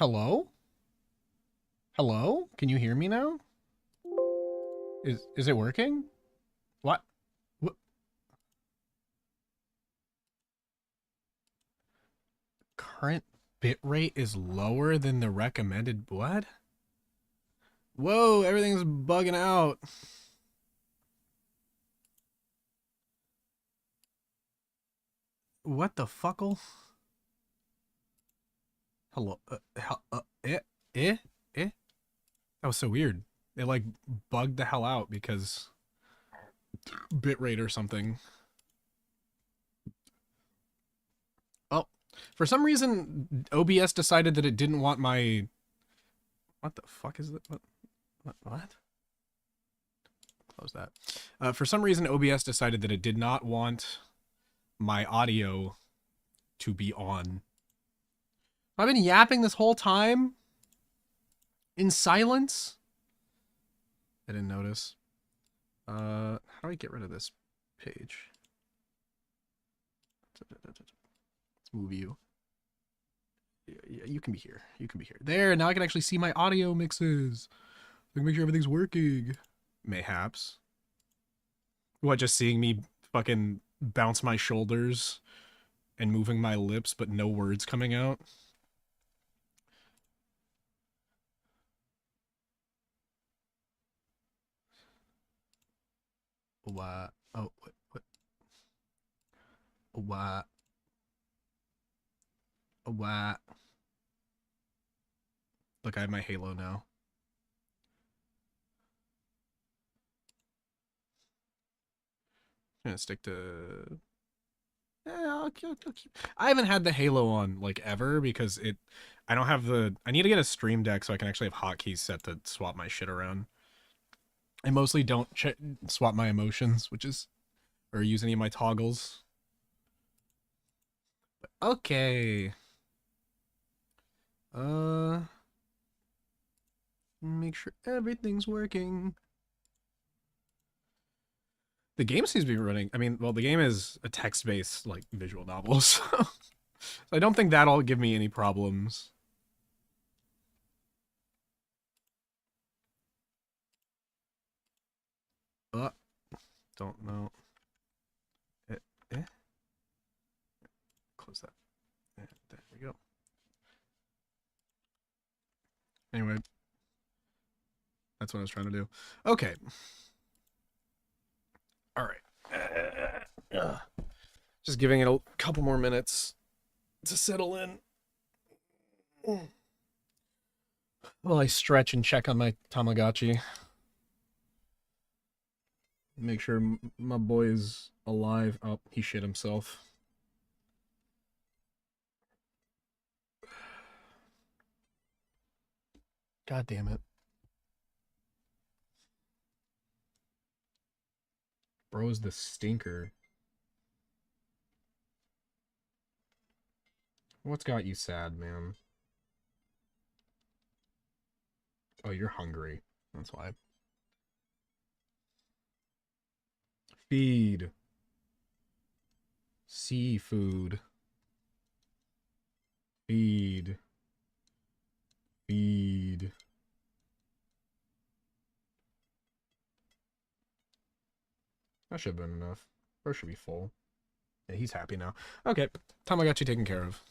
Hello? Hello? Can you hear me now? Is it working? What? What? Current bitrate is lower than the recommended what? Whoa, everything's bugging out. What the fuckle? Hello? Eh? Eh? That was so weird. It like bugged the hell out because bitrate or something. Oh, for some reason, OBS decided that it didn't want my. What the fuck is it? What? Close that. For some reason, OBS decided that it did not want my audio to be on. I've been yapping this whole time in silence. I didn't notice. How do I get rid of this page? Let's move you. Yeah, you can be here. You can be here. There, now I can actually see my audio mixes. I can make sure everything's working. Mayhaps. What, just seeing me fucking bounce my shoulders and moving my lips, but no words coming out? What? Oh, what? What? What? Look, I have my halo now. I'm gonna stick to. I'll keep. I haven't had the halo on like ever because it. I don't have the. I need to get a stream deck so I can actually have hotkeys set to swap my shit around. I mostly don't swap my emotions, which is, or use any of my toggles. Okay. Make sure everything's working. The game seems to be running. I mean, well, the game is a text-based like visual novel, so I don't think that'll give me any problems. Don't know. Eh? Close that. There we go. Anyway, that's what I was trying to do. Okay. All right. Just giving it a couple more minutes to settle in. While I stretch and check on my Tamagotchi. Make sure my boy is alive. Oh, he shit himself. God damn it. Bro's the stinker. What's got you sad, man? Oh, you're hungry. That's why. Feed. Seafood. Feed. Feed. That should have been enough. Bro should be full. Yeah, he's happy now. Okay, Tamagotchi taken care of.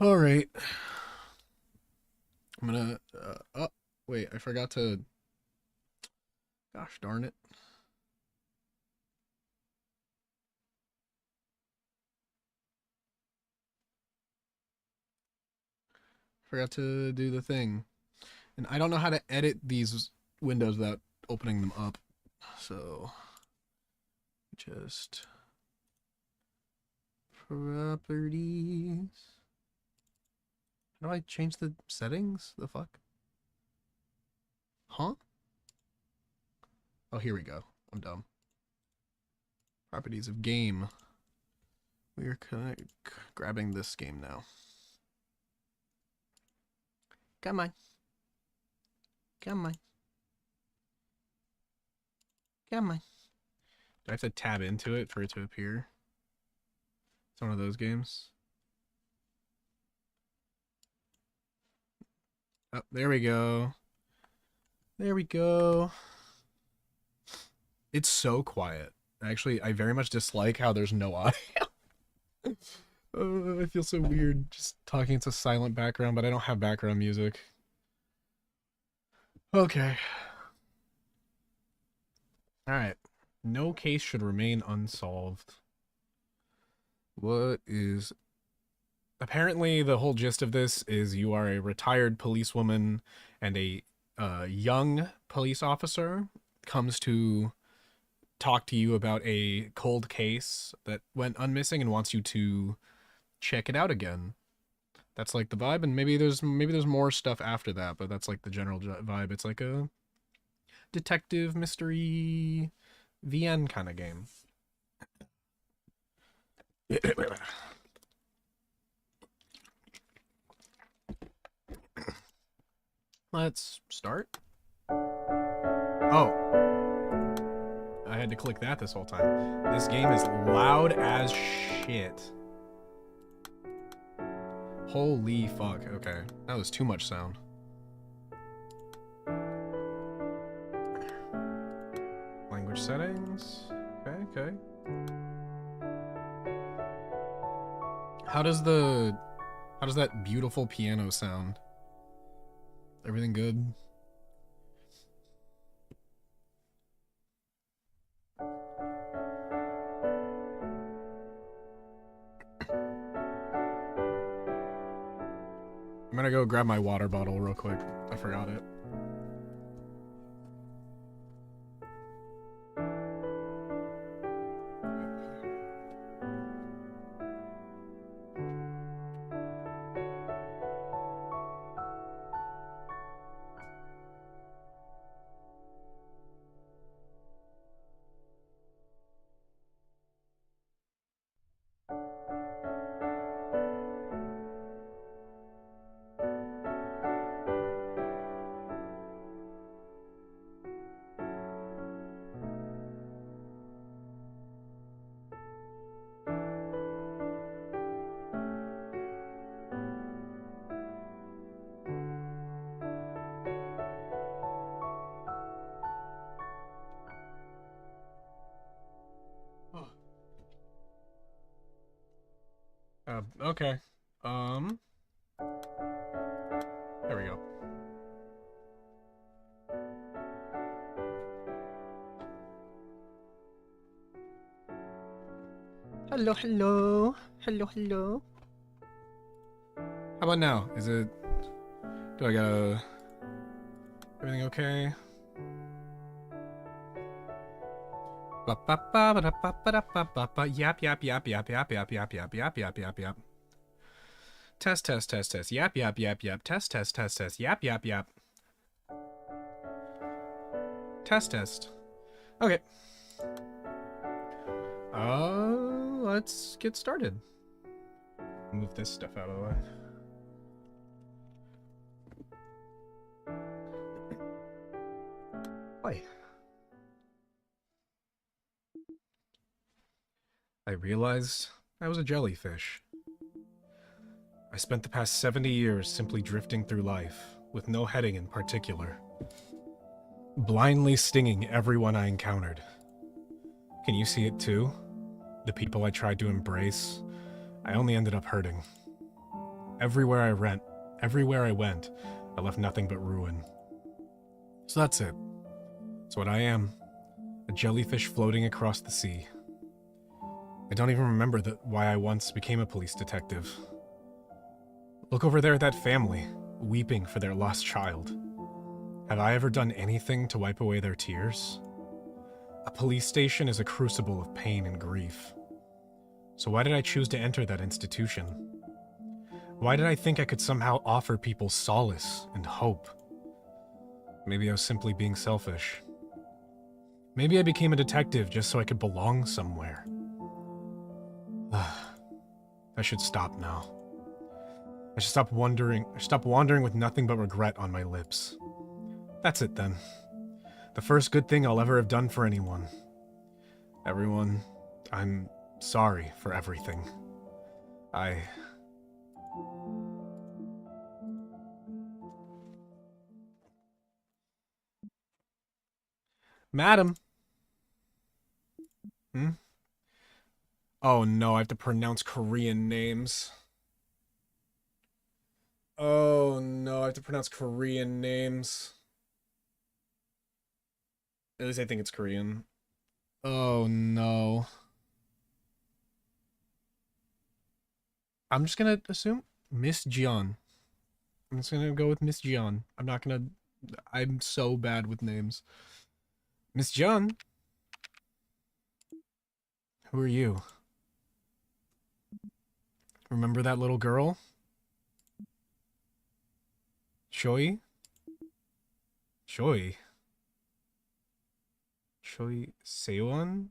All right. I'm gonna. Oh, wait, I forgot to. Gosh darn it. Forgot to do the thing. And I don't know how to edit these windows without opening them up. So. Just. Properties. How do I change the settings? The fuck? Huh? Oh, here we go. I'm dumb. Properties of game. We are grabbing this game now. Come on. Come on. Come on. Do I have to tab into it for it to appear? It's one of those games. Oh, there we go. There we go. It's so quiet. Actually, I very much dislike how there's no audio. I feel so weird just talking to silent background, but I don't have background music. Okay. Alright. No case should remain unsolved. What is... Apparently, the whole gist of this is you are a retired policewoman and a young police officer comes to talk to you about a cold case that went unmissing and wants you to check it out again. That's like the vibe, and maybe there's more stuff after that, but that's like the general vibe. It's like a detective mystery VN kind of game. Let's start. Oh. I had to click that this whole time. This game is loud as shit. Holy fuck. Okay. That was too much sound. Language settings. Okay. How does that beautiful piano sound? Everything good? I'm gonna go grab my water bottle real quick. I forgot it. Okay. There we go. Hello. How about now? Is it... Do I gotta... Everything okay? Yap. Test. Yap. Test. Yap. Test. Okay. Let's get started. Move this stuff out of the way. Why? I realized I was a jellyfish. I spent the past 70 years simply drifting through life, with no heading in particular. Blindly stinging everyone I encountered. Can you see it too? The people I tried to embrace, I only ended up hurting. Everywhere I went, I left nothing but ruin. So that's it. It's what I am. A jellyfish floating across the sea. I don't even remember why I once became a police detective. Look over there at that family, weeping for their lost child. Have I ever done anything to wipe away their tears? A police station is a crucible of pain and grief. So why did I choose to enter that institution? Why did I think I could somehow offer people solace and hope? Maybe I was simply being selfish. Maybe I became a detective just so I could belong somewhere. I should stop now. I should stop wandering with nothing but regret on my lips. That's it then. The first good thing I'll ever have done for anyone. Everyone, I'm sorry for everything. Madam. Hmm? Oh no, I have to pronounce Korean names. Oh no, I have to pronounce Korean names. At least I think it's Korean. Oh no. I'm just gonna assume Miss Jeon. I'm just gonna go with Miss Jeon. I'm not gonna... I'm so bad with names. Miss Jeon? Who are you? Remember that little girl? Choi? Choi? Choi Sewon?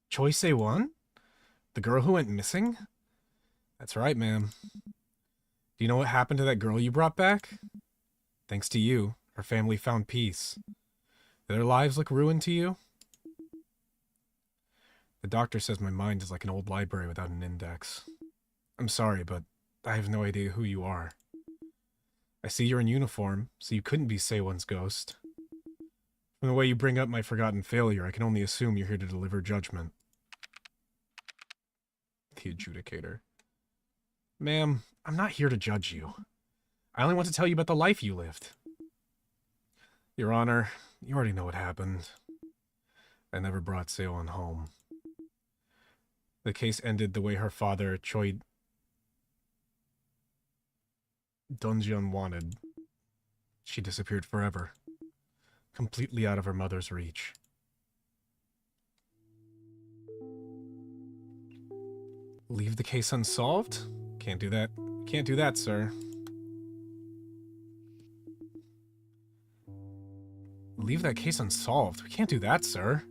Choi Sewon? The girl who went missing? That's right, ma'am. Do you know what happened to that girl you brought back? Thanks to you, her family found peace. Do their lives look ruined to you? The doctor says my mind is like an old library without an index. I'm sorry, but I have no idea who you are. I see you're in uniform, so you couldn't be Sewon's ghost. From the way you bring up my forgotten failure, I can only assume you're here to deliver judgment. The adjudicator. Ma'am, I'm not here to judge you. I only want to tell you about the life you lived. Your Honor, you already know what happened. I never brought Sewon home. The case ended the way her father, Choi Dunjeon, wanted. She disappeared forever. Completely out of her mother's reach. Leave the case unsolved? Can't do that. Can't do that, sir. Leave that case unsolved? We can't do that, sir.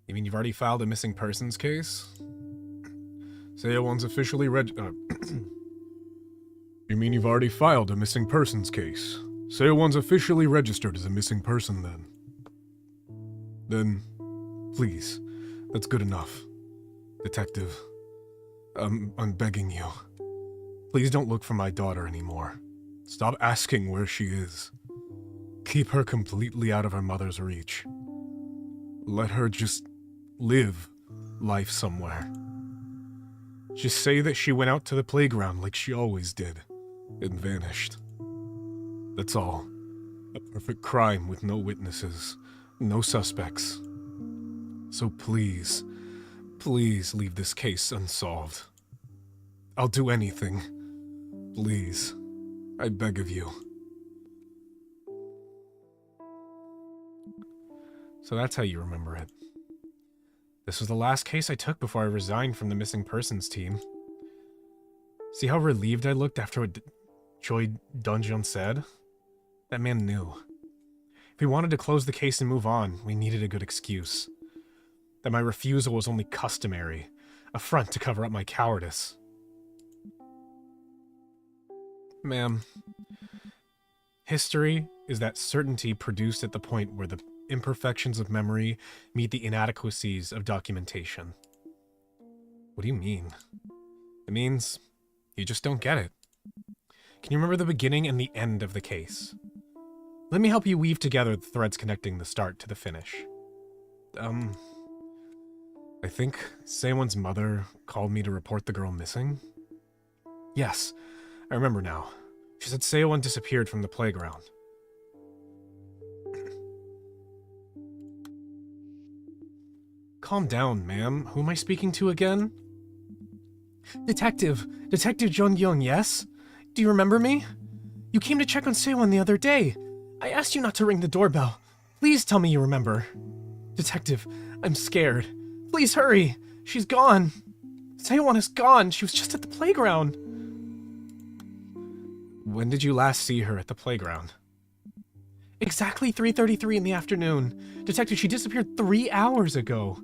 You mean you've already filed a missing persons case? Sewon's officially You mean you've already filed a missing persons case? Sewon's officially registered as a missing person, then. Then, please, that's good enough. Detective, I'm begging you. Please don't look for my daughter anymore. Stop asking where she is. Keep her completely out of her mother's reach. Let her just live life somewhere. Just say that she went out to the playground like she always did, and vanished. That's all. A perfect crime with no witnesses, no suspects. So please, please leave this case unsolved. I'll do anything. Please. I beg of you. So that's how you remember it. This was the last case I took before I resigned from the missing persons team. See how relieved I looked after what Choi Dunjeon said? That man knew. If we wanted to close the case and move on, we needed a good excuse. That my refusal was only customary, a front to cover up my cowardice. Ma'am, history is that certainty produced at the point where the imperfections of memory meet the inadequacies of documentation. What do you mean? It means you just don't get it. Can you remember the beginning and the end of the case? Let me help you weave together the threads connecting the start to the finish. I think Sewon's mother called me to report the girl missing. Yes, I remember now. She said Sewon disappeared from the playground. Calm down, ma'am. Who am I speaking to again? Detective Jung-young, yes? Do you remember me? You came to check on Sewon the other day. I asked you not to ring the doorbell. Please tell me you remember. Detective, I'm scared. Please hurry. She's gone. Sewon is gone. She was just at the playground. When did you last see her at the playground? Exactly 3:33 in the afternoon. Detective, she disappeared 3 hours ago.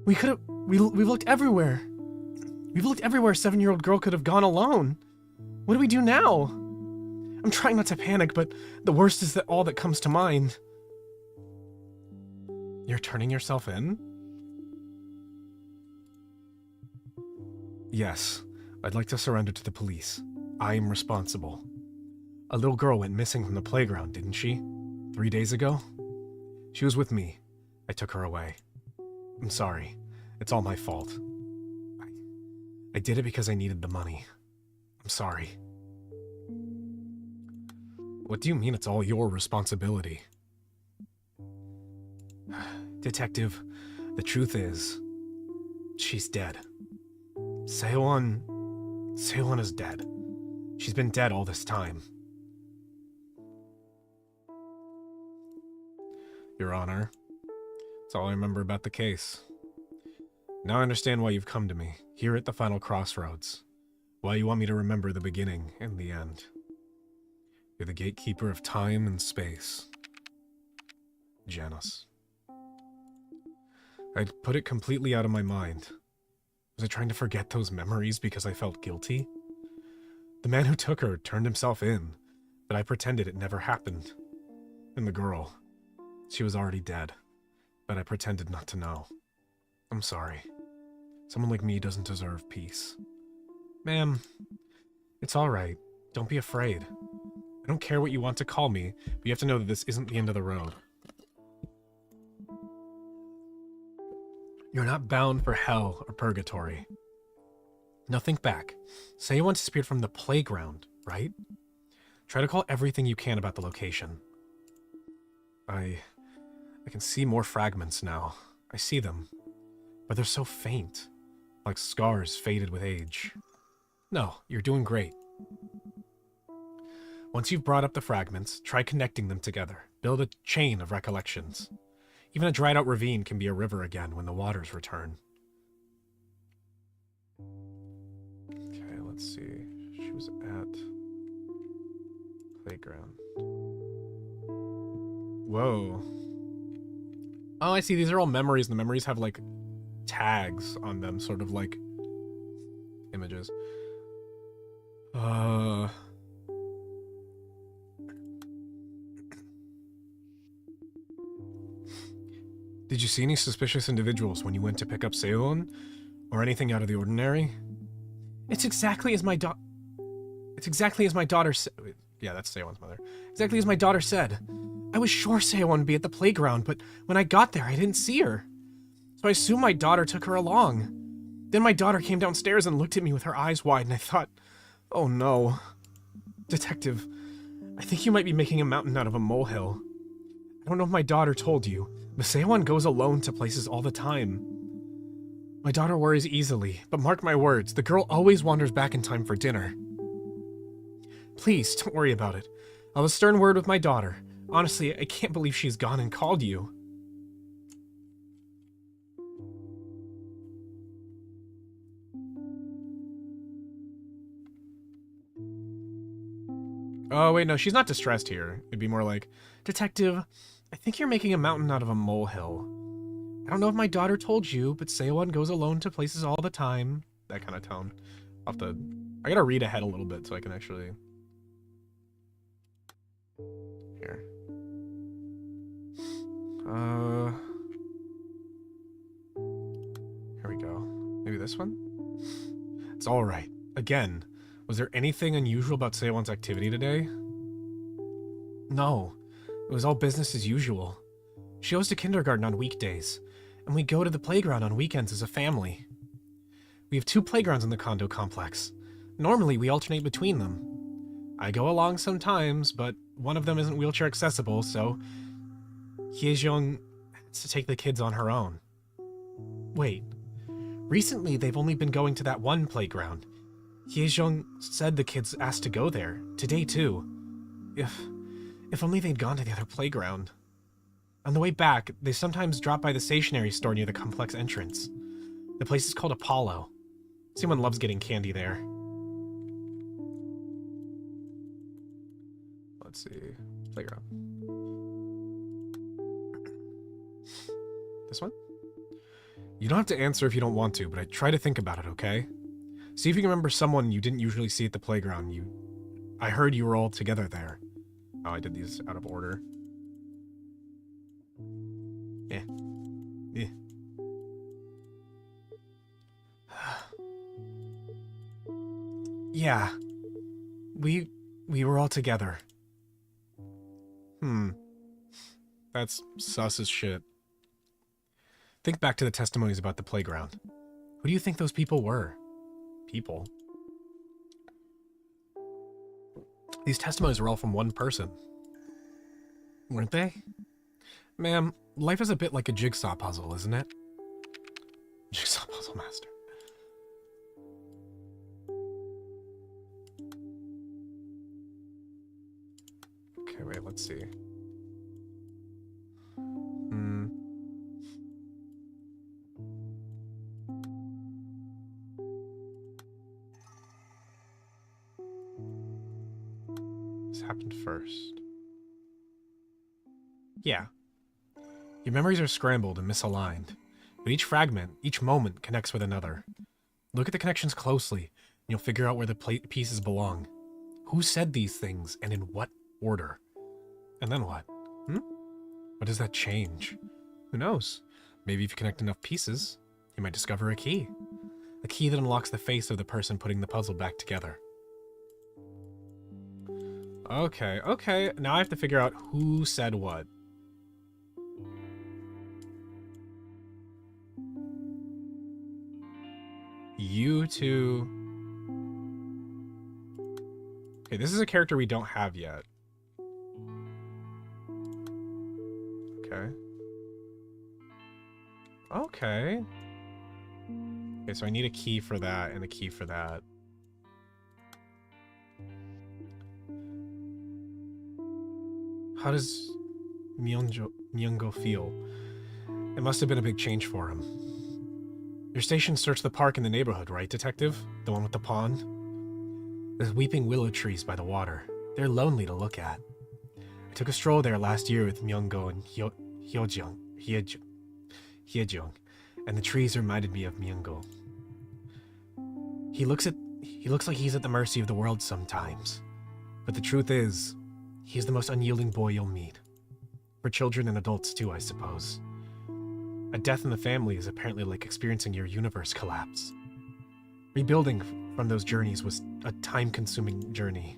We've looked everywhere. We've looked everywhere a 7-year-old girl could have gone alone. What do we do now? I'm trying not to panic, but the worst is that all that comes to mind. You're turning yourself in? Yes, I'd like to surrender to the police. I am responsible. A little girl went missing from the playground, didn't she? 3 days ago? She was with me. I took her away. I'm sorry. It's all my fault. I did it because I needed the money. I'm sorry. What do you mean it's all your responsibility? Detective, the truth is, she's dead. Seo-won is dead. She's been dead all this time. Your Honor, that's all I remember about the case. Now I understand why you've come to me, here at the final crossroads. Why you want me to remember the beginning and the end. You're the gatekeeper of time and space. Janice. I'd put it completely out of my mind. Was I trying to forget those memories because I felt guilty? The man who took her turned himself in, but I pretended it never happened. And the girl, she was already dead, but I pretended not to know. I'm sorry. Someone like me doesn't deserve peace. Ma'am, it's alright. Don't be afraid. I don't care what you want to call me, but you have to know that this isn't the end of the road. You're not bound for hell or purgatory. Now think back. Say you once disappeared from the playground, right? Try to call everything you can about the location. I can see more fragments now. I see them. But they're so faint. Like scars faded with age. No, you're doing great. Once you've brought up the fragments, try connecting them together. Build a chain of recollections. Even a dried out ravine can be a river again when the waters return. Okay, let's see. She was at playground. Whoa. Oh, I see. These are all memories, and the memories have, like, tags on them, sort of like images. Did you see any suspicious individuals when you went to pick up Seo-won? Or anything out of the ordinary? It's exactly as my daughter said. Yeah, that's Seo-won's mother. Exactly as my daughter said. I was sure Seo-won would be at the playground, but when I got there, I didn't see her. So I assumed my daughter took her along. Then my daughter came downstairs and looked at me with her eyes wide, and I thought, oh no. Detective, I think you might be making a mountain out of a molehill. I don't know if my daughter told you, but Seo-won goes alone to places all the time. My daughter worries easily, but mark my words, the girl always wanders back in time for dinner. Please, don't worry about it. I'll have a stern word with my daughter. Honestly, I can't believe she's gone and called you. Oh, wait, no, she's not distressed here. It'd be more like, Detective, I think you're making a mountain out of a molehill. I don't know if my daughter told you, but Seo-won goes alone to places all the time. That kind of tone. I gotta read ahead a little bit so I can actually... Here. Here we go. Maybe this one? It's alright. Again, was there anything unusual about Seo-won's activity today? No. It was all business as usual. She goes to kindergarten on weekdays, and we go to the playground on weekends as a family. We have 2 playgrounds in the condo complex. Normally, we alternate between them. I go along sometimes, but one of them isn't wheelchair accessible, so Hye-jung has to take the kids on her own. Wait. Recently, they've only been going to that one playground. Hye-jung said the kids asked to go there, today too. If only they'd gone to the other playground. On the way back, they sometimes drop by the stationery store near the complex entrance. The place is called Apollo. Someone loves getting candy there. Let's see. Playground. This one? You don't have to answer if you don't want to, but I try to think about it, okay? See if you can remember someone you didn't usually see at the playground. I heard you were all together there. Oh, I did these out of order. Yeah. Yeah. Yeah. We were all together. That's sus as shit. Think back to the testimonies about the playground. Who do you think those people were? People? These testimonies were all from one person. Weren't they? Ma'am, life is a bit like a jigsaw puzzle, isn't it? Jigsaw puzzle master. Okay, wait, let's see. This happened first. Yeah. Your memories are scrambled and misaligned, but each fragment, each moment connects with another. Look at the connections closely, and you'll figure out where the pieces belong. Who said these things, and in what order? And then what? What does that change? Who knows? Maybe if you connect enough pieces, you might discover a key. A key that unlocks the face of the person putting the puzzle back together. Okay. Now I have to figure out who said what. You two... Okay, this is a character we don't have yet. Okay, so I need a key for that and a key for that. How does Myungo feel? It must have been a big change for him. Your station searched the park in the neighborhood, right, Detective? The one with the pond? There's weeping willow trees by the water. They're lonely to look at. I took a stroll there last year with Myungo and Hyejung, and the trees reminded me of Myungo. He looks like he's at the mercy of the world sometimes. But the truth is, he's the most unyielding boy you'll meet. For children and adults too, I suppose. A death in the family is apparently like experiencing your universe collapse. Rebuilding from those journeys was a time-consuming journey.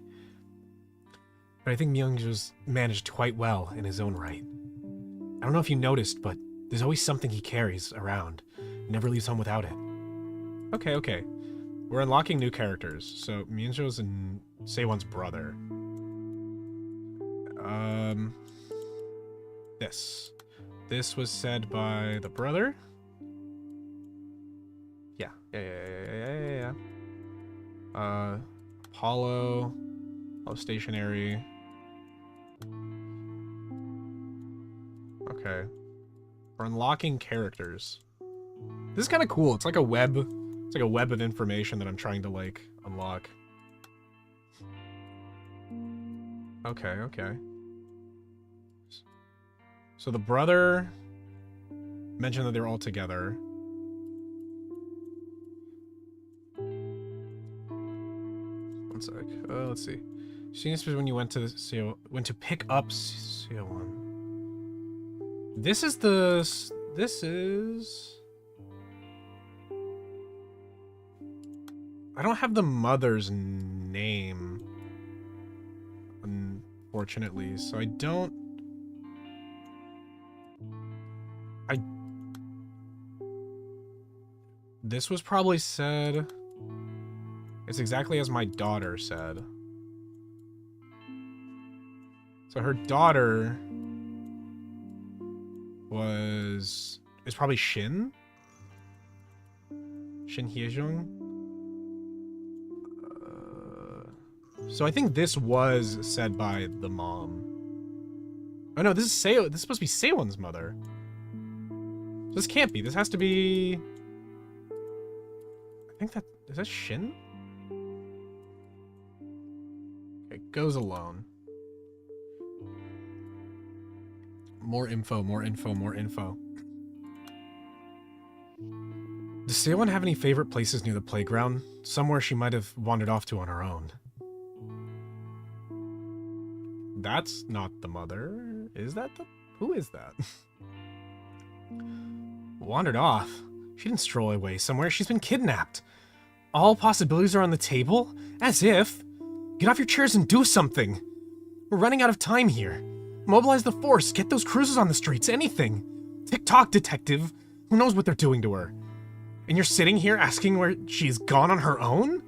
But I think Myungjo's managed quite well in his own right. I don't know if you noticed, but there's always something he carries around. He never leaves home without it. Okay. We're unlocking new characters. So Myungjo's and Sewon's brother. This was said by the brother? Yeah. Apollo stationary. Okay. We're unlocking characters. This is kind of cool. It's like a web. It's like a web of information that I'm trying to, like, unlock. Okay. So the brother mentioned that they're all together. One sec. Let's see. Seen this was when you went to pick up Sewon. This is... I don't have the mother's name, unfortunately, so I don't... This was probably said... It's exactly as my daughter said. So her daughter is probably Shin? Shin Hyejung? So I think this was said by the mom. Oh no, this is this is supposed to be Sewon's mother. So this can't be. This has to be... I think that... Is that Shin? Okay, goes alone. More info. Does Sewon have any favorite places near the playground? Somewhere she might have wandered off to on her own. That's not the mother. Is that the... Who is that? Wandered off? She didn't stroll away somewhere. She's been kidnapped. All possibilities are on the table? As if. Get off your chairs and do something. We're running out of time here. Mobilize the force. Get those cruisers on the streets. Anything. Tick-tock, detective. Who knows what they're doing to her? And you're sitting here asking where she's gone on her own?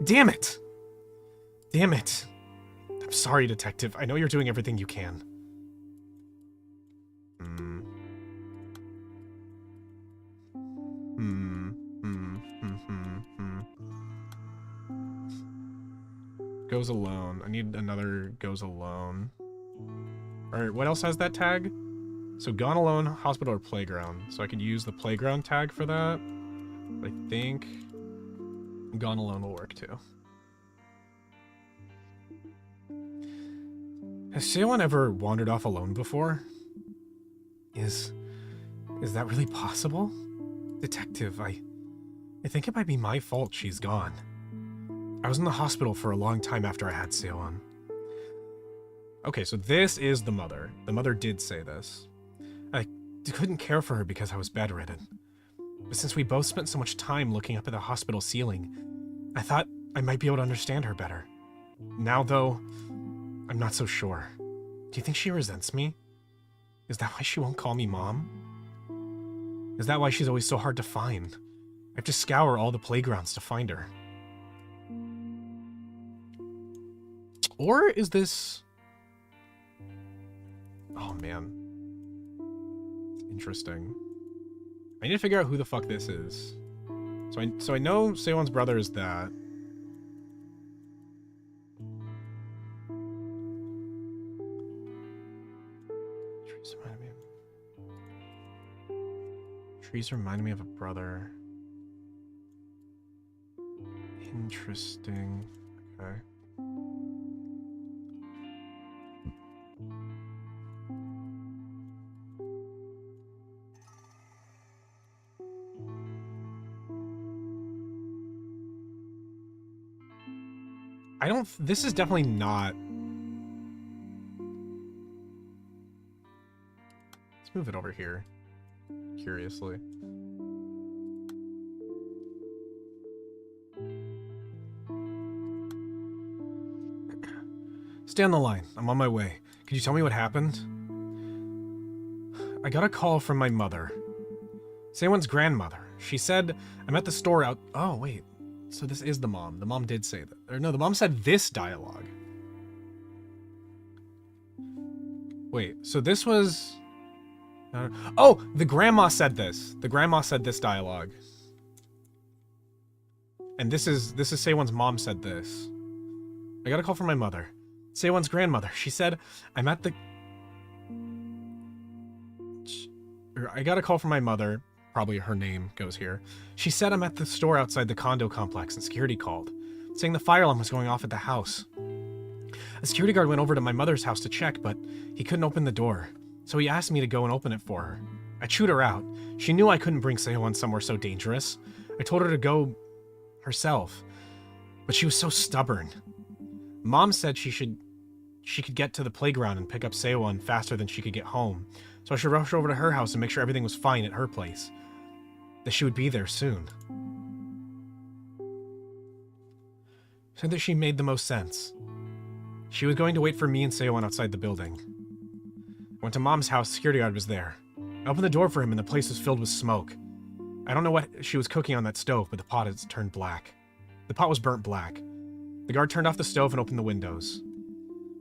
Damn it. Damn it. I'm sorry, detective. I know you're doing everything you can. Goes alone. I need another goes alone. Alright, what else has that tag? So gone alone, hospital, or playground. So I could use the playground tag for that. I think gone alone will work too. Has Seowon ever wandered off alone before? Is that really possible? Detective, I think it might be my fault she's gone. I was in the hospital for a long time after I had Seowon. Okay, so this is the mother. The mother did say this. I couldn't care for her because I was bedridden. But since we both spent so much time looking up at the hospital ceiling, I thought I might be able to understand her better. Now, though, I'm not so sure. Do you think she resents me? Is that why she won't call me Mom? Is that why she's always so hard to find? I have to scour all the playgrounds to find her. Or is this... Oh, man. Interesting. I need to figure out who the fuck this is. So I know Seowon's brother is that. Trees remind me of a brother. Interesting. Okay. This is definitely not. Let's move it over here. Curiously. Stay on the line. I'm on my way. Could you tell me what happened? I got a call from my mother. Seowon's grandmother. She said, I'm at the store out... Oh, wait. So this is the mom. The mom did say that. Or no, the mom said this dialogue. Wait, so this was... oh, the grandma said this. The grandma said this dialogue. And this is Seowon's mom said this. I got a call from my mother. Seowon's grandmother. She said, I'm at the... I got a call from my mother. Probably her name goes here. She said I'm at the store outside the condo complex and security called, saying the fire alarm was going off at the house. A security guard went over to my mother's house to check, but he couldn't open the door, so he asked me to go and open it for her. I chewed her out. She knew I couldn't bring Seowon somewhere so dangerous. I told her to go herself, but she was so stubborn. Mom said she could get to the playground and pick up Seowon faster than she could get home, so I should rush over to her house and make sure everything was fine at her place. That she would be there soon. Said that she made the most sense. She was going to wait for me and Seowon outside the building. Went to Mom's house, security guard was there. I opened the door for him and the place was filled with smoke. I don't know what she was cooking on that stove, but the pot had turned black. The pot was burnt black. The guard turned off the stove and opened the windows.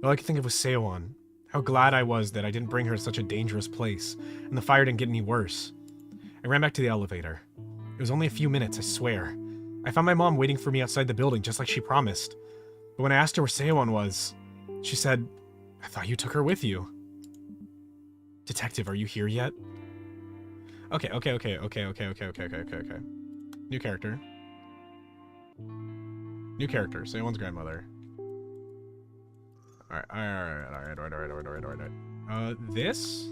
All I could think of was Seowon. How glad I was that I didn't bring her to such a dangerous place, and the fire didn't get any worse. I ran back to the elevator. It was only a few minutes, I swear. I found my mom waiting for me outside the building, just like she promised. But when I asked her where Seowon was, she said, I thought you took her with you. Detective, are you here yet? Okay. New character. New character, Seowon's grandmother. Alright. This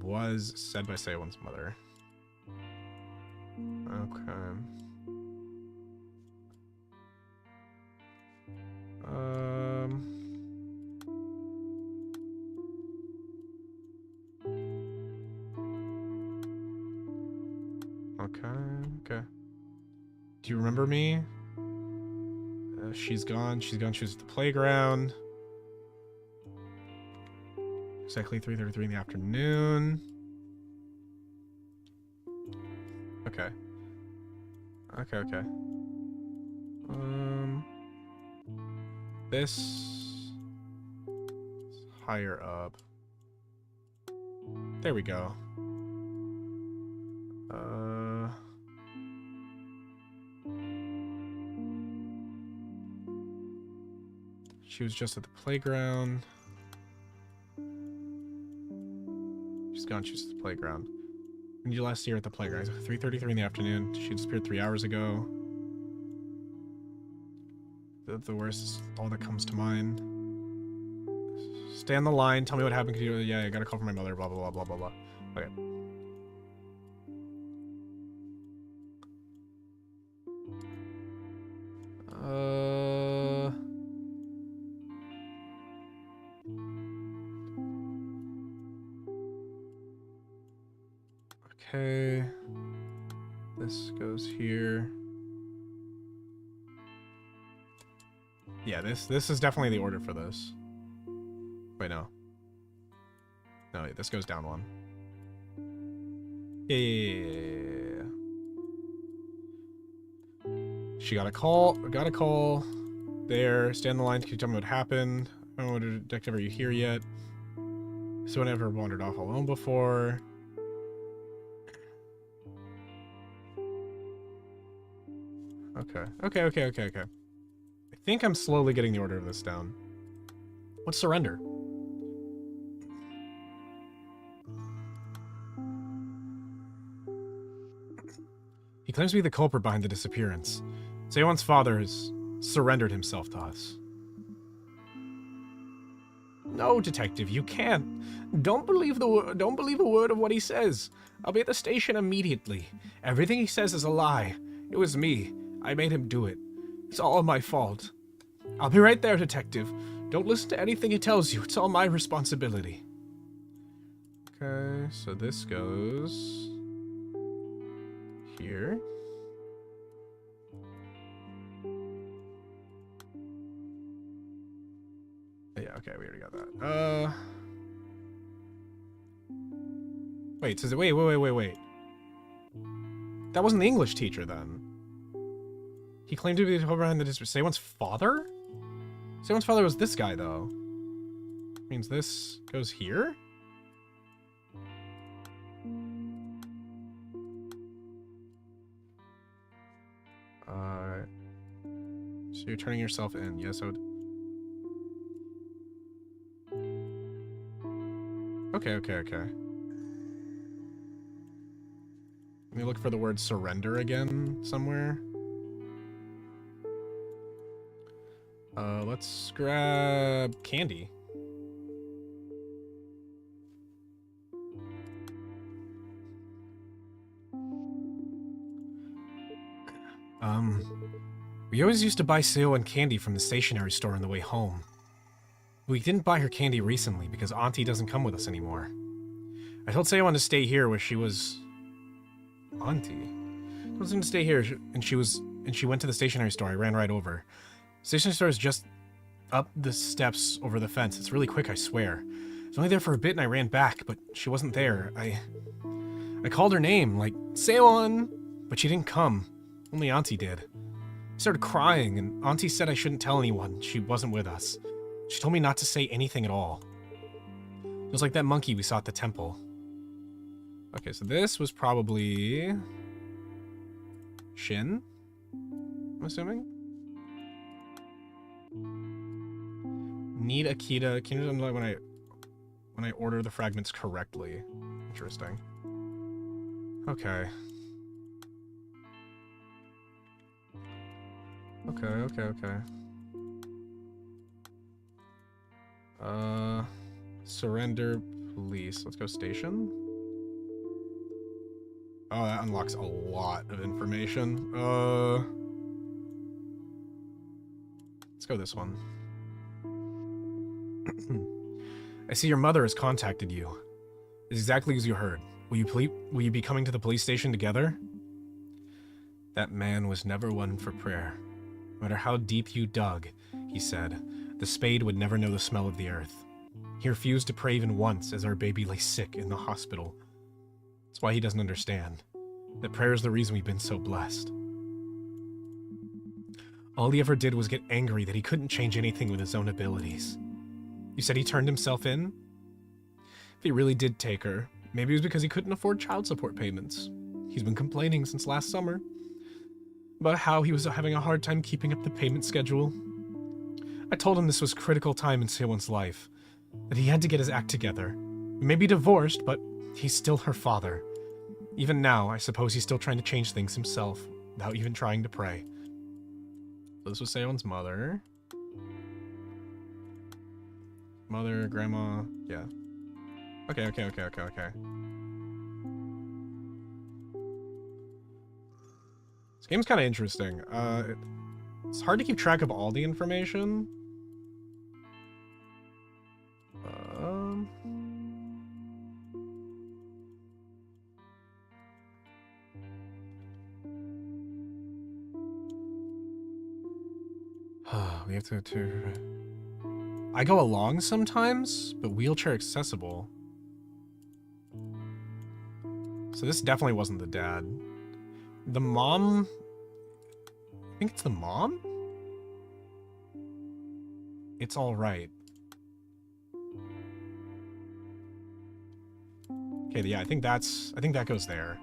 was said by Seowon's mother. Okay. Okay. Do you remember me? She's gone. She was at the playground. Exactly 3:33 in the afternoon. Okay. Okay. This is higher up. There we go. She was just at the playground. She's gone. She's at the playground. When did you last see her at the playground? 3:33 in the afternoon. She disappeared 3 hours ago. The worst is all that comes to mind. Stay on the line. Tell me what happened. Yeah, I got a call from my mother. Blah, blah, blah, blah, blah, blah. Okay. Okay. This goes here. Yeah, this is definitely the order for this. Wait, no. No, wait, this goes down one. Yeah. She got a call. There. Stay on the line. Can you tell me what happened? I don't know, detective, are you here yet? Someone ever wandered off alone before? Okay. I think I'm slowly getting the order of this down. What's surrender? He claims to be the culprit behind the disappearance. Seowon's father has surrendered himself to us. No, detective, you can't. Don't believe a word of what he says. I'll be at the station immediately. Everything he says is a lie. It was me. I made him do it. It's all my fault. I'll be right there, detective. Don't listen to anything he tells you. It's all my responsibility. Okay, so this goes here. Yeah, okay, we already got that. Wait, says it. Wait. That wasn't the English teacher then. He claimed to be the behind the district. Seowon's father? Seowon's father was this guy, though. Means this goes here? So you're turning yourself in. Yes, I would. Okay. Let me look for the word surrender again somewhere. Let's grab candy. We always used to buy Seowon candy from the stationery store on the way home. We didn't buy her candy recently because Auntie doesn't come with us anymore. I told Seowon to stay here where she was... Auntie? I told him to stay here and she went to the stationery store. I ran right over. Stationery store is just up the steps over the fence. It's really quick, I swear. I was only there for a bit and I ran back, but she wasn't there. I called her name, like, Seowon, but she didn't come. Only Auntie did. I started crying, and Auntie said I shouldn't tell anyone she wasn't with us. She told me not to say anything at all. It was like that monkey we saw at the temple. Okay, so this was probably... Shin? I'm assuming? Need Akita. Can you know when I order the fragments correctly? Interesting. Okay. Okay. Surrender police. Let's go station. Oh, that unlocks a lot of information. Let's go this one. I see your mother has contacted you. It's exactly as you heard. Will you be coming to the police station together? That man was never one for prayer. No matter how deep you dug, he said, the spade would never know the smell of the earth. He refused to pray even once as our baby lay sick in the hospital. That's why he doesn't understand. That prayer is the reason we've been so blessed. All he ever did was get angry that he couldn't change anything with his own abilities. You said he turned himself in? If he really did take her, maybe it was because he couldn't afford child support payments. He's been complaining since last summer about how he was having a hard time keeping up the payment schedule. I told him this was a critical time in Sewon's life, that he had to get his act together. He may be divorced, but he's still her father. Even now, I suppose he's still trying to change things himself, without even trying to pray. So this was Sewon's mother. Mother, grandma, yeah. Okay. This game's kind of interesting. It's hard to keep track of all the information. We have to... I go along sometimes, but wheelchair accessible. So this definitely wasn't the dad. The mom... I think it's the mom? It's alright. Okay, yeah, I think that goes there.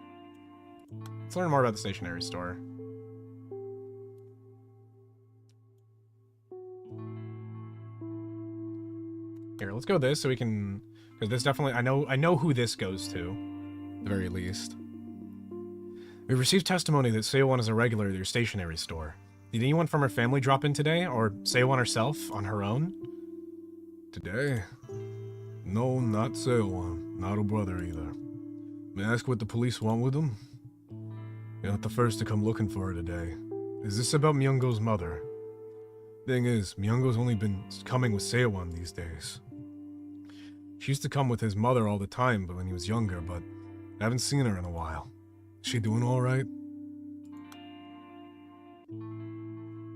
Let's learn more about the stationery store. Here, let's go this so we can... Because this definitely... I know who this goes to. At the very least. We've received testimony that Sewon is a regular at your stationery store. Did anyone from her family drop in today? Or Sewon herself, on her own? Today? No, not Sewon. Not her brother either. May I ask what the police want with them? You're not the first to come looking for her today. Is this about Myungo's mother? Thing is, Myungo's only been coming with Sewon these days. She used to come with his mother all the time, but when he was younger, but I haven't seen her in a while. Is she doing all right?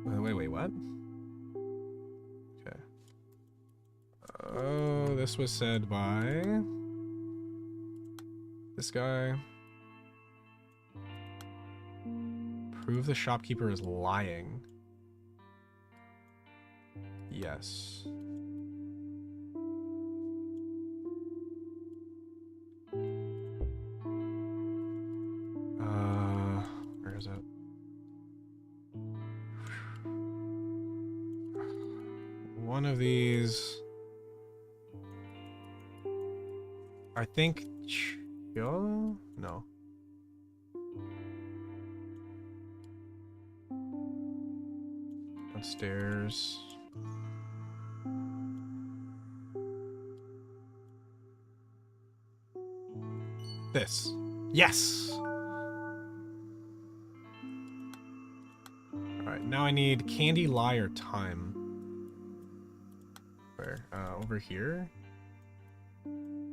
Wait, what? Okay. Oh, this was said by... this guy. Prove the shopkeeper is lying. Yes. Where is it? One of these... I think... No. Downstairs. This. Yes! Alright, now I need candy, lie, or time. Where? Over here?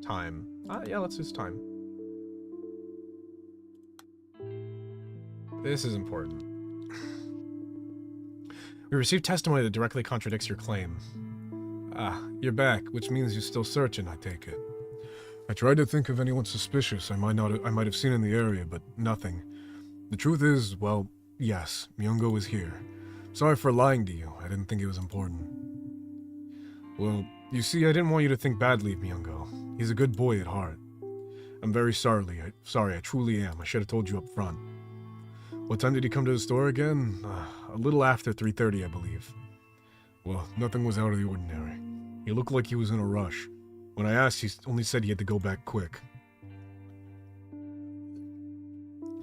Time. Yeah, let's use time. This is important. We received testimony that directly contradicts your claim. Ah, you're back, which means you're still searching, I take it. I tried to think of anyone suspicious I might have seen in the area, but nothing. The truth is, well, yes, Myungo is here. Sorry for lying to you. I didn't think it was important. Well, you see, I didn't want you to think badly of Myungo. He's a good boy at heart. I'm very sorry. I truly am. I should have told you up front. What time did he come to the store again? A little after 3:30, I believe. Well, nothing was out of the ordinary. He looked like he was in a rush. When I asked, he only said he had to go back quick.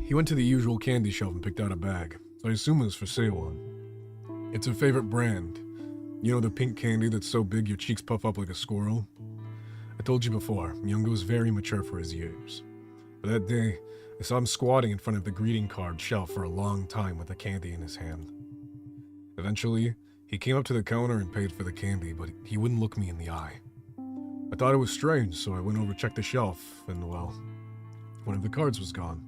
He went to the usual candy shelf and picked out a bag. I assume it was for Sewon. It's her favorite brand. You know the pink candy that's so big your cheeks puff up like a squirrel? I told you before, Myungo's very mature for his years. But that day, I saw him squatting in front of the greeting card shelf for a long time with the candy in his hand. Eventually, he came up to the counter and paid for the candy, but he wouldn't look me in the eye. I thought it was strange, so I went over to check the shelf, and well, one of the cards was gone.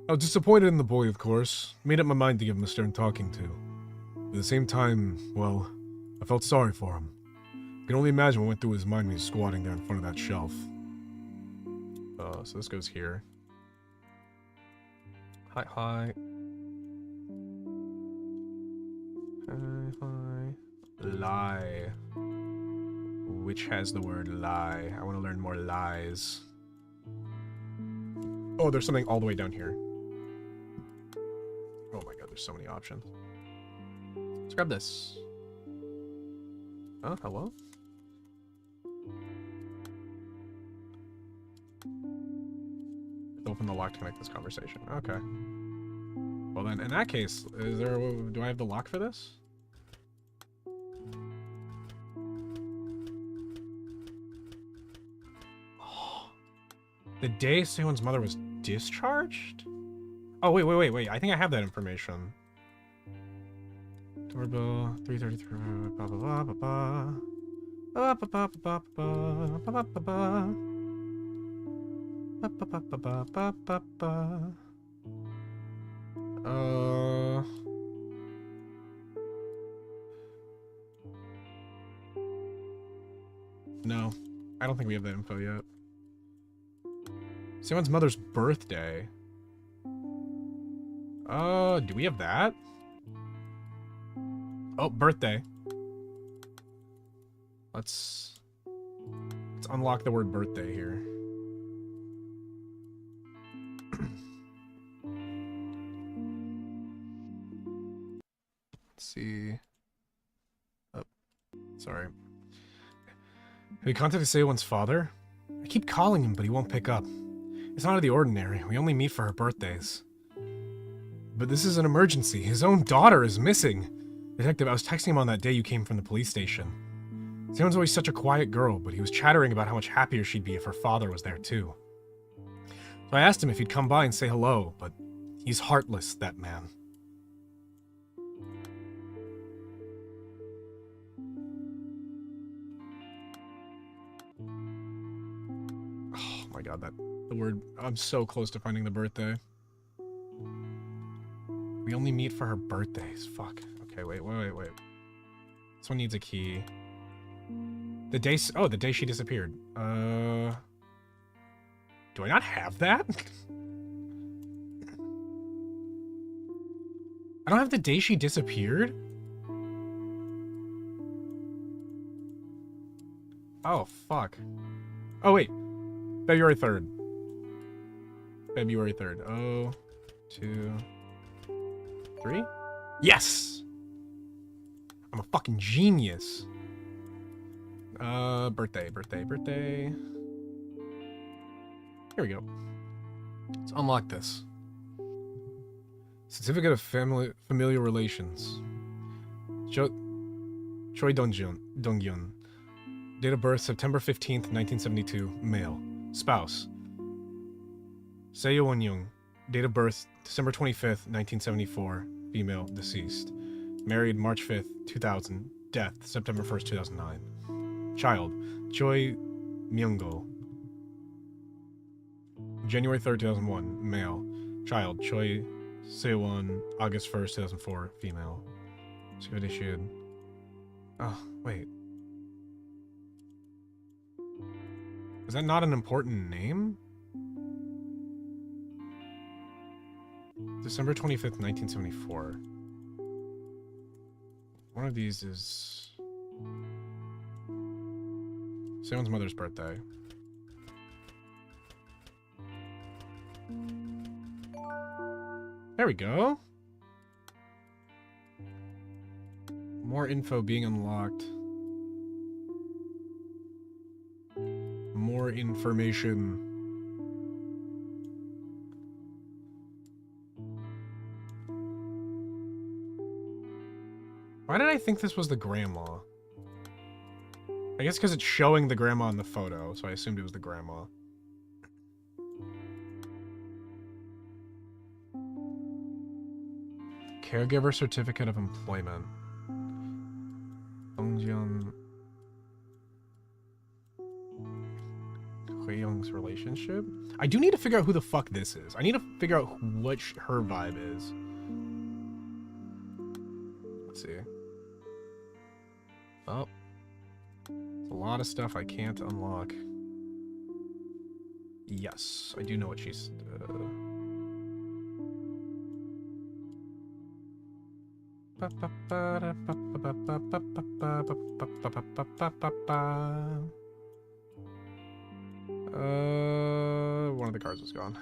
I was disappointed in the boy, of course. Made up my mind to give him a stern talking to. At the same time, well, I felt sorry for him. I can only imagine what went through his mind when he was squatting there in front of that shelf. So this goes here. Hi, hi. Hi, hi. Lie. Which has the word lie? I want to learn more lies. Oh, there's something all the way down here. Oh my god, there's so many options. Let's grab this. Oh, hello? Open the lock to connect this conversation. Okay. Well then, in that case, do I have the lock for this? Oh, the day Sehun's mother was discharged? Oh, wait. I think I have that information. Doorbell, 333, blah, blah, blah, blah, blah. Ba, ba, ba, ba, ba, ba, ba, ba, ba. Ba, ba, ba, ba, ba, ba, ba, ba. No. I don't think we have that info yet. Someone's mother's birthday. Do we have that? Oh, birthday. Let's unlock the word birthday here. Let's see. Oh, sorry. Have you contacted Sehun's father? I keep calling him, but he won't pick up. It's not out of the ordinary. We only meet for her birthdays. But this is an emergency. His own daughter is missing. Detective, I was texting him on that day you came from the police station. Sehun's always such a quiet girl, but he was chattering about how much happier she'd be if her father was there too. So I asked him if he'd come by and say hello, but he's heartless, that man. Oh my god, the word, I'm so close to finding the birthday. We only meet for her birthdays. Fuck. Okay, wait. This one needs a key. The day she disappeared. Do I not have that? I don't have the day she disappeared? Oh, fuck. Oh, wait. February 3rd. February 3rd. Oh, 2, 3? Yes! I'm a fucking genius. Birthday. Here we go. Let's unlock this. Certificate of Familial Relations. Choi Donghyun. Date of birth, September 15th, 1972. Male. Spouse. Seo Won-young. Date of birth, December 25th, 1974. Female. Deceased. Married March 5th, 2000. Death, September 1st, 2009. Child, Choi Myung-go. January 3rd, 2001. Male. Child, Choi Seo-won. August 1st, 2004. Female. Secret issued. Oh, wait. Is that not an important name? December 25th, 1974. One of these is Sehun's mother's birthday. There we go. More info being unlocked. More information. Why did I think this was the grandma? I guess because it's showing the grandma in the photo, so I assumed it was the grandma. Caregiver Certificate of Employment. Donghyun Hyeyoung's relationship? I do need to figure out who the fuck this is. I need to figure out what her vibe is. Let's see. Oh. A lot of stuff I can't unlock. Yes, I do know what she's... One of the cards is gone.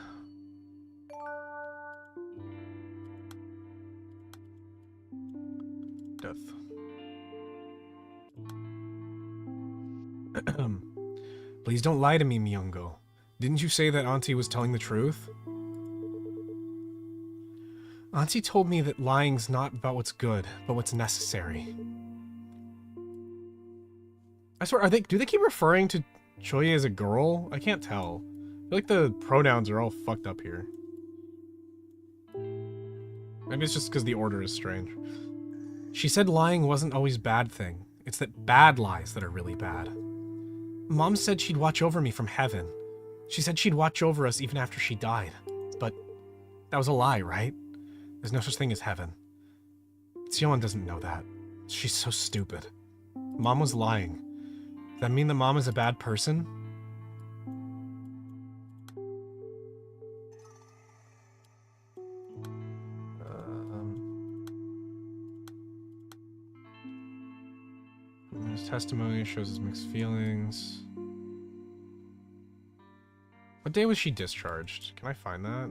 Death. Please don't lie to me, Myungo. Didn't you say that Auntie was telling the truth? Auntie told me that lying's not about what's good, but what's necessary. I swear, do they keep referring to Choye as a girl? I can't tell. I feel like the pronouns are all fucked up here. Maybe it's just because the order is strange. She said lying wasn't always a bad thing. It's that bad lies that are really bad. Mom said she'd watch over me from heaven. She said she'd watch over us even after she died. But that was a lie, right? There's no such thing as heaven. Sion doesn't know that. She's so stupid. Mom was lying. Does that mean that Mom is a bad person? His testimony shows his mixed feelings. What day was she discharged? Can I find that?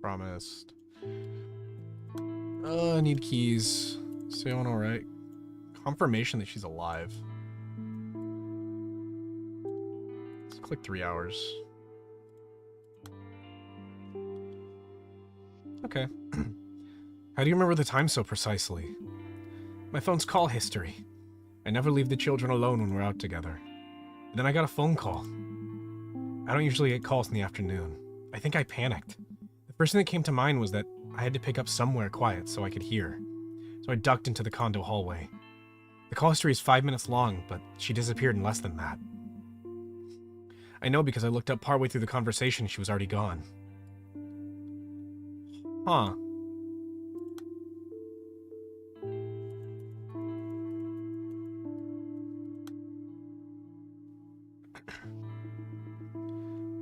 Promised. I need keys. Seon alright. Confirmation that she's alive. Let's click 3 hours. Okay. How do you remember the time so precisely? My phone's call history. I never leave the children alone when we're out together. But then I got a phone call. I don't usually get calls in the afternoon. I think I panicked. The first thing that came to mind was that I had to pick up somewhere quiet so I could hear. So I ducked into the condo hallway. The call history is 5 minutes long, but she disappeared in less than that. I know because I looked up partway through the conversation and she was already gone. Huh.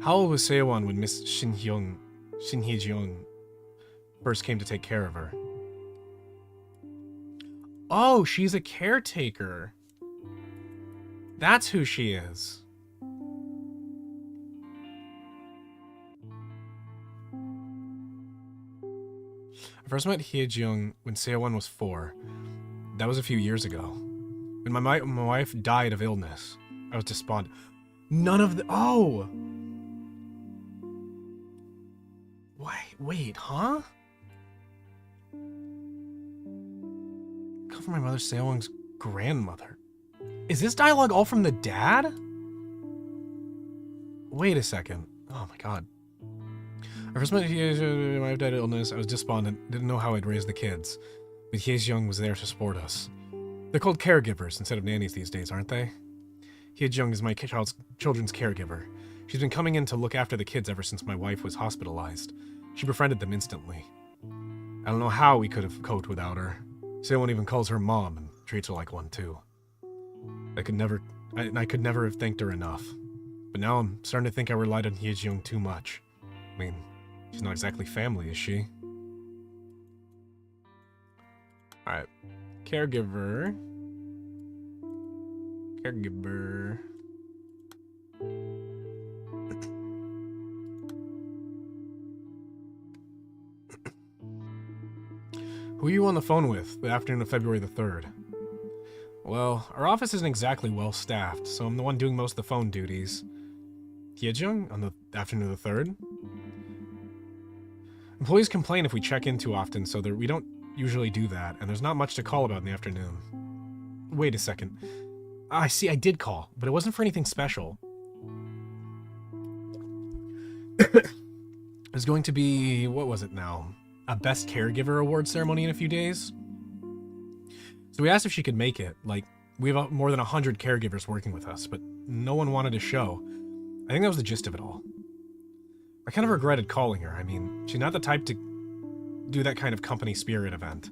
How old was Seo-won when Miss Shin Hye-jeong first came to take care of her? Oh, she's a caretaker. That's who she is. I first met Hye-jeong when Seo-won was 4. That was a few years ago. When my wife died of illness, I was despondent. None of the... Oh! Wait, huh? Come from my mother, Seo-won's grandmother. Is this dialogue all from the dad? Wait a second. Oh my god. I first met Hye-jeong, my wife died of illness, I was despondent, didn't know how I'd raise the kids. But Hye-jeong was there to support us. They're called caregivers instead of nannies these days, aren't they? Hye-jeong is my children's caregiver. She's been coming in to look after the kids ever since my wife was hospitalized. She befriended them instantly. I don't know how we could have coped without her. Seo-won even calls her mom and treats her like one too. I could never have thanked her enough. But now I'm starting to think I relied on Hye-jeong too much. I mean, she's not exactly family, is she? Alright. Caregiver. Who are you on the phone with the afternoon of February the 3rd? Well, our office isn't exactly well-staffed, so I'm the one doing most of the phone duties. Hye-jeong on the afternoon of the 3rd? Employees complain if we check in too often, so we don't usually do that, and there's not much to call about in the afternoon. Wait a second. I see, I did call, but it wasn't for anything special. There's going to be, what was it now? A Best Caregiver Award ceremony in a few days. So we asked if she could make it. Like, we have more than 100 caregivers working with us, but no one wanted to show. I think that was the gist of it all. I kind of regretted calling her. I mean, she's not the type to do that kind of company spirit event.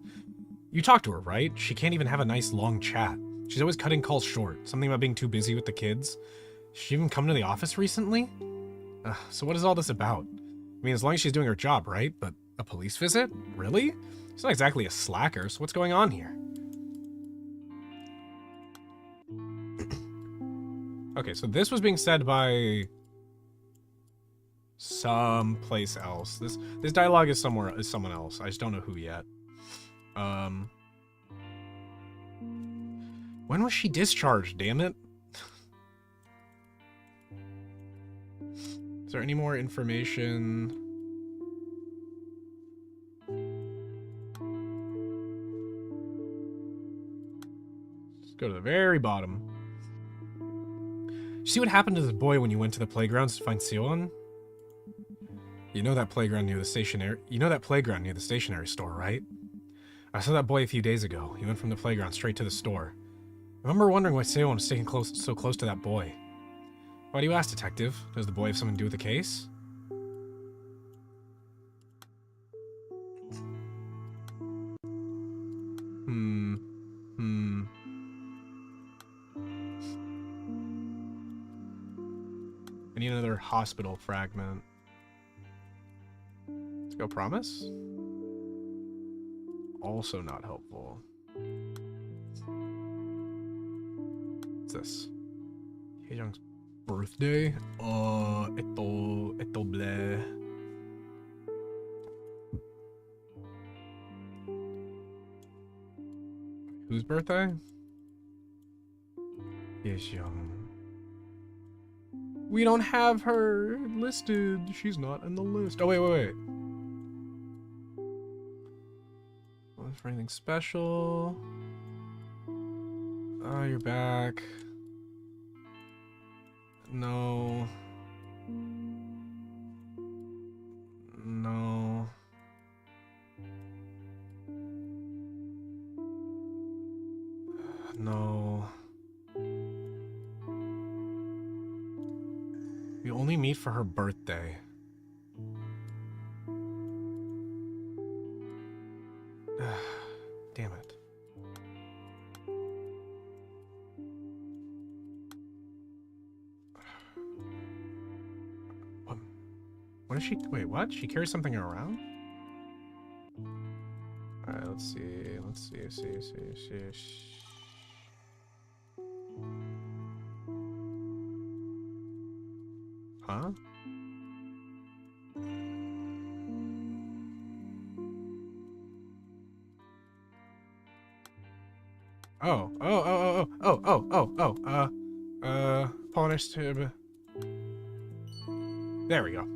You talked to her, right? She can't even have a nice long chat. She's always cutting calls short. Something about being too busy with the kids. She even come to the office recently? So what is all this about? I mean, as long as she's doing her job, right? But a police visit? Really? She's not exactly a slacker, so what's going on here? Okay, so this was being said by someplace else. This dialogue is someone else. I just don't know who yet. When was she discharged, damn it? Is there any more information? Let's go to the very bottom. See what happened to this boy when you went to the playgrounds to find Sion? You know that playground near the stationery store, right? I saw that boy a few days ago. He went from the playground straight to the store. I remember wondering why Sion was staying so close to that boy. Why do you ask, detective? Does the boy have something to do with the case? I need another hospital fragment. Let's go, promise? Also not helpful. What's this? Haejung's birthday? Eto bleh. Whose birthday? Haejung. We don't have her listed. She's not in the list. Oh, wait. Looking for anything special? Oh, you're back. No. No. No. We only meet for her birthday. Damn it. What is she? Wait, what? She carries something around? Alright, let's see. Huh? Polish tube. There we go.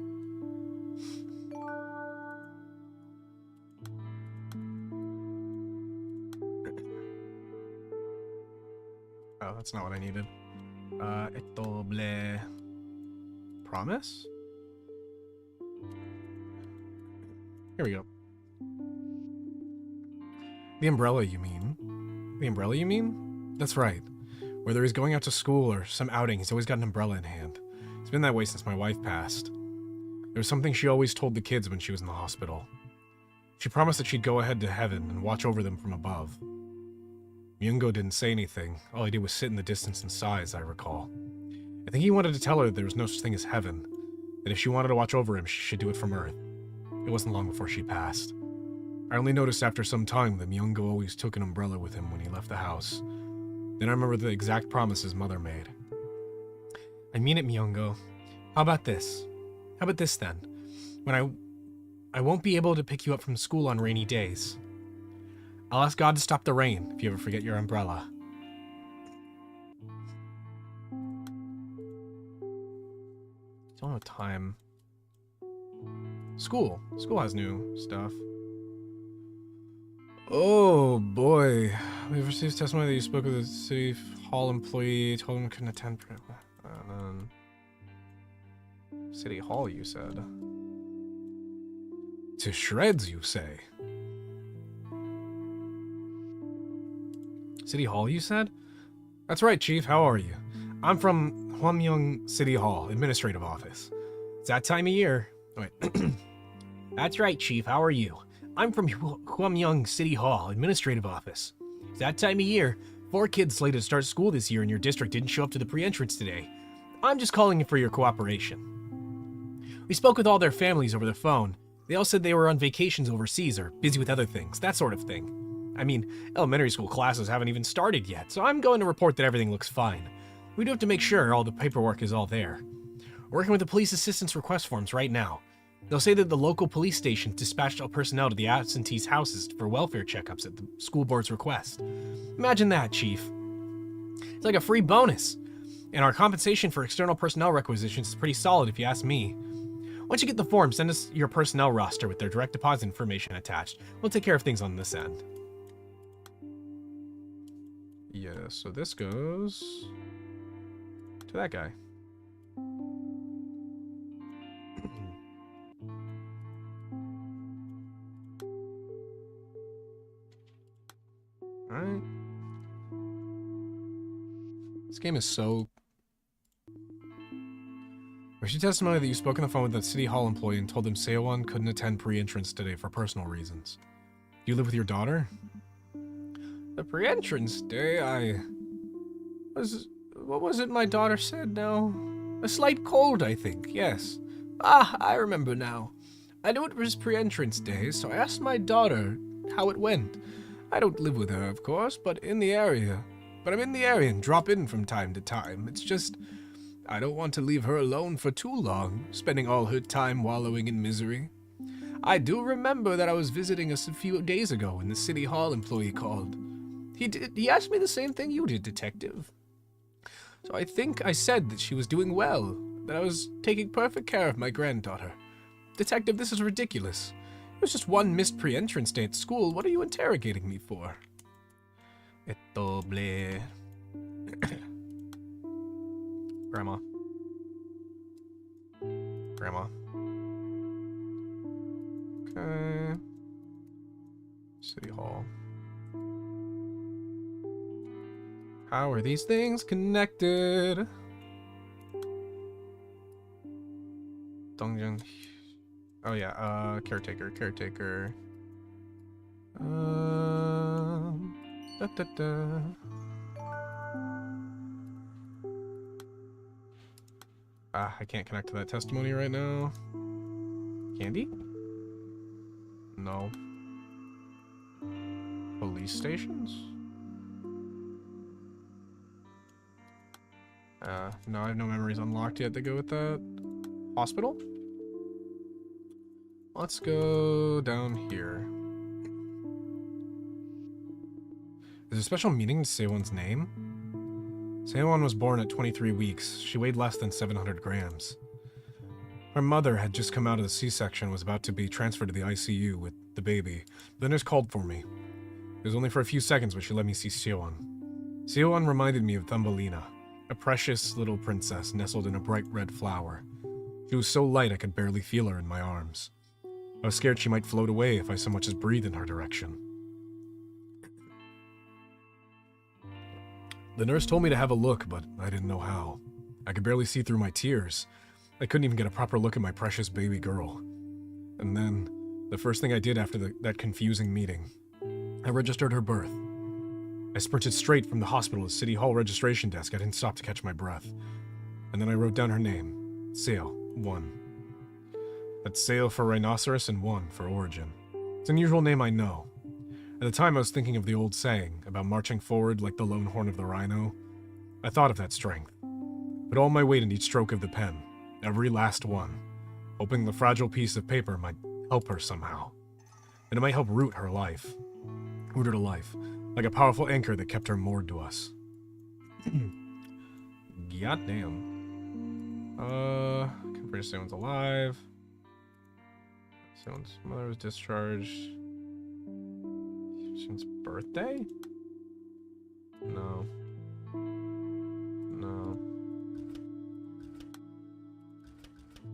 Oh, that's not what I needed. Ito bleh. Promise? Here we go. The umbrella, you mean? The umbrella, you mean? That's right. Whether he's going out to school or some outing, he's always got an umbrella in hand. It's been that way since my wife passed. There was something she always told the kids when she was in the hospital. She promised that she'd go ahead to heaven and watch over them from above. Myungo didn't say anything. All he did was sit in the distance and sigh, as I recall. I think he wanted to tell her there was no such thing as heaven, that if she wanted to watch over him, she should do it from Earth. It wasn't long before she passed. I only noticed after some time that Myungo always took an umbrella with him when he left the house. Then I remember the exact promise his mother made. I mean it, Myungo. How about this? How about this then? When I won't be able to pick you up from school on rainy days. I'll ask God to stop the rain if you ever forget your umbrella. Don't have time. School has new stuff. Oh boy. We've received testimony that you spoke with a city hall employee, told him couldn't attend. City hall, you said. To shreds, you say. City hall, you said? That's right, Chief. How are you? I'm from Hwamyong City Hall, administrative office. It's that time of year. Wait. That's right, Chief. How are you? I'm from Huamyang City Hall, Administrative Office. It's that time of year. 4 kids slated to start school this year and your district didn't show up to the pre-entrance today. I'm just calling for your cooperation. We spoke with all their families over the phone. They all said they were on vacations overseas or busy with other things, that sort of thing. I mean, elementary school classes haven't even started yet, so I'm going to report that everything looks fine. We do have to make sure all the paperwork is all there. We're working with the police assistance request forms right now. They'll say that the local police station dispatched all personnel to the absentees' houses for welfare checkups at the school board's request. Imagine that, Chief. It's like a free bonus. And our compensation for external personnel requisitions is pretty solid if you ask me. Once you get the form, send us your personnel roster with their direct deposit information attached. We'll take care of things on this end. Yeah, so this goes to that guy. Alright. This game is so... We should testimony that you spoke on the phone with the City Hall employee and told them Seowon couldn't attend pre-entrance today for personal reasons. Do you live with your daughter? The pre-entrance day, what was it my daughter said now? A slight cold, I think, yes. Ah, I remember now. I knew it was pre-entrance day, so I asked my daughter how it went. I don't live with her, of course, but I'm in the area and drop in from time to time. It's just, I don't want to leave her alone for too long, spending all her time wallowing in misery. I do remember that I was visiting us a few days ago when the City Hall employee called. He asked me the same thing you did, Detective. So I think I said that she was doing well, that I was taking perfect care of my granddaughter. Detective, this is ridiculous. It was just one missed pre-entrance day at school. What are you interrogating me for? Etoble. Grandma. Okay. City Hall. How are these things connected? Dongjun. Oh yeah, caretaker. Da. I can't connect to that testimony right now. Candy? No. Police stations? No, I have no memories unlocked yet to go with that. Hospital? Let's go down here. Is there a special meaning to Sewon's name? Sewon was born at 23 weeks. She weighed less than 700 grams. Her mother had just come out of the C-section and was about to be transferred to the ICU with the baby. The nurse called for me. It was only for a few seconds, but she let me see Sewon. Sewon reminded me of Thumbelina, a precious little princess nestled in a bright red flower. She was so light I could barely feel her in my arms. I was scared she might float away if I so much as breathed in her direction. The nurse told me to have a look, but I didn't know how. I could barely see through my tears. I couldn't even get a proper look at my precious baby girl. And then, the first thing I did after that confusing meeting, I registered her birth. I sprinted straight from the hospital to City Hall registration desk. I didn't stop to catch my breath. And then I wrote down her name. Seo, 1. That's Seo for rhinoceros and 1 for origin. It's an unusual name, I know. At the time I was thinking of the old saying about marching forward like the lone horn of the rhino. I thought of that strength. Put all my weight in each stroke of the pen, every last one, hoping the fragile piece of paper might help her somehow. And it might help root her to life, like a powerful anchor that kept her moored to us. Goddamn. Confirm someone's alive. Someone's mother was discharged. Since birthday? No.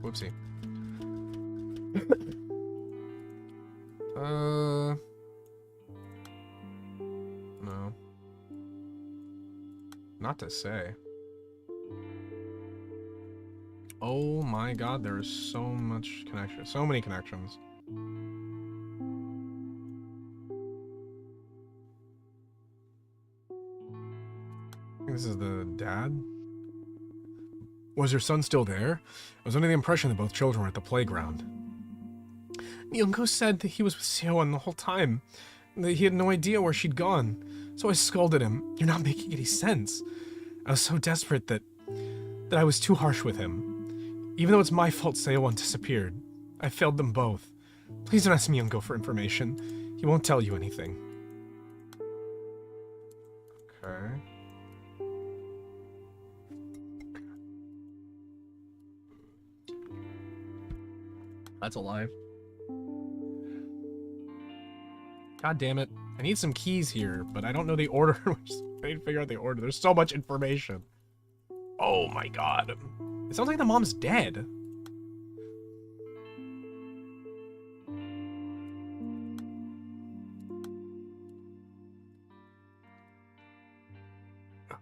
Whoopsie. No. Not to say. Oh my god, there is so much connection. So many connections. This is the dad. Was your son still there? I was under the impression that both children were at the playground. Myung-go said that he was with Seo-won the whole time, that he had no idea where she'd gone. So I scolded him. You're not making any sense. I was so desperate that I was too harsh with him. Even though it's my fault Seo-won disappeared, I failed them both. Please don't ask Myung-go for information. He won't tell you anything. Okay. That's alive. God damn it. I need some keys here, but I don't know the order. I need to figure out the order. There's so much information. Oh my god. It sounds like the mom's dead.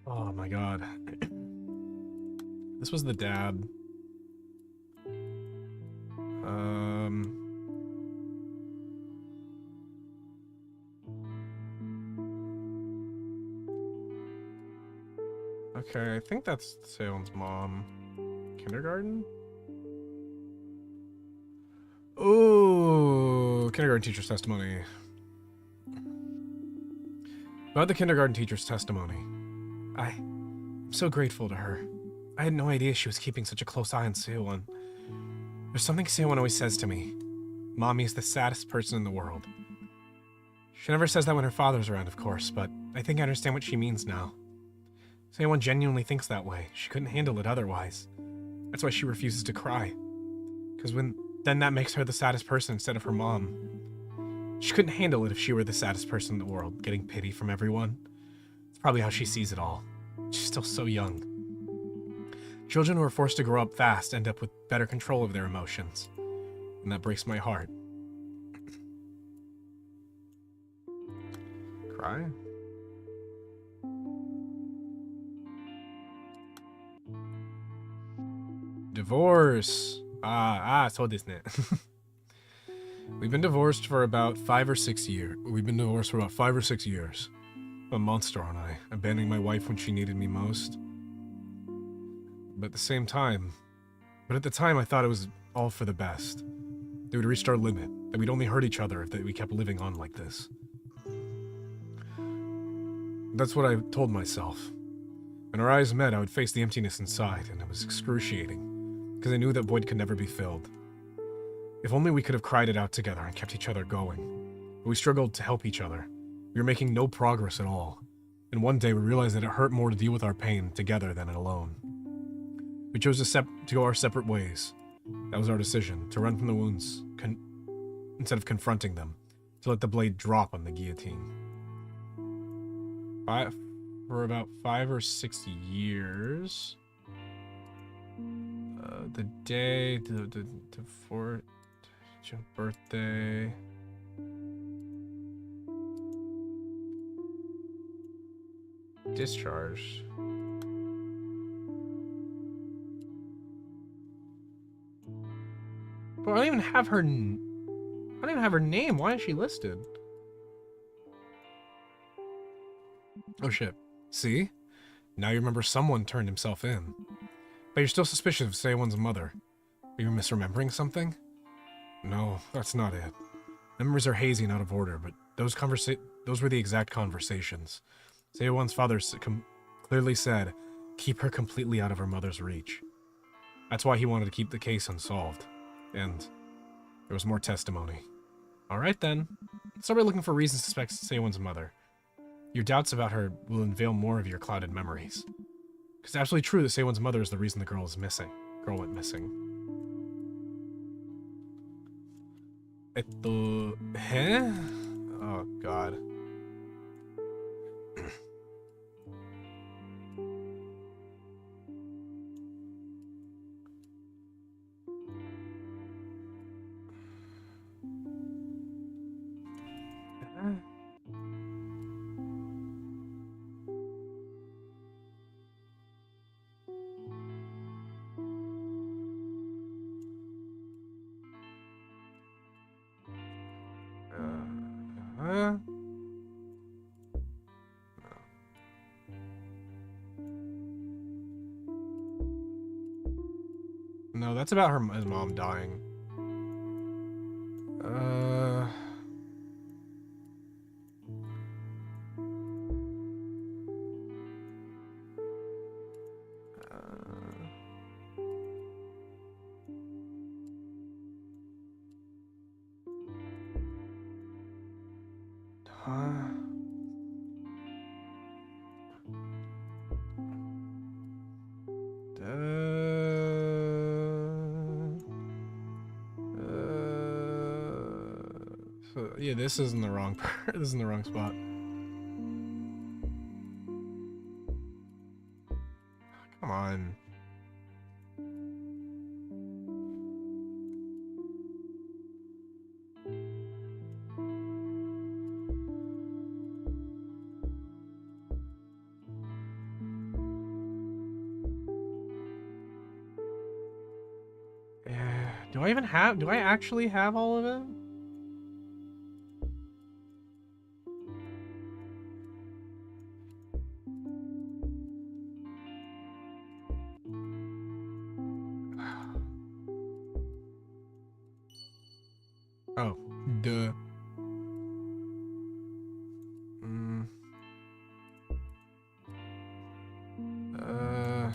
Oh my god. This was the dad. Okay, I think that's Seo-won's mom. Kindergarten? Ooh, kindergarten teacher's testimony. About the kindergarten teacher's testimony. I'm so grateful to her. I had no idea she was keeping such a close eye on Seo-won. There's something Seo-won always says to me. Mommy is the saddest person in the world. She never says that when her father's around, of course, but I think I understand what she means now. Seo-won genuinely thinks that way. She couldn't handle it otherwise. That's why she refuses to cry. Because then that makes her the saddest person instead of her mom. She couldn't handle it if she were the saddest person in the world, getting pity from everyone. It's probably how she sees it all. She's still so young. Children who are forced to grow up fast end up with better control of their emotions. And that breaks my heart. Cry? Divorce. So desu ne. We've been divorced for about 5 or 6 years. We've been divorced for about 5 or 6 years. A monster, aren't I? Abandoning my wife when she needed me most. But at the time, I thought it was all for the best. That we'd reached our limit. That we'd only hurt each other if we kept living on like this. That's what I told myself. When our eyes met, I would face the emptiness inside, and it was excruciating. Because I knew that void could never be filled. If only we could have cried it out together and kept each other going. But we struggled to help each other. We were making no progress at all. And one day we realized that it hurt more to deal with our pain together than alone. We chose to go our separate ways. That was our decision, to run from the wounds instead of confronting them, to let the blade drop on the guillotine. For about 5 or 6 years. The day, the birthday. Discharged. But I don't even have her. I don't even have her name. Why is she listed? Oh shit. See? Now you remember someone turned himself in. But you're still suspicious of Seo-won's mother. Are you misremembering something? No, that's not it. Memories are hazy and out of order, but those were the exact conversations. Seo-won's father clearly said, keep her completely out of her mother's reach. That's why he wanted to keep the case unsolved. And there was more testimony. Alright then. Start by looking for reasons to suspect Seo-won's mother. Your doubts about her will unveil more of your clouded memories. It's absolutely true that Seo-won's mother is the reason the girl is missing. Girl went missing. Huh? Oh god. No, that's about his mom dying. Huh? So, yeah, this isn't the wrong this isn't the wrong spot. Come on. Do I actually have all of it? Oh, duh. Uh...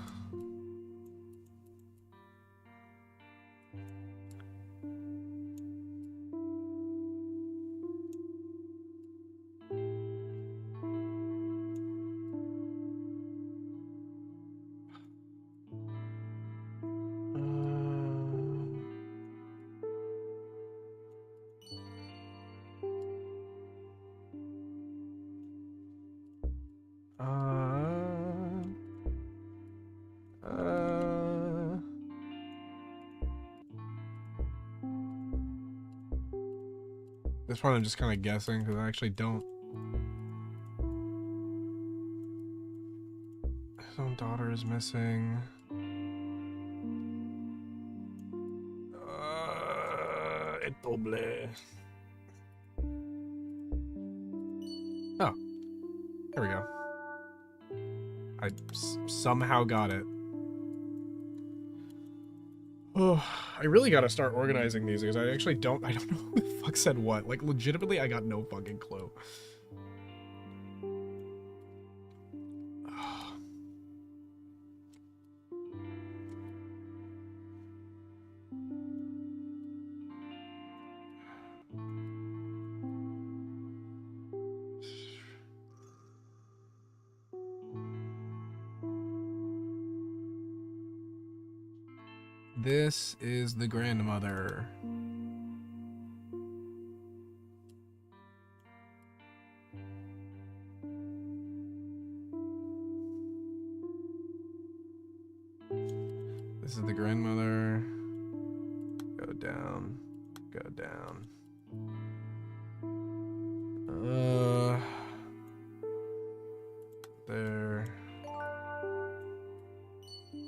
This one I'm just kind of guessing because I actually don't. His own daughter is missing. Doble. Oh, there we go. I somehow got it. Oh, I really gotta start organizing these because I actually don't. I don't know who the fuck said what. Like, legitimately, I got no fucking clue. This is the grandmother. This is the grandmother. Go down. Go down. There.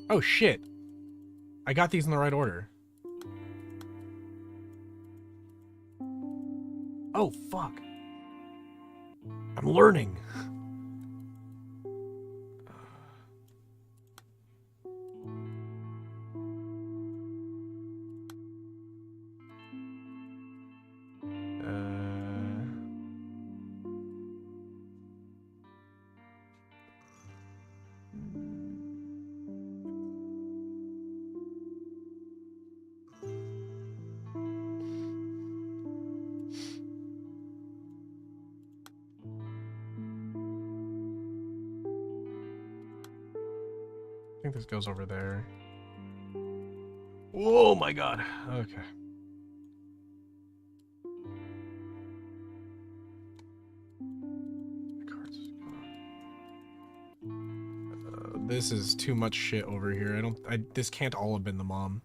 Oh shit. I got these in the right order. Oh, fuck. I'm learning. I think this goes over there. Oh my god. Okay. This is too much shit over here. This can't all have been the mom.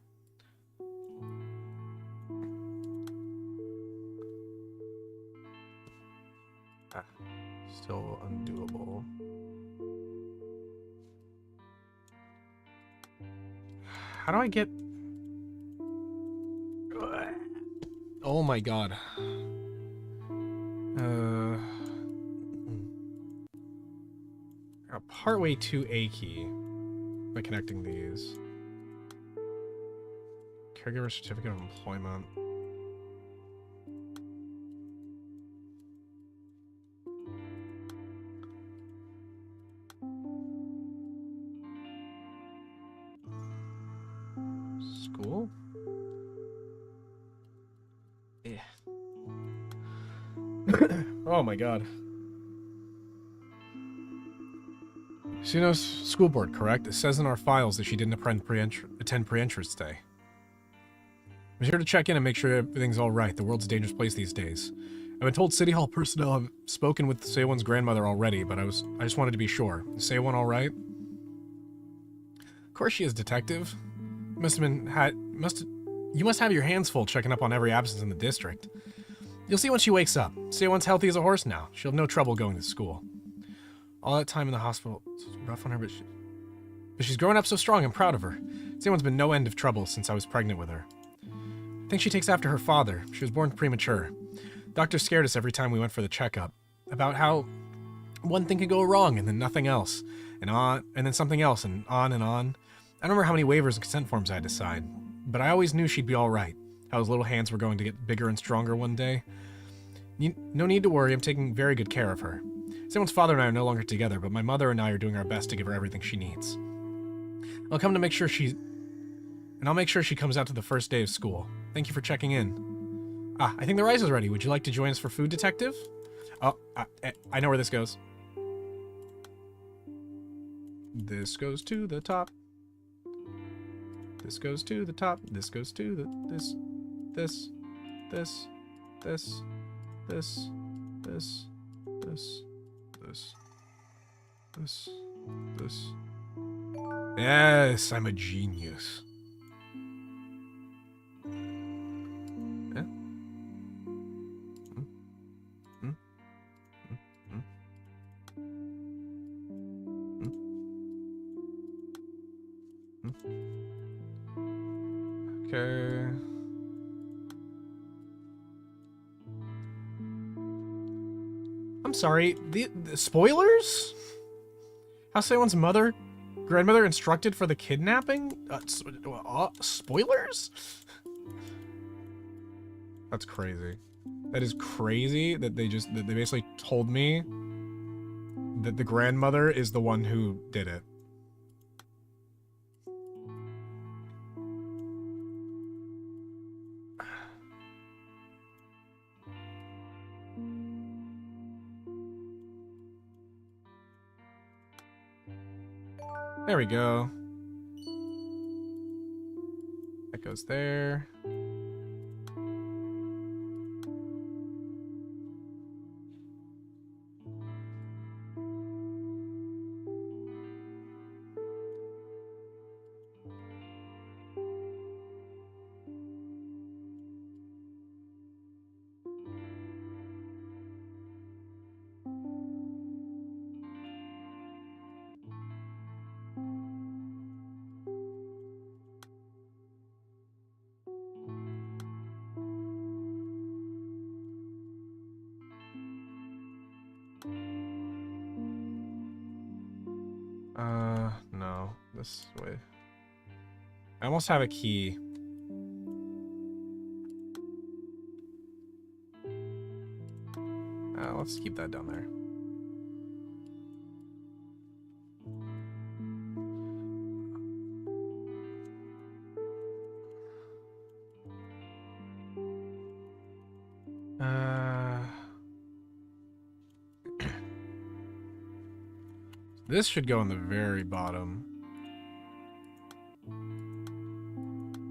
Still undoable. How do I get... Oh my god. Partway to A key by connecting these. Caregiver certificate of employment. School? Yeah. Oh my god. She knows school board, correct? It says in our files that she didn't attend pre-entrance day. I'm here to check in and make sure everything's alright. The world's a dangerous place these days. I've been told City Hall personnel have spoken with Seiwon's grandmother already, but I just wanted to be sure. Is Seiwon alright? Of course she is, detective. You must have your hands full checking up on every absence in the district. You'll see when she wakes up. Seiwon's healthy as a horse now. She'll have no trouble going to school. All that time in the hospital, it's rough on her, but she's growing up so strong. I'm proud of her. Seiwon's been no end of trouble since I was pregnant with her. I think she takes after her father. She was born premature. Doctor scared us every time we went for the checkup about how one thing could go wrong and then nothing else, and then something else, and on and on. I don't remember how many waivers and consent forms I had to sign, but I always knew she'd be all right. How his little hands were going to get bigger and stronger one day. No need to worry. I'm taking very good care of her. Seiwon's father and I are no longer together, but my mother and I are doing our best to give her everything she needs. I'll make sure she comes out to the first day of school. Thank you for checking in. I think the rice is ready. Would you like to join us for food, detective? Oh, I know where this goes. This goes to the top. This goes to the top. This goes to the this. Yes, I'm a genius. Yeah? Okay. I'm sorry, the spoilers? How Seiwon's grandmother instructed for the kidnapping? Spoilers? That's crazy. That is crazy that they basically told me that the grandmother is the one who did it. There we go. That goes there. No. This way. I almost have a key. Let's keep that down there. This should go in the very bottom.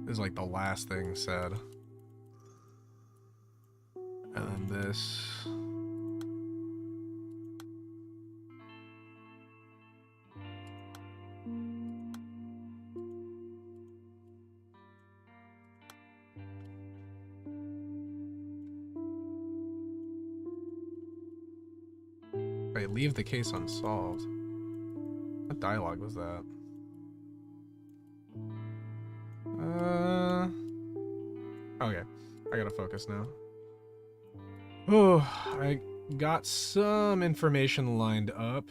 This is like the last thing said. And then this. Wait, leave the case unsolved. What dialogue was that? Okay. I gotta focus now. Oh, I got some information lined up.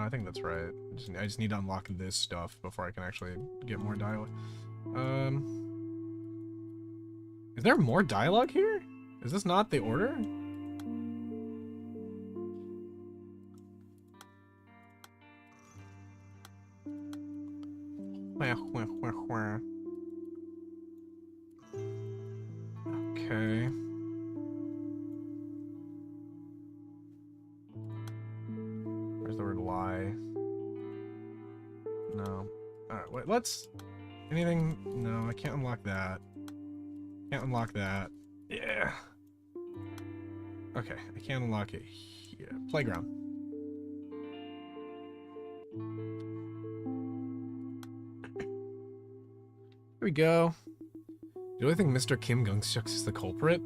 I think that's right. I just need to unlock this stuff before I can actually get more dialogue. Is there more dialogue here? Is this not the order? Okay. Where's the word lie? No. Alright, wait, let's... Anything? No, I can't unlock that. Can't unlock that. Yeah. Okay, I can't unlock it here. Playground. Here we go. Do you really think Mr. Kim Gungseok is the culprit?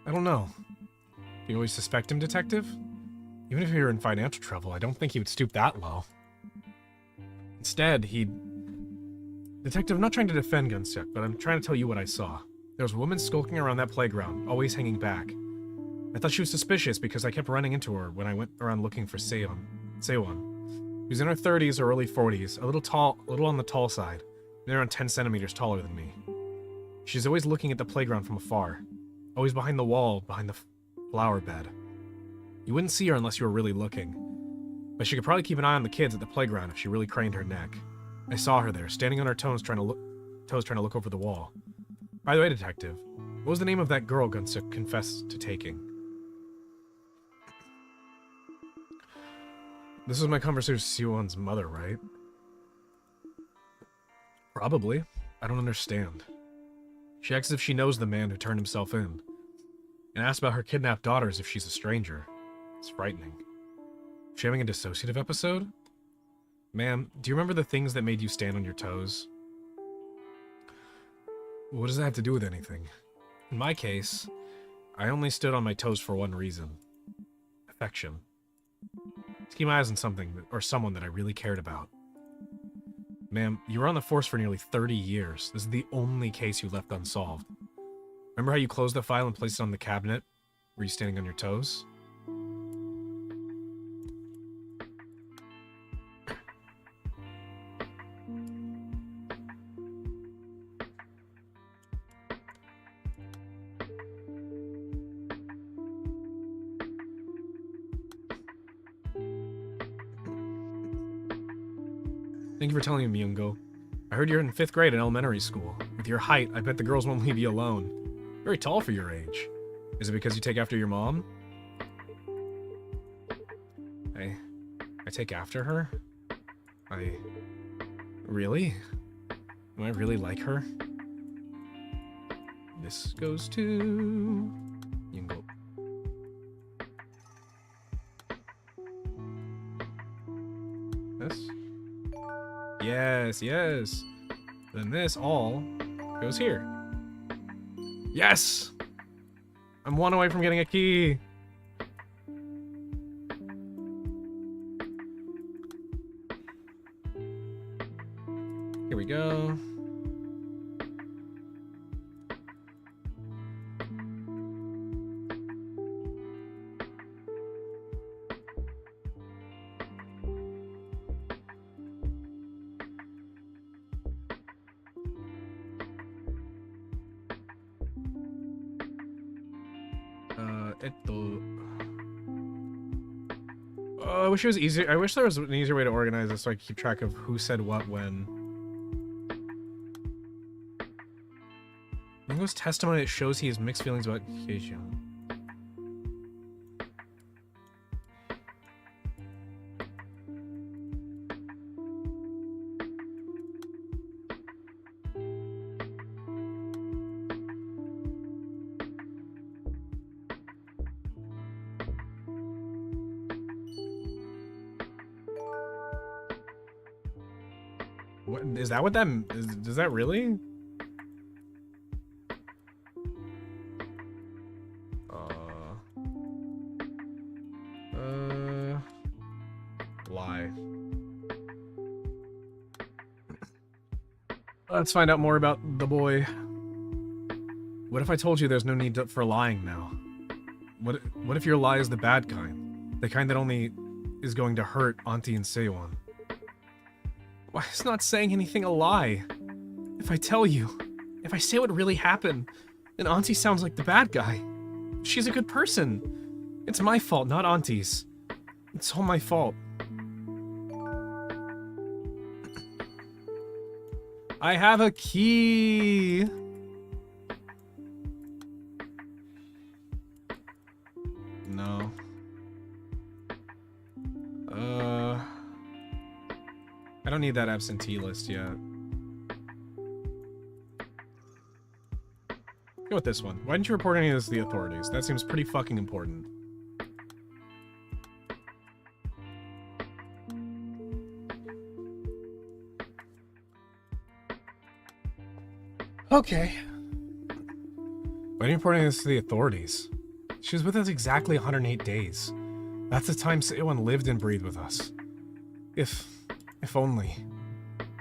I don't know. Do you always suspect him, detective? Even if he were in financial trouble, I don't think he would stoop that low. Instead, he'd... Detective, I'm not trying to defend Gungseok, but I'm trying to tell you what I saw. There was a woman skulking around that playground, always hanging back. I thought she was suspicious because I kept running into her when I went around looking for Sewon. She was in her 30s or early 40s, a little on the tall side, maybe around 10 centimeters taller than me. She's always looking at the playground from afar, always behind the wall, behind the flower bed. You wouldn't see her unless you were really looking, but she could probably keep an eye on the kids at the playground if she really craned her neck. I saw her there, standing on her toes trying to look over the wall. By the way, detective, what was the name of that girl Gungseok confessed to taking? This was my conversation with Sewon's mother, right? Probably. I don't understand. She acts as if she knows the man who turned himself in, and asks about her kidnapped daughters if she's a stranger. It's frightening. Is she having a dissociative episode? Ma'am, do you remember the things that made you stand on your toes? What does that have to do with anything? In my case, I only stood on my toes for one reason. Affection. To keep my eyes on something or someone that I really cared about. Ma'am, you were on the force for nearly 30 years. This is the only case you left unsolved. Remember how you closed the file and placed it on the cabinet? Were you standing on your toes? Thank you for telling me, Myungo. I heard you're in 5th grade in elementary school. With your height, I bet the girls won't leave you alone. Very tall for your age. Is it because you take after your mom? I take after her? Really? Do I really like her? This goes to... Myungo. This? Yes, yes. Then this all goes here. Yes! I'm one away from getting a key. Here we go. I wish it was easier. I wish there was an easier way to organize this so I could keep track of who said what when. Mingo's testimony that shows he has mixed feelings about Keisha. What is that? What that is? Does that really? Lie. Let's find out more about the boy. What if I told you there's no need for lying now? What if your lie is the bad kind? The kind that only is going to hurt Auntie and Seiwon. Why is not saying anything a lie? If I tell you, if I say what really happened, then Auntie sounds like the bad guy. She's a good person. It's my fault, not Auntie's. It's all my fault. I have a key. No. I don't need that absentee list yet. Go with this one. Why didn't you report any of this to the authorities? That seems pretty fucking important. Okay. Why didn't you report any of this to the authorities? She was with us exactly 108 days. That's the time Seiwon lived and breathed with us. If only.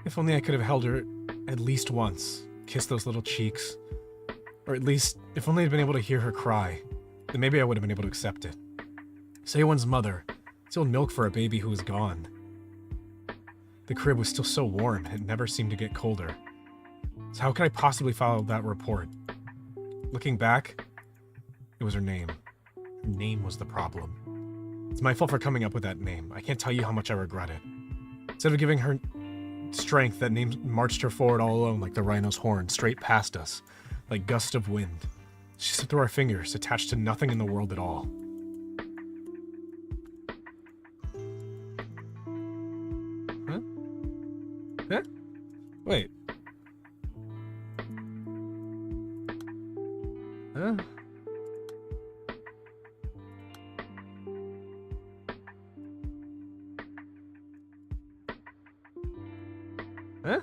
If only I could have held her at least once. Kissed those little cheeks. Or at least, if only I'd been able to hear her cry. Then maybe I would have been able to accept it. Seiwon's mother spilled milk for a baby who was gone. The crib was still so warm, it never seemed to get colder. So how could I possibly file that report? Looking back, it was her name. Her name was the problem. It's my fault for coming up with that name. I can't tell you how much I regret it. Instead of giving her strength, that name marched her forward all alone like the rhino's horn, straight past us, like gust of wind. She slipped through our fingers, attached to nothing in the world at all. Huh? Huh? Wait. Huh? Huh?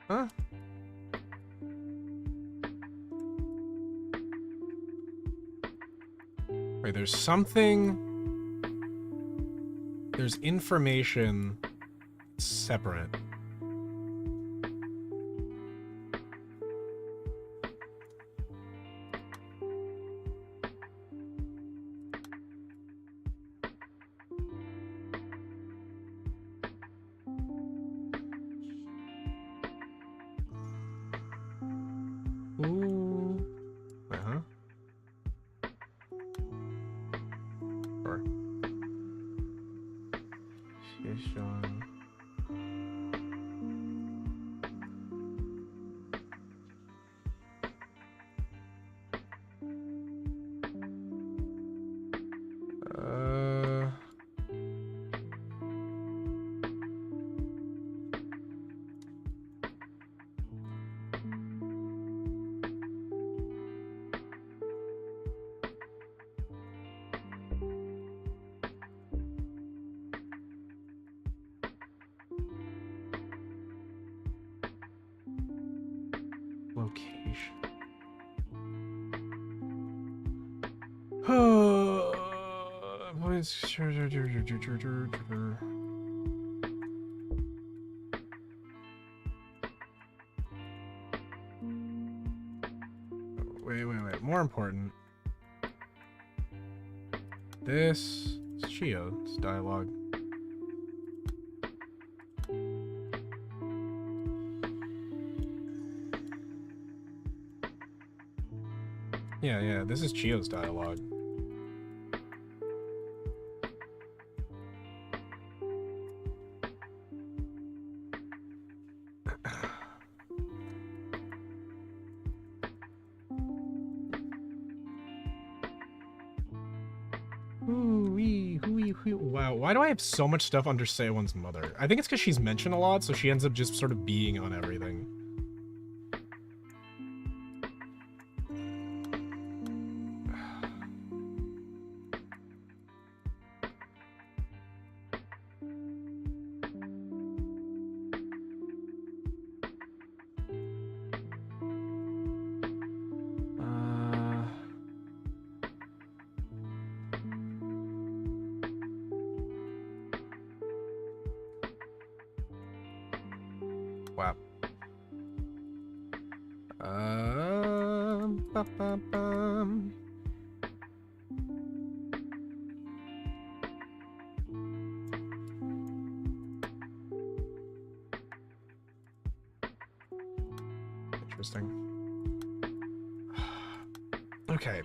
Huh? Wait, there's something... There's information separate. Ooh. Uh-huh. Sure. Station. Location. Wait. More important. This is Chio's dialogue. Yeah, this is Chio's dialogue. Wow, why do I have so much stuff under Seiwon's mother? I think it's because she's mentioned a lot, so she ends up just sort of being on everything. Wap. Ba-ba-bum. Interesting. Okay.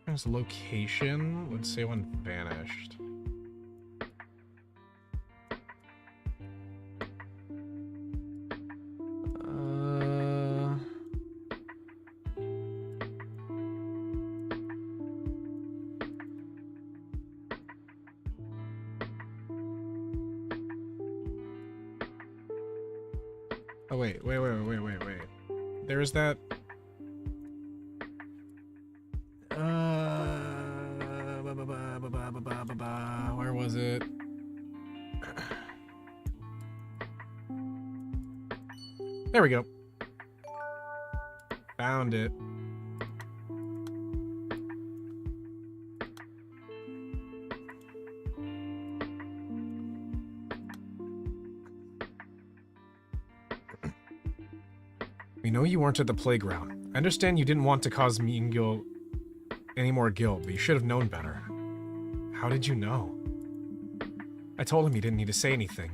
There's a location. Let's say one vanished. Oh, wait. There's that... Where was it? There we go. Found it. We know you weren't at the playground. I understand you didn't want to cause Mingo any more guilt, but you should have known better. How did you know? I told him he didn't need to say anything.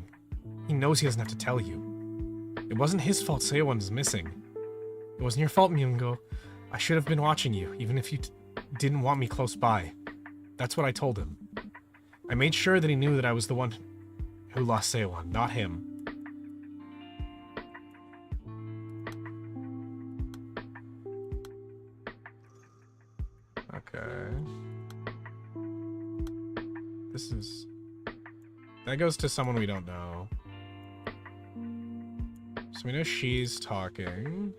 He knows he doesn't have to tell you. It wasn't his fault Seiwon was missing. It wasn't your fault, Myungo. I should have been watching you, even if you didn't want me close by. That's what I told him. I made sure that he knew that I was the one who lost Seiwon, not him. Okay. This is... That goes to someone we don't know. So we know she's talking.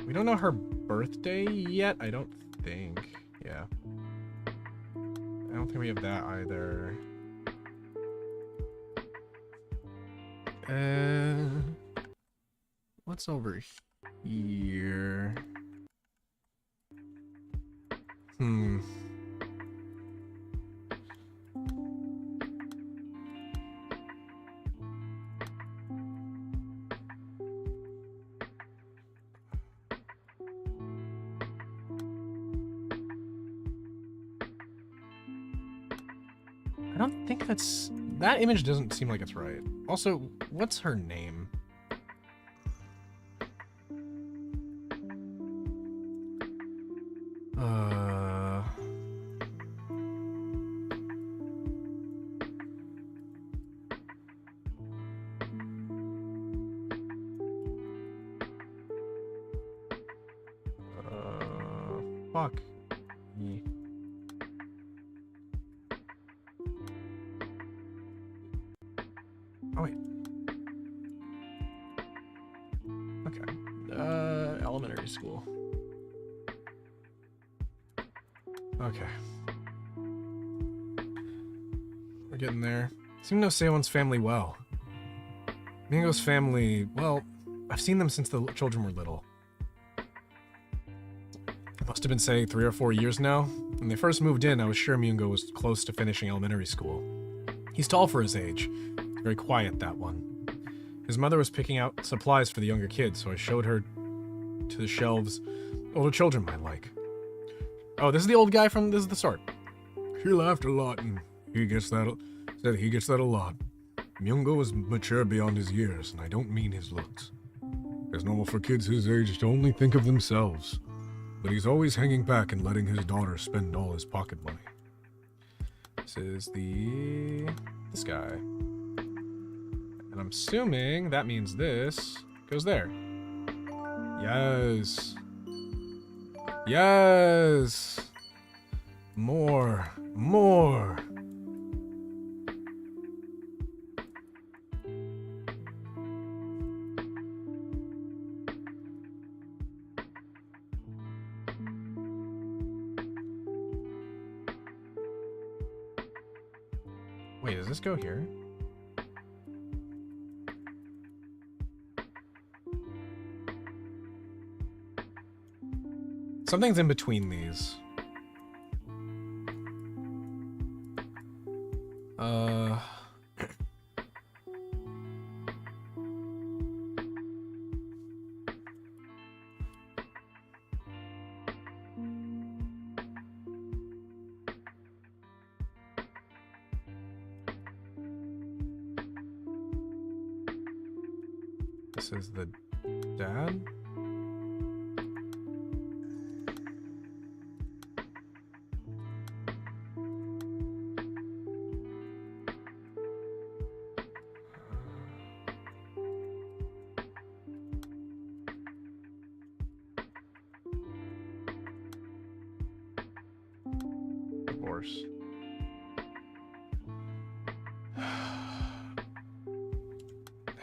We don't know her birthday yet, I don't think. Yeah. I don't think we have that either. What's over here? I don't think that's... That image doesn't seem like it's right. Also, what's her name? Fuck. Oh, wait. Okay. Elementary school. Okay. We're getting there. Seem to know Seiwon's family well. Mingo's family, well, I've seen them since the children were little. Must have been, say, 3 or 4 years now. When they first moved in, I was sure Myungo was close to finishing elementary school. He's tall for his age. Very quiet, that one. His mother was picking out supplies for the younger kids, so I showed her to the shelves older children might like. Oh, this is the old guy from... This is the start. He laughed a lot, and said he gets that a lot. Myungo is mature beyond his years, and I don't mean his looks. It's normal for kids his age to only think of themselves. But he's always hanging back and letting his daughter spend all his pocket money. This is this guy. And I'm assuming that means this goes there. Yes. Yes. More. More. Wait, does this go here? Something's in between these. This is the dad. Divorce.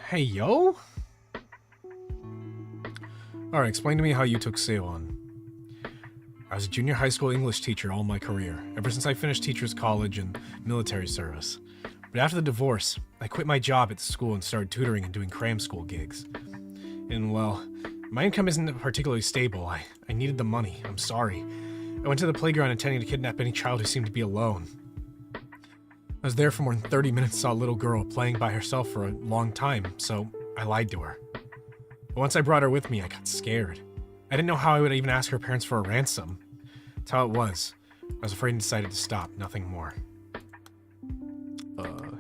Hey, yo? Alright, explain to me how you took Seowon. I was a junior high school English teacher all my career, ever since I finished teacher's college and military service. But after the divorce, I quit my job at the school and started tutoring and doing cram school gigs. And, well, my income isn't particularly stable. I needed the money. I'm sorry. I went to the playground intending to kidnap any child who seemed to be alone. I was there for more than 30 minutes, saw a little girl playing by herself for a long time, so I lied to her. But once I brought her with me, I got scared. I didn't know how I would even ask her parents for a ransom. That's how it was. I was afraid and decided to stop, nothing more.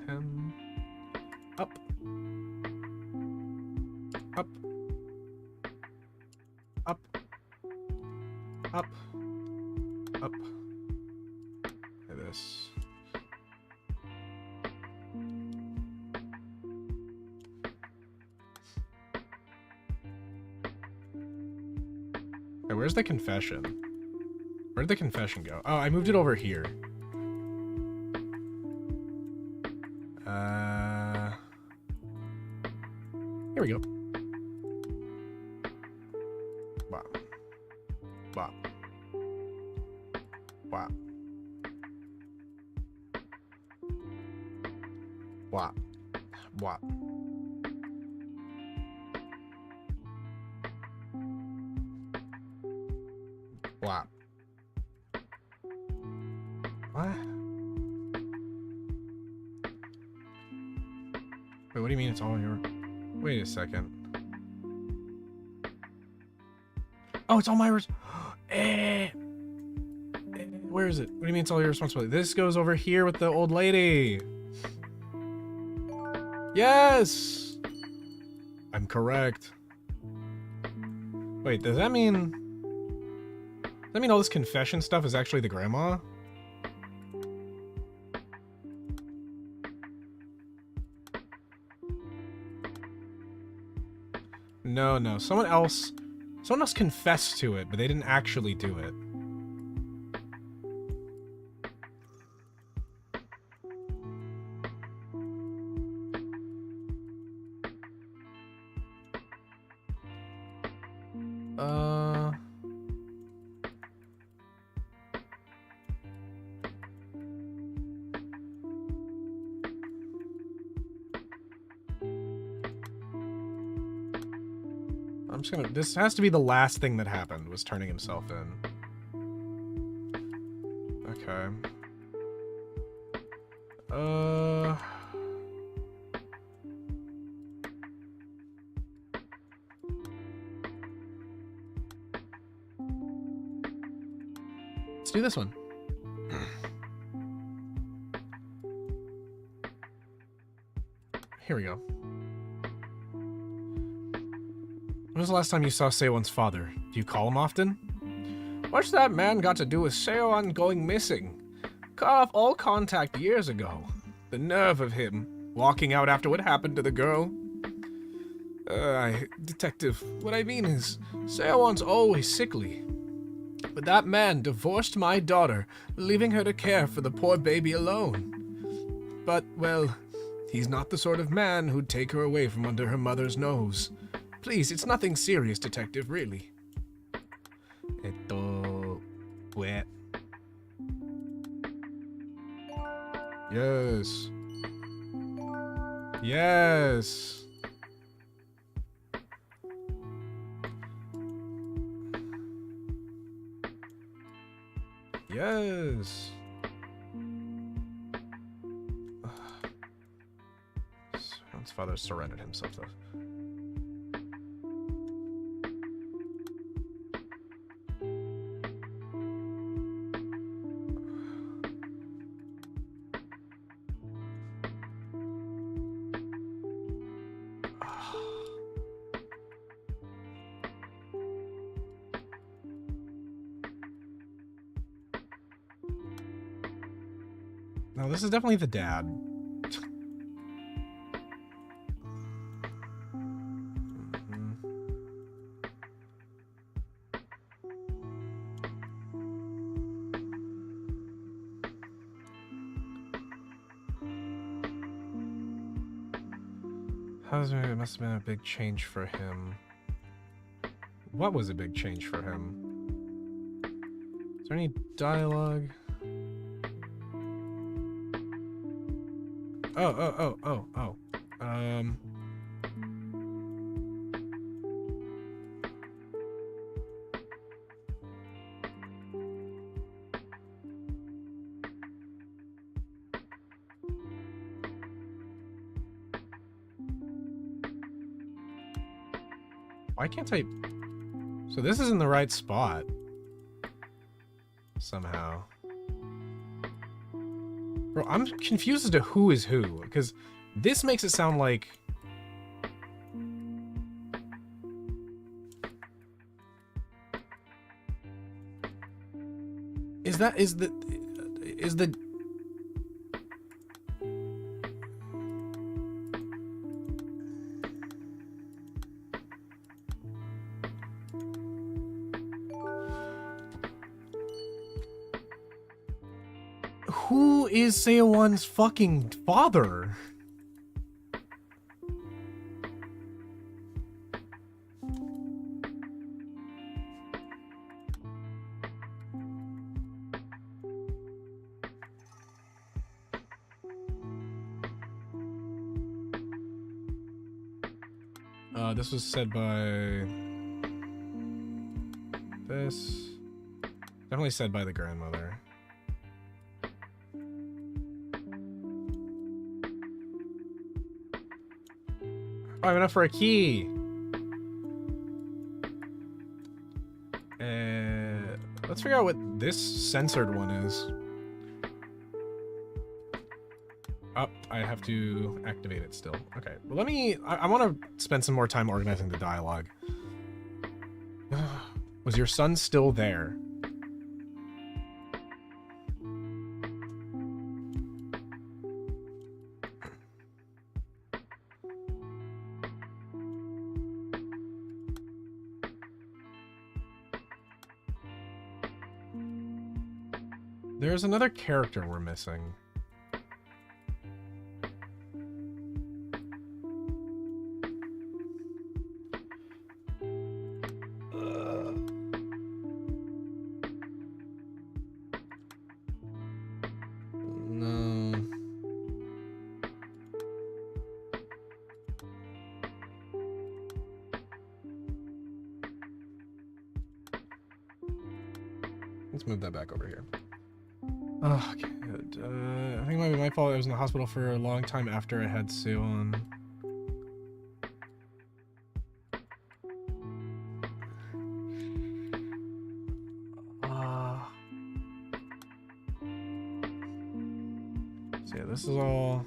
Him. Up. Up. Up. Up. Up. Like this. Hey, where's the confession? Where did the confession go? Oh, I moved it over here. Here we go. Wow. Wow. Wow. Wow. Wow. Wow. What? Wait, what do you mean it's all your... Wait a second. Oh, it's all my Where is it? What do you mean it's all your responsibility? This goes over here with the old lady. Yes! I'm correct. Wait, does that mean... Does that mean all this confession stuff is actually the grandma? No. Someone else confessed to it, but they didn't actually do it. I'm just gonna... This has to be the last thing that happened, was turning himself in. Okay. Let's do this one. Here we go. When was the last time you saw Seowon's father? Do you call him often? What's that man got to do with Seowon going missing? Cut off all contact years ago. The nerve of him, walking out after what happened to the girl. Detective, what I mean is, Seowon's always sickly. But that man divorced my daughter, leaving her to care for the poor baby alone. But, well, he's not the sort of man who'd take her away from under her mother's nose. Please, it's nothing serious, detective, really. Wet. Yes. Yes. Yes. His father surrendered himself though. No, this is definitely the dad. It must have been a big change for him. What was a big change for him? Is there any dialogue? Oh. Why can't I? So this is in the right spot. Somehow. Bro, I'm confused as to who is who, because this makes it sound like... Is the... Who is Seowon's fucking father? This was said by... This... Definitely said by the grandmother. Oh, I have enough for a key. Let's figure out what this censored one is. Oh, I have to activate it still. Okay, well let me... I want to spend some more time organizing the dialogue. Was your son still there? There's another character we're missing. No. Let's move that back over here. Oh, okay, good. I think it might be my fault. I was in the hospital for a long time after I had Seowon. So yeah, this is all...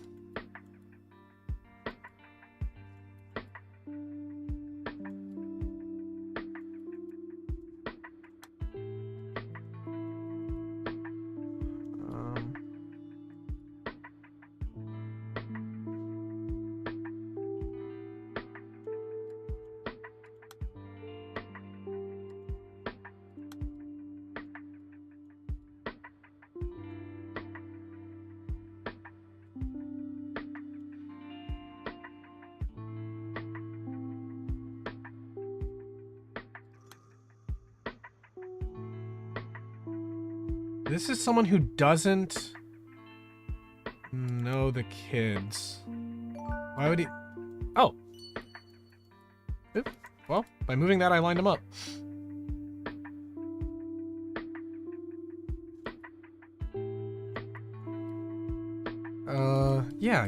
This is someone who doesn't know the kids. Why would he... Oh. Oop. Well, by moving that, I lined him up. Yeah.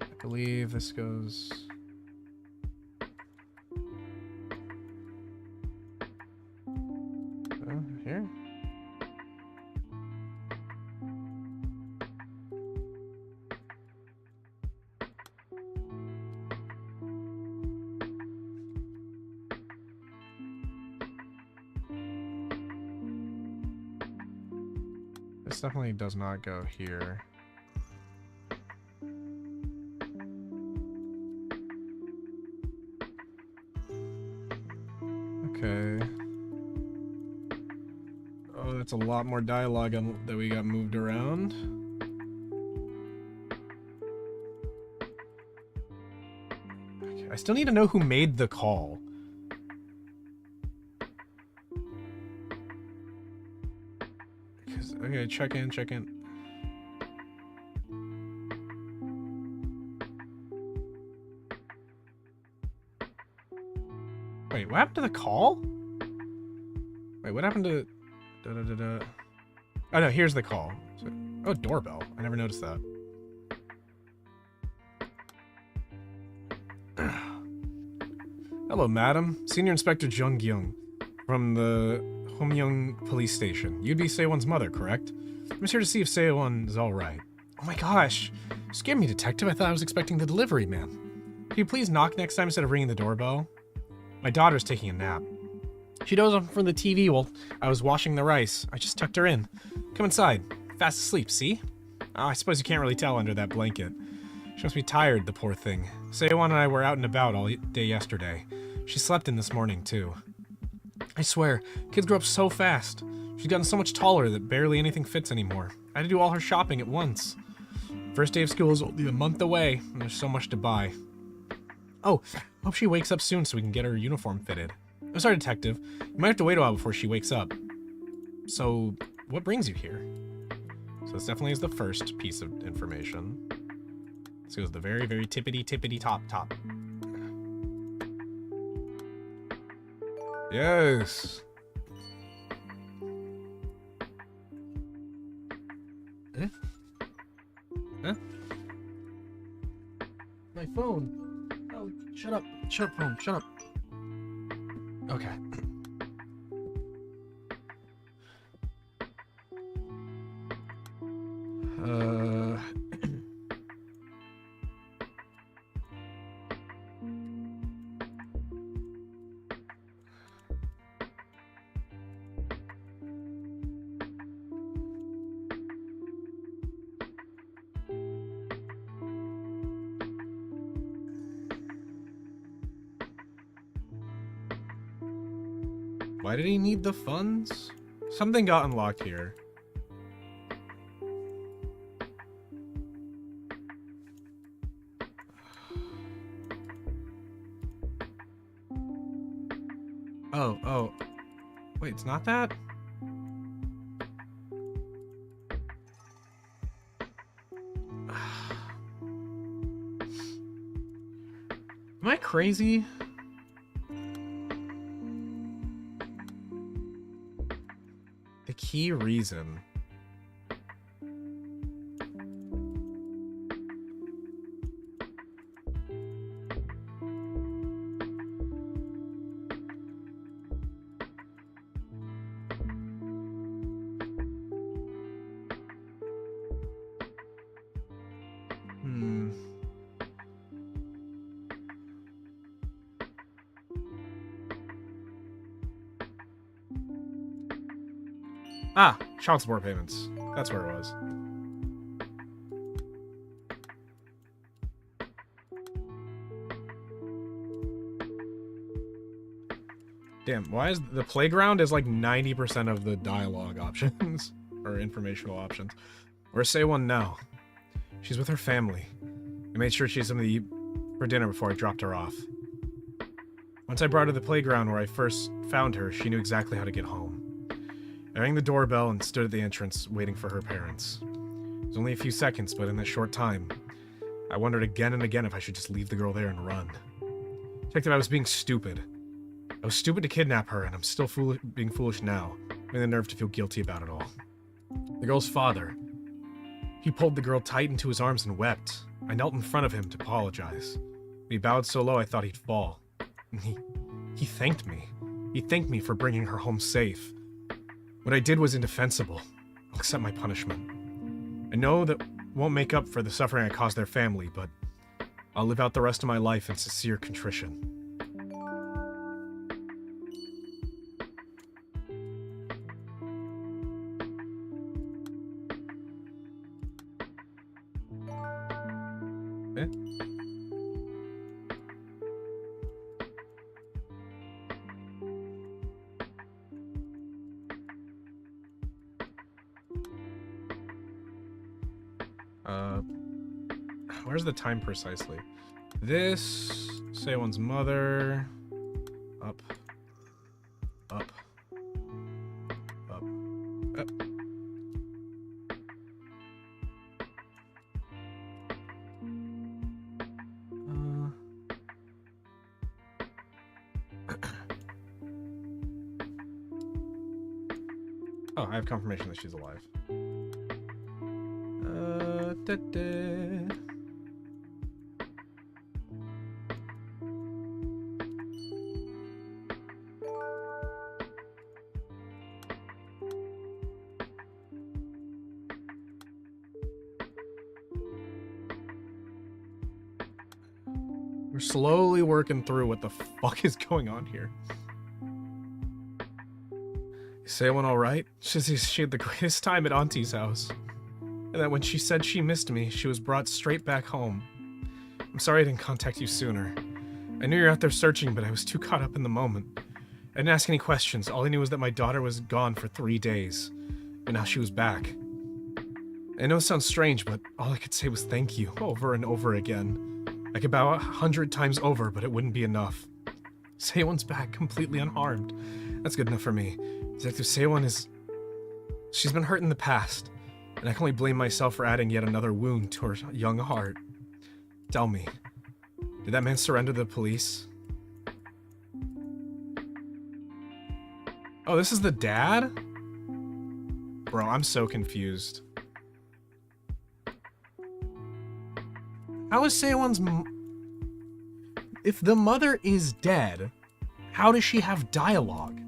I believe this goes... here? This definitely does not go here. Okay. Oh, that's a lot more dialogue that we got moved around. Okay, I still need to know who made the call. Okay, check in. Wait, what happened to the call? Wait, what happened to... Oh no, here's the call. Oh, doorbell. I never noticed that. Hello, madam. Senior Inspector Jung Gyung from the Homyeong Police Station. You'd be Saewon's mother, correct? I'm just here to see if Saewon is alright. Oh my gosh. You scared me, detective. I thought I was expecting the delivery man. Can you please knock next time instead of ringing the doorbell? My daughter's taking a nap. She dozed off from the TV while I was washing the rice. I just tucked her in. Come inside. Fast asleep, see? Oh, I suppose you can't really tell under that blanket. She must be tired, the poor thing. Saewon and I were out and about all day yesterday. She slept in this morning, too. I swear, kids grow up so fast. She's gotten so much taller that barely anything fits anymore. I had to do all her shopping at once. First day of school is only a month away, and there's so much to buy. Oh, hope she wakes up soon so we can get her uniform fitted. I'm sorry, detective. You might have to wait a while before she wakes up. So, what brings you here? So this definitely is the first piece of information. This goes the very, very tippity top. Yes. Huh? My phone. Oh, shut up. Shut up, phone. Shut up. Okay. Why did he need the funds? Something got unlocked here. Oh. Wait, it's not that? Am I crazy? The key reason. Ah, child support payments. That's where it was. Damn, why is the playground is like 90% of the dialogue options or informational options? Where's Saewon now? She's with her family. I made sure she had something to eat for dinner before I dropped her off. Once I brought her to the playground where I first found her, she knew exactly how to get home. I rang the doorbell and stood at the entrance, waiting for her parents. It was only a few seconds, but in that short time, I wondered again and again if I should just leave the girl there and run. Detective, I was being stupid. I was stupid to kidnap her, and I'm still being foolish now. Having the nerve to feel guilty about it all. The girl's father. He pulled the girl tight into his arms and wept. I knelt in front of him to apologize. He bowed so low I thought he'd fall. And he thanked me. He thanked me for bringing her home safe. What I did was indefensible. I'll accept my punishment. I know that won't make up for the suffering I caused their family, but I'll live out the rest of my life in sincere contrition. Okay. Where's the time precisely? This, say one's mother, up, up, up, up. Oh, I have confirmation that she's alive. We're slowly working through what the fuck is going on here. Is Sailin alright? She had the greatest time at Auntie's house. And that when she said she missed me, she was brought straight back home. I'm sorry I didn't contact you sooner. I knew you were out there searching, but I was too caught up in the moment. I didn't ask any questions. All I knew was that my daughter was gone for 3 days. And now she was back. I know it sounds strange, but all I could say was thank you over and over again. I could bow 100 times over, but it wouldn't be enough. Saewon's back, completely unharmed. That's good enough for me. Detective Saewon is... She's been hurt in the past, and I can only blame myself for adding yet another wound to her young heart. Tell me, did that man surrender to the police? Oh, this is the dad? Bro, I'm so confused. How is Saewon's... If the mother is dead, how does she have dialogue?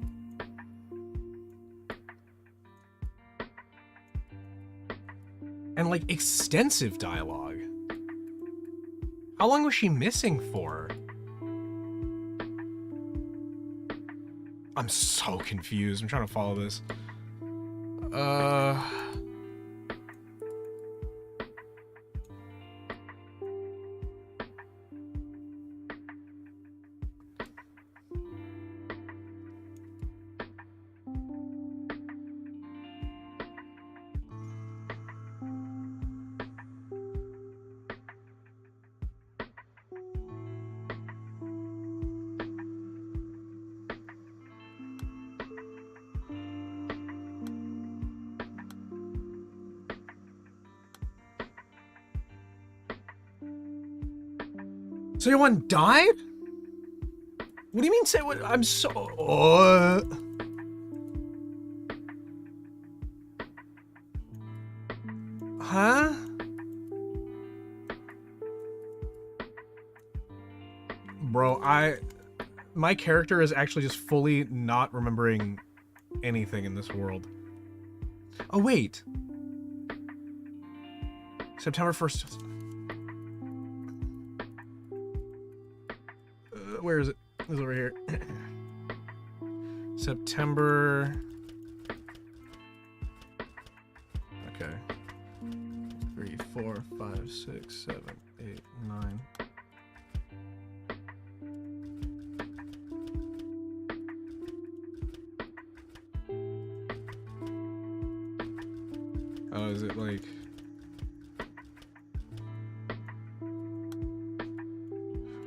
And, like, extensive dialogue. How long was she missing for? I'm so confused. I'm trying to follow this. So anyone died? What do you mean say what? I'm so... Huh? Bro, my character is actually just fully not remembering anything in this world. Oh, wait. September 1st. Where is it? It's over here. September. Okay. 3, 4, 5, 6, 7, 8, 9. Oh, is it like...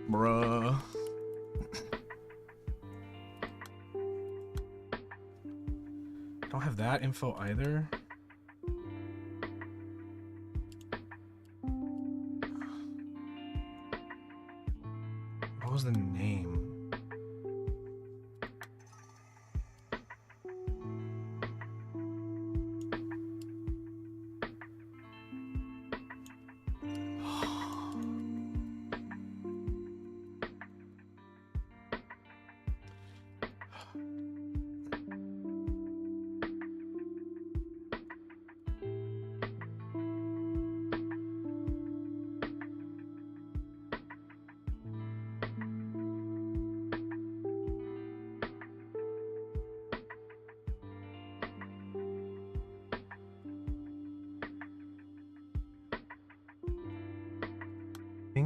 Bruh. Don't have that info either. What was the name?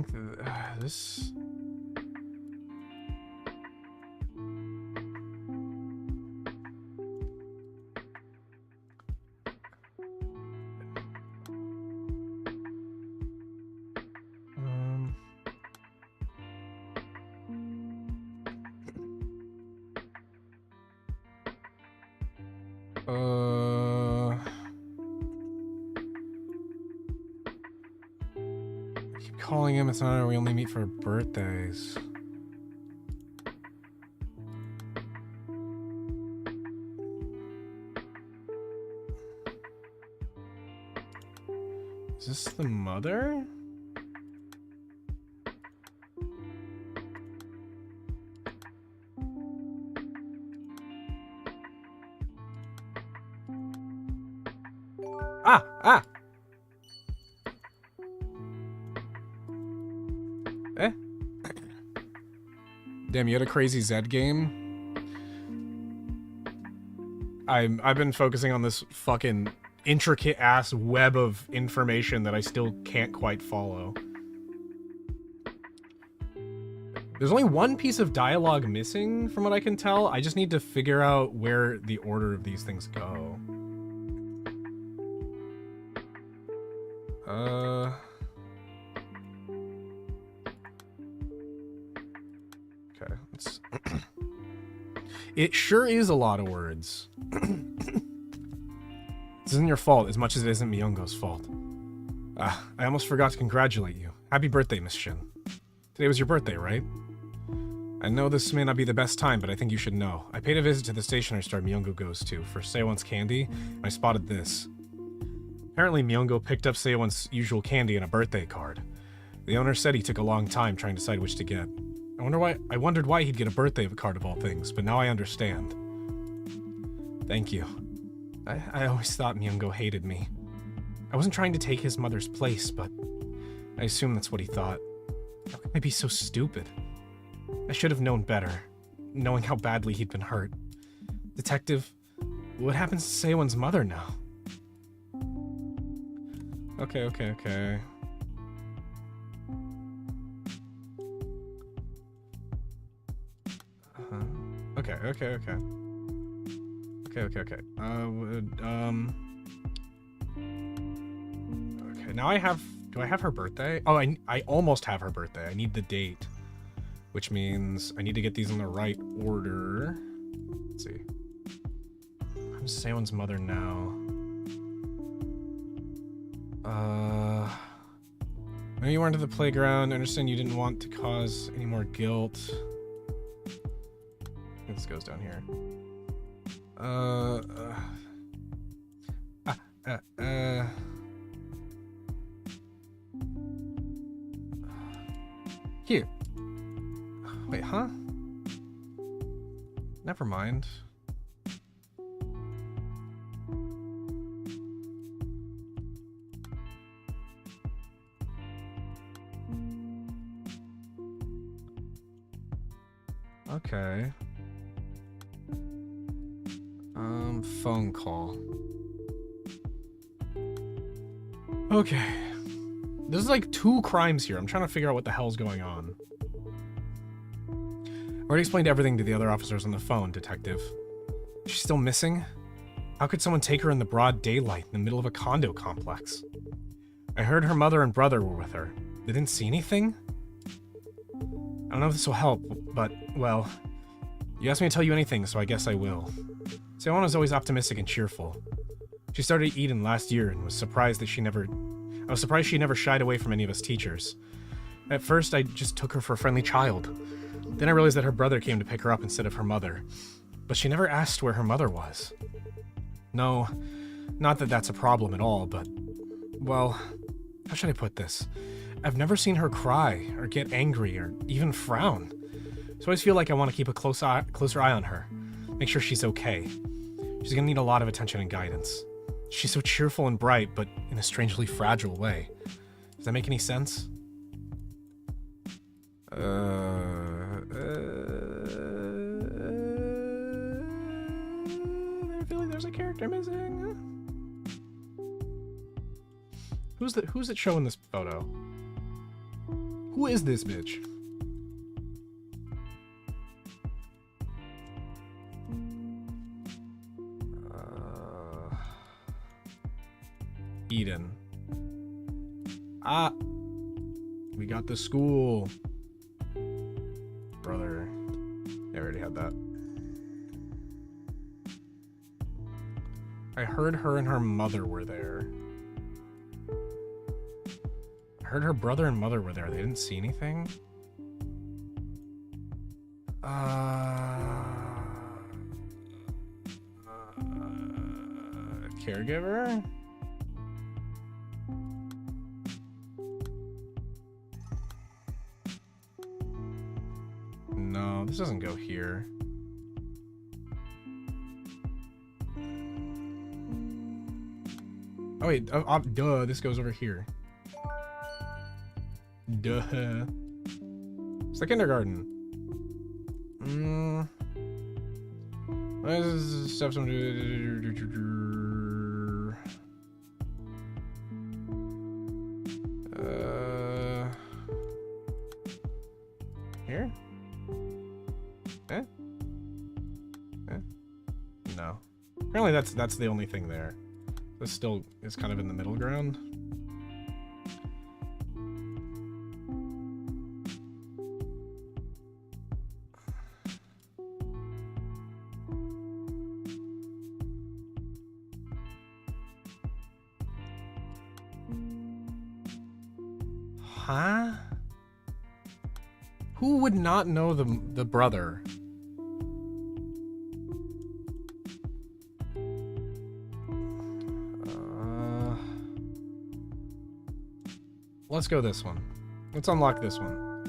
think this... I keep calling him. It's not. We only meet for birthdays. Is this the mother? Ah! Eh? Damn, you had a crazy Zed game? I've been focusing on this fucking intricate-ass web of information that I still can't quite follow. There's only one piece of dialogue missing, from what I can tell. I just need to figure out where the order of these things go. Okay, let's... It sure is a lot of words. This isn't your fault as much as it isn't Myungo's fault. I almost forgot to congratulate you. Happy birthday, Miss Shin. Today was your birthday, right? I know this may not be the best time, but I think you should know. I paid a visit to the stationery store Myungo goes to for Sewon's candy, and I spotted this. Apparently, Myungo picked up Sewon's usual candy and a birthday card. The owner said he took a long time trying to decide which to get. I wondered why he'd get a birthday card of all things, but now I understand. Thank you. I always thought Myungo hated me. I wasn't trying to take his mother's place, but I assume that's what he thought. How could I be so stupid? I should have known better, knowing how badly he'd been hurt. Detective, what happens to Sewon's mother now? Okay. Okay. Okay, now I have... Do I have her birthday? Oh, I almost have her birthday. I need the date. Which means I need to get these in the right order. Let's see. I'm Sewon's mother now. I know you weren't at the playground. I understand you didn't want to cause any more guilt. I think this goes down here. Here. Wait, huh? Never mind. Okay. Phone call. Okay. This is like 2 crimes here. I'm trying to figure out what the hell's going on. I already explained everything to the other officers on the phone, Detective. She's still missing? How could someone take her in the broad daylight in the middle of a condo complex? I heard her mother and brother were with her. They didn't see anything? I don't know if this will help, but, well, you asked me to tell you anything, so I guess I will. Sewon was always optimistic and cheerful. She started Eden last year and was surprised that I was surprised she never shied away from any of us teachers. At first, I just took her for a friendly child. Then I realized that her brother came to pick her up instead of her mother. But she never asked where her mother was. No, not that that's a problem at all, but, well, how should I put this? I've never seen her cry, or get angry, or even frown. So I always feel like I want to keep a closer eye on her. Make sure she's okay. She's gonna need a lot of attention and guidance. She's so cheerful and bright, but in a strangely fragile way. Does that make any sense? I feel like there's a character missing. Who's it showing this photo? Who is this bitch? Eden. Ah! We got the school. Brother. Yeah, I already had that. I heard her and her mother were there. I heard her brother and mother were there. They didn't see anything? Caregiver? No, this doesn't go here. Oh wait, duh, this goes over here. Duh. It's the kindergarten. Stuff some. Here? Eh? No. Apparently that's the only thing there. This still is kind of in the middle ground. Huh? Who would not know the brother? Let's go this one. Let's unlock this one.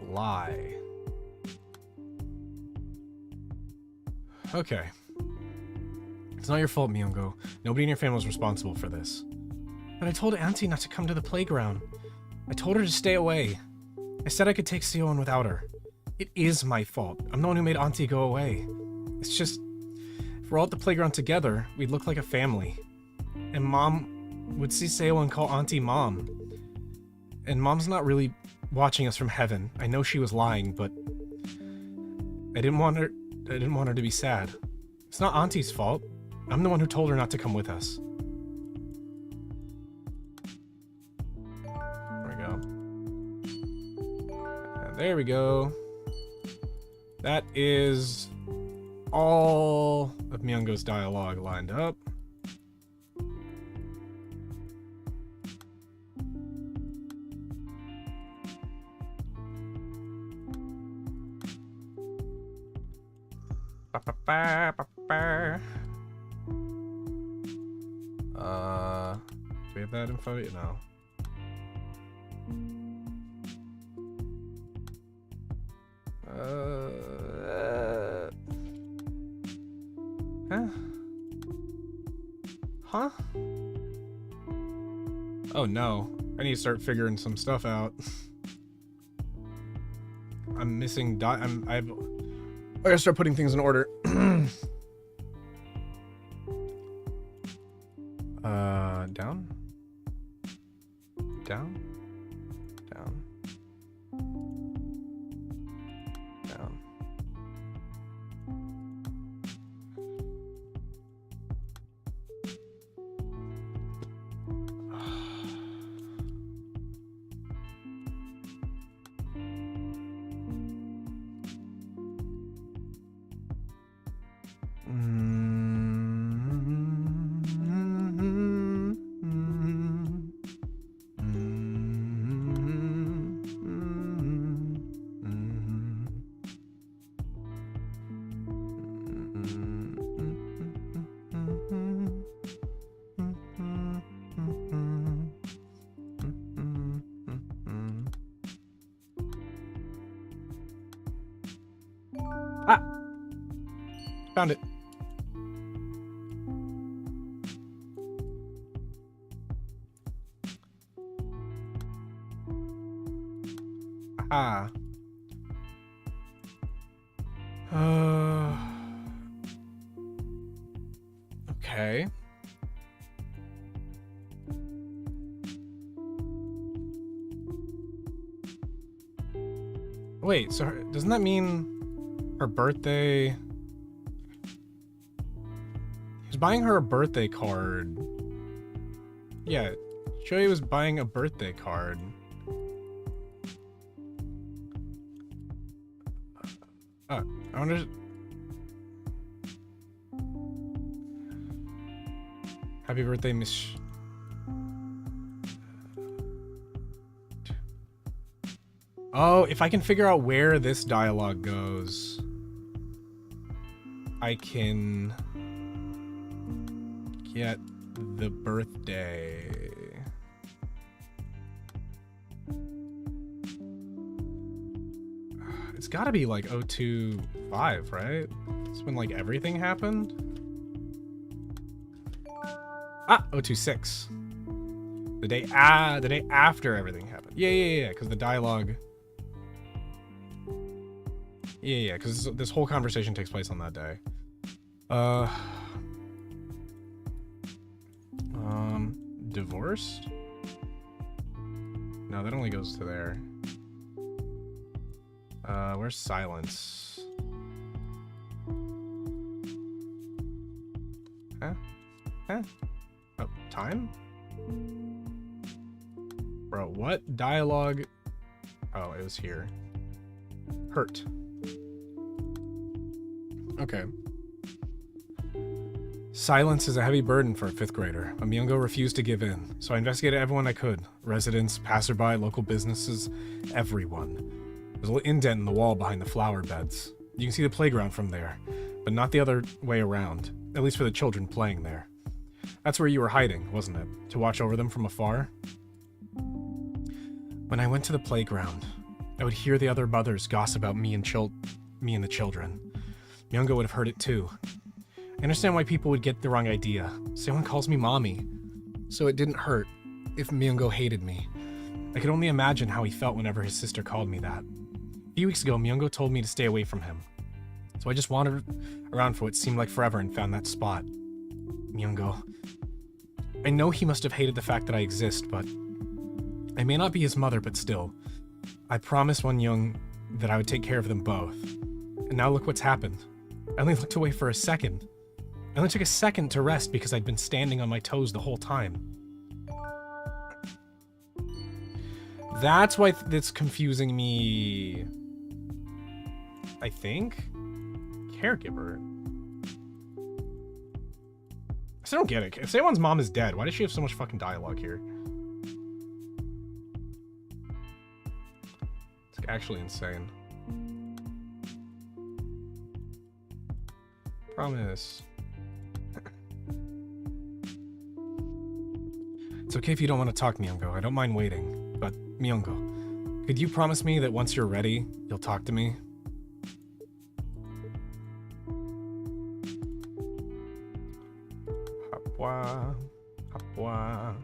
Lie. Okay. It's not your fault, Myungo. Nobody in your family was responsible for this. But I told Auntie not to come to the playground. I told her to stay away. I said I could take Seoin without her. It is my fault. I'm the one who made Auntie go away. It's just, if we're all at the playground together, we'd look like a family. And Mom would see Seo and call Auntie Mom. And Mom's not really watching us from heaven. I know she was lying, but I didn't want her to be sad. It's not Auntie's fault. I'm the one who told her not to come with us. There we go. And there we go. That is all of Myungo's dialogue lined up. Do we have that info? No. Huh? Oh no. I need to start figuring some stuff out. I'm missing I gotta start putting things in order. Down? Down? Down? Down. Found it. Aha. Okay. Wait, so doesn't that mean her birthday? He's buying her a birthday card. Yeah, Shoei was buying a birthday card. I wonder. Happy birthday, Miss. Oh, if I can figure out where this dialogue goes, I can get the birthday. It's gotta be like 025, right? It's when like everything happened. Ah, 026. The day after everything happened. Yeah, because the dialogue. Yeah, because this whole conversation takes place on that day. Divorced? No, that only goes to there. Where's silence? Huh? Oh, time? Bro, what dialogue? Oh, it was here. Hurt. Okay. Silence is a heavy burden for a 5th grader. Myungo refused to give in, so I investigated everyone I could. Residents, passerby, local businesses, everyone. There's a little indent in the wall behind the flower beds. You can see the playground from there, but not the other way around, at least for the children playing there. That's where you were hiding, wasn't it? To watch over them from afar? When I went to the playground, I would hear the other mothers gossip about me and the children. Myungo would have heard it too. I understand why people would get the wrong idea. Someone calls me mommy. So it didn't hurt if Myungo hated me. I could only imagine how he felt whenever his sister called me that. A few weeks ago, Myungo told me to stay away from him. So I just wandered around for what seemed like forever and found that spot. Myungo. I know he must have hated the fact that I exist, but I may not be his mother, but still. I promised Wonyoung that I would take care of them both. And now look what's happened. I only looked away for a second. I only took a second to rest because I'd been standing on my toes the whole time. That's why it's confusing me. I think? Caregiver. I still don't get it. If someone's mom is dead, why does she have so much fucking dialogue here? It's actually insane. Promise. It's okay if you don't want to talk, Myungo. I don't mind waiting. But, Myungo, could you promise me that once you're ready, you'll talk to me? Hapwa. Hapwa.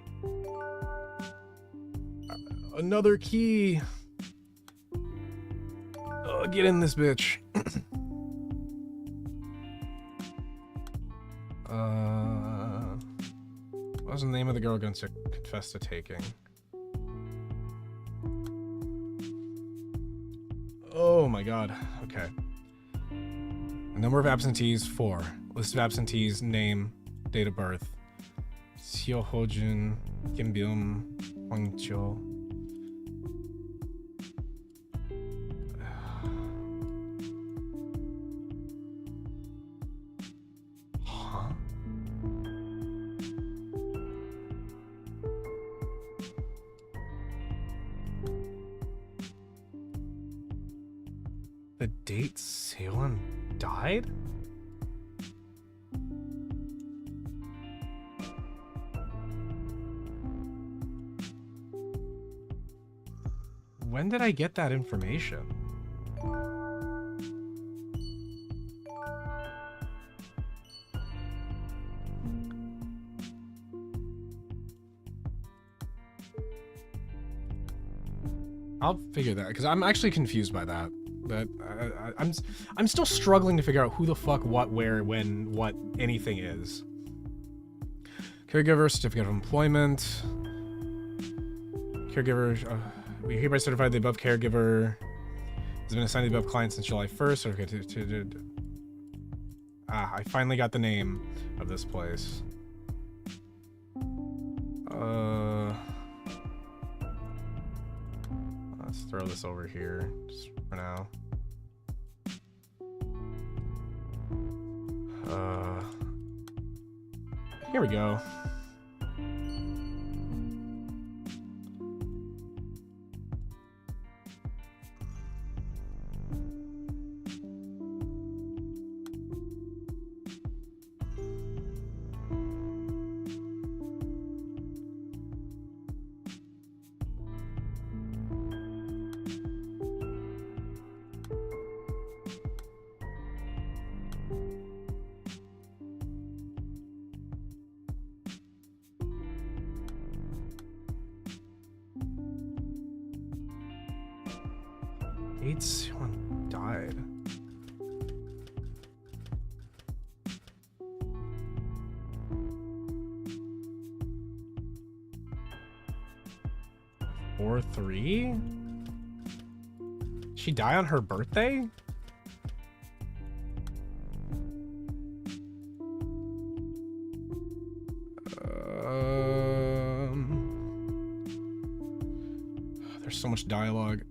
Another key! Oh, get in this bitch. What was the name of the girl going to confess to taking? Oh my god. Okay. The number of absentees, 4. List of absentees, name, date of birth. Seo Hojun, Kim Byum, Hwang Cho. The date Seon died? When did I get that information? I'll figure that, because I'm actually confused by that. But I'm still struggling to figure out who the fuck, what, where, when, what anything is. Caregiver, certificate of employment. Caregiver, we hereby certify the above caregiver is Has been assigned to the above client since July 1st. Okay, I finally got the name of this place. Let's throw this over here just for now. Here we go. Someone died. Or 3? She die on her birthday? There's so much dialogue.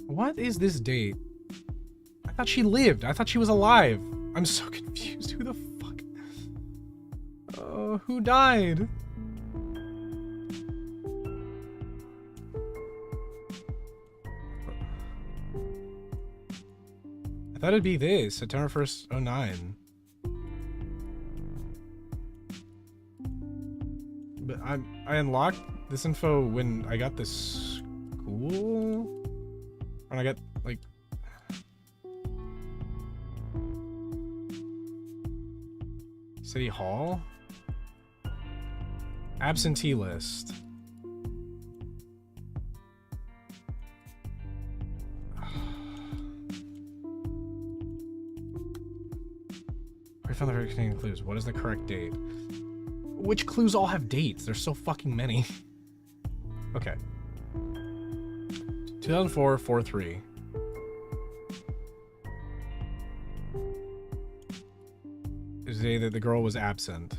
What is this date? I thought she lived. I thought she was alive. I'm so confused. Who the fuck? Who died? I thought it'd be this, September 1st, 09. But I unlocked this info when I got this school? When I got, like... City Hall? Absentee list. I found the very containing clues. What is the correct date? Which clues all have dates? There's so fucking many. Okay. 2004, 4-3. Is the day that the girl was absent.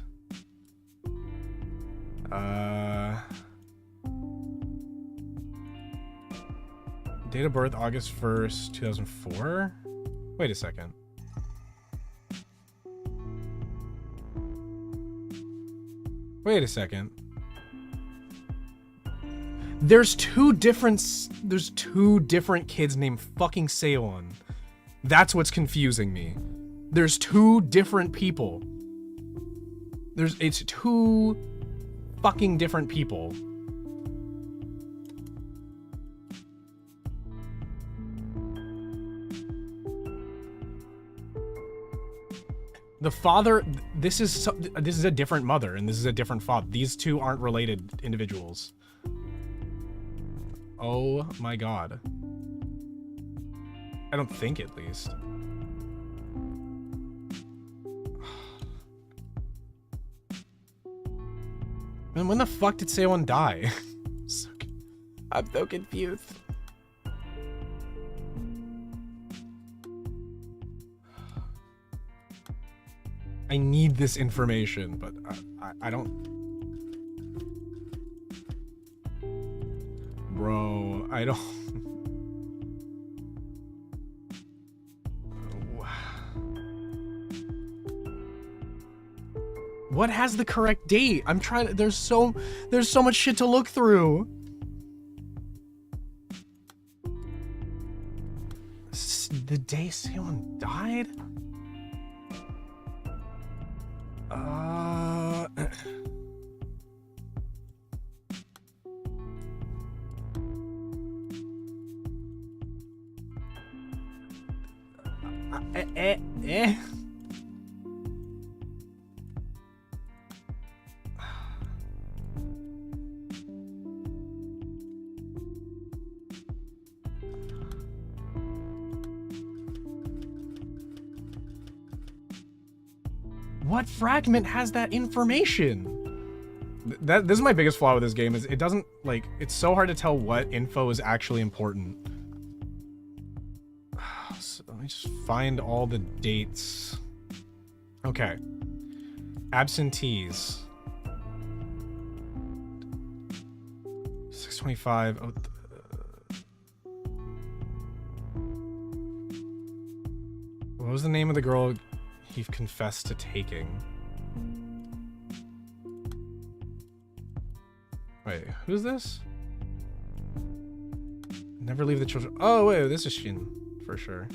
Date of birth, August 1st, 2004? Wait a second. Wait a second. There's two different kids named fucking Seowon. That's what's confusing me. There's two different people. It's two fucking different people. The father, this is a different mother and this is a different father. These two aren't related individuals. Oh my god. I don't think, at least. Man, when the fuck did Seowon die? I'm so confused. I need this information, but I don't... Bro, I don't... What has the correct date? I'm trying to... There's so much shit to look through. The day Seowon died? Eh. What fragment has that information? This is my biggest flaw with this game, is it doesn't, like, it's so hard to tell what info is actually important. So let me just find all the dates. Okay. Absentees. 625. Oh, what was the name of the girl he confessed to taking? Wait, who's this? Never leave the children. Oh, wait, this is Shin, for sure.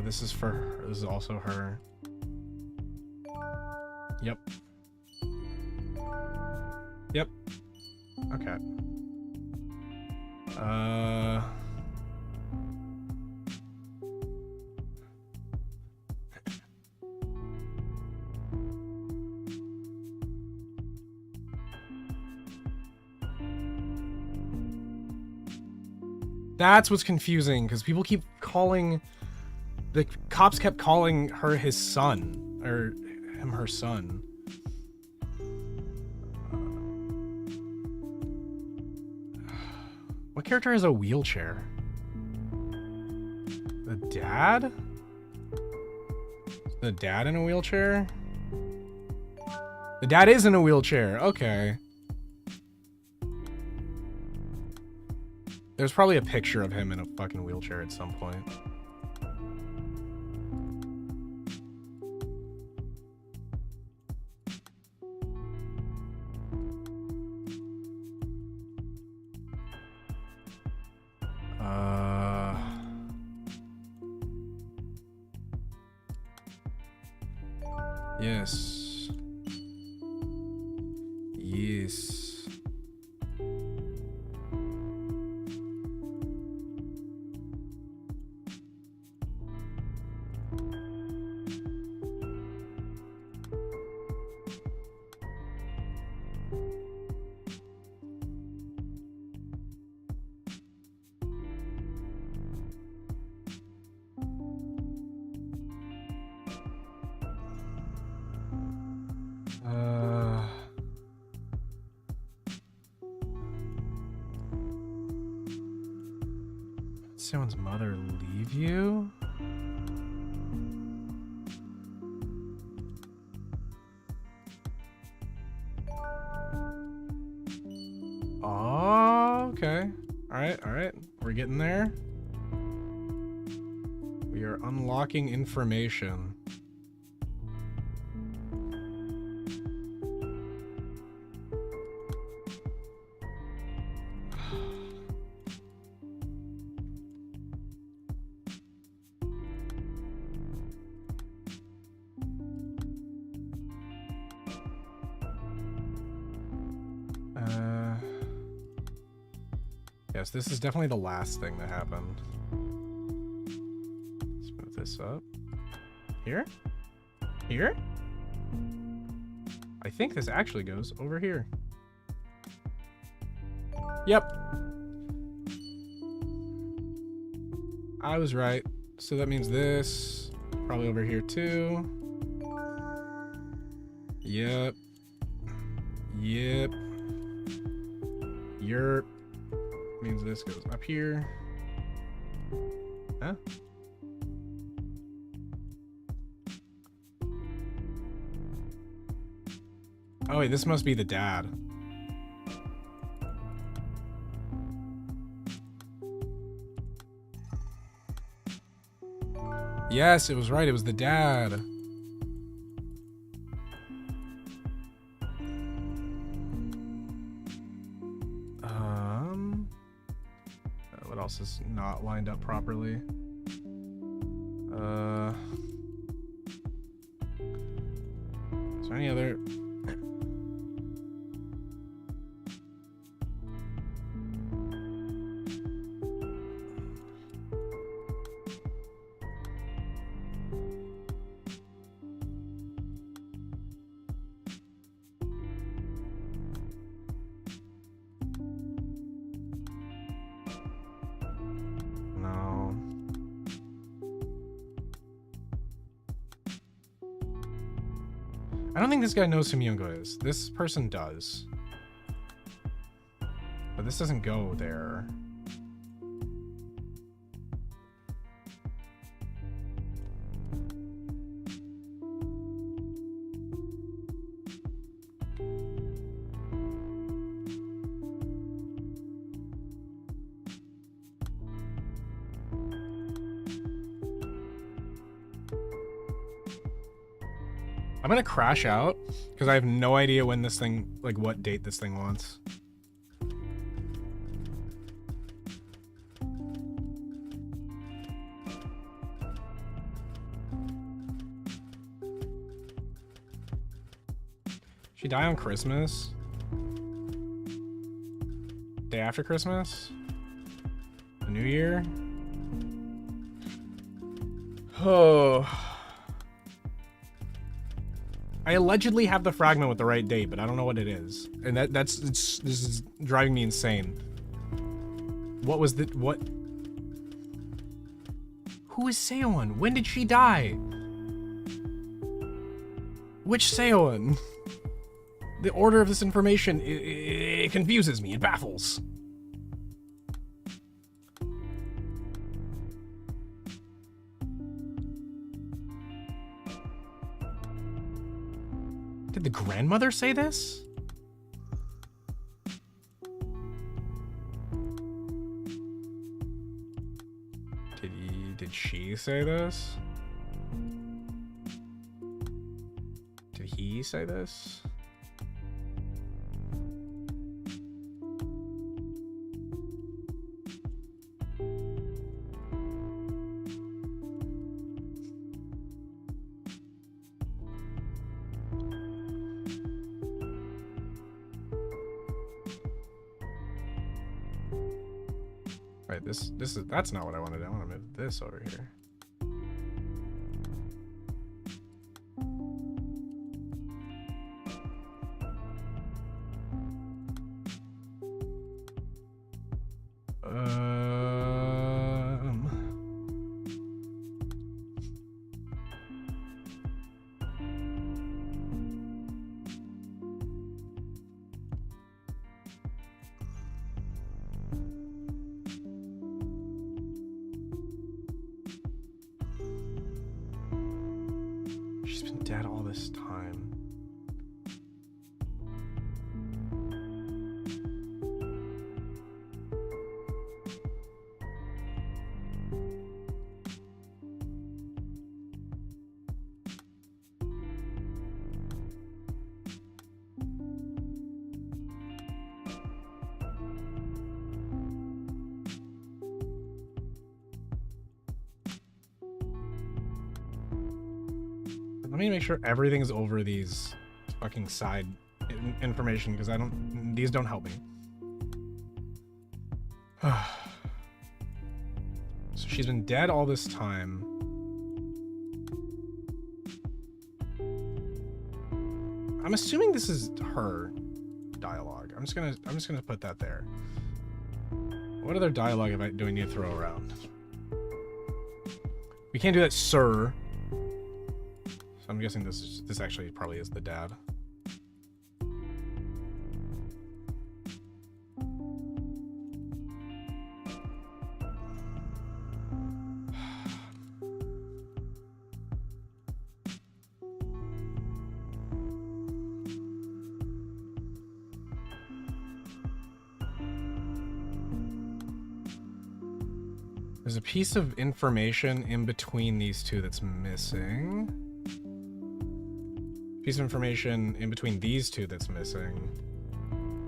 This is for her. This is also her. Yep. Yep. Okay. That's what's confusing, because people keep calling... The cops kept calling her his son, or him her son. What character has a wheelchair? The dad? The dad in a wheelchair? The dad is in a wheelchair, okay. There's probably a picture of him in a fucking wheelchair at some point. Yes. Yes. Someone's mother leave you? Oh, okay. Alright. We're getting there. We are unlocking information. Yes, this is definitely the last thing that happened. Let's move this up. Here? Here? I think this actually goes over here. Yep. I was right. So that means this. Probably over here too. Yep. Yep. Yerp. Means this goes up here. Huh? Oh wait, this must be the dad. Yes, it was right. It was the dad. What else is not lined up properly? Any other? No. I don't think this guy knows who Myungo is. This person does. But this doesn't go there. I'm gonna crash out because I have no idea when this thing, like what date this thing wants. She die on Christmas? Day after Christmas? The New Year? Oh. I allegedly have the fragment with the right date, but I don't know what it is. And this is driving me insane. What was the, what? Who is Seowon? When did she die? Which Seowon? The order of this information, it confuses me, it baffles. Did the grandmother say this? Did she say this? Did he say this? Right, that's not what I wanted. I want to move this over here. She's been dead all this time. Let me make sure everything is over these fucking side information because these don't help me. So she's been dead all this time. I'm assuming this is her dialogue. I'm just gonna put that there. What other dialogue do I need to throw around? We can't do that, sir. So I'm guessing this actually probably is the dad. There's a piece of information in between these two that's missing. Piece of information in between these two that's missing.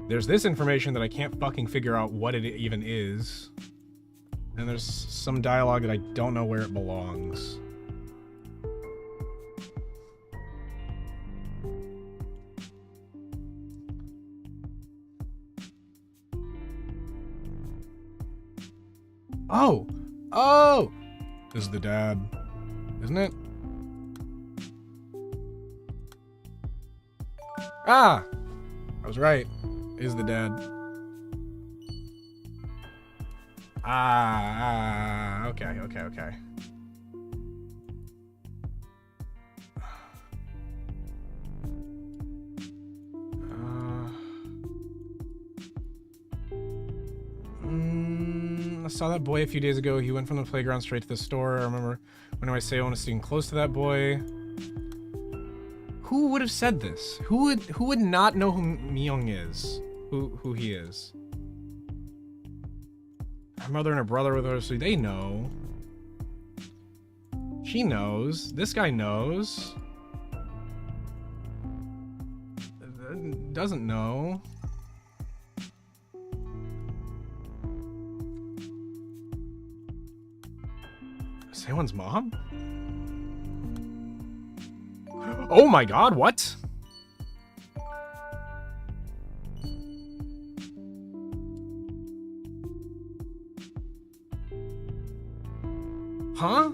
There's this information that I can't fucking figure out what it even is. And there's some dialogue that I don't know where it belongs. Oh! Oh! This is the dad, isn't it? Ah! I was right. Is the dad. Okay. I saw that boy a few days ago. He went from the playground straight to the store. I remember when I say I was sitting close to that boy. Who would have said this? Who would not know who Myung is? Who he is? Her mother and her brother with her, so they know. She knows. This guy knows. Doesn't know. Someone's mom? Oh my god, what? Huh?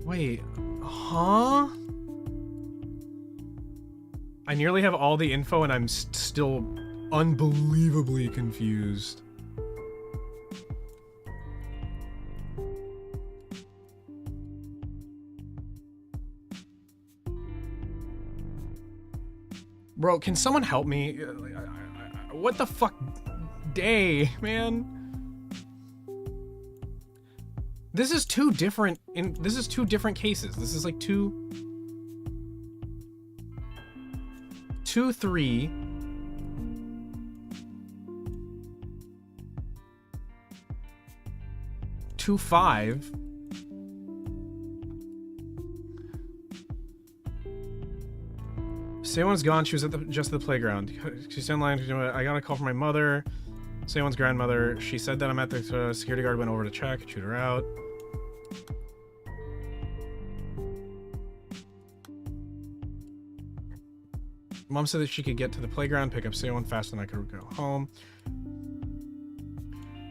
Wait, huh? I nearly have all the info and I'm still unbelievably confused. Bro, can someone help me? What the fuck day, man? This is two different cases. This is like two, 3. Two, 5. Someone's gone. She was at just at the playground. She's in line. I got a call from my mother. Someone's grandmother. She said that I'm at the security guard went over to check, shoot her out. Mom said that she could get to the playground, pick up Seowon faster than I could go home.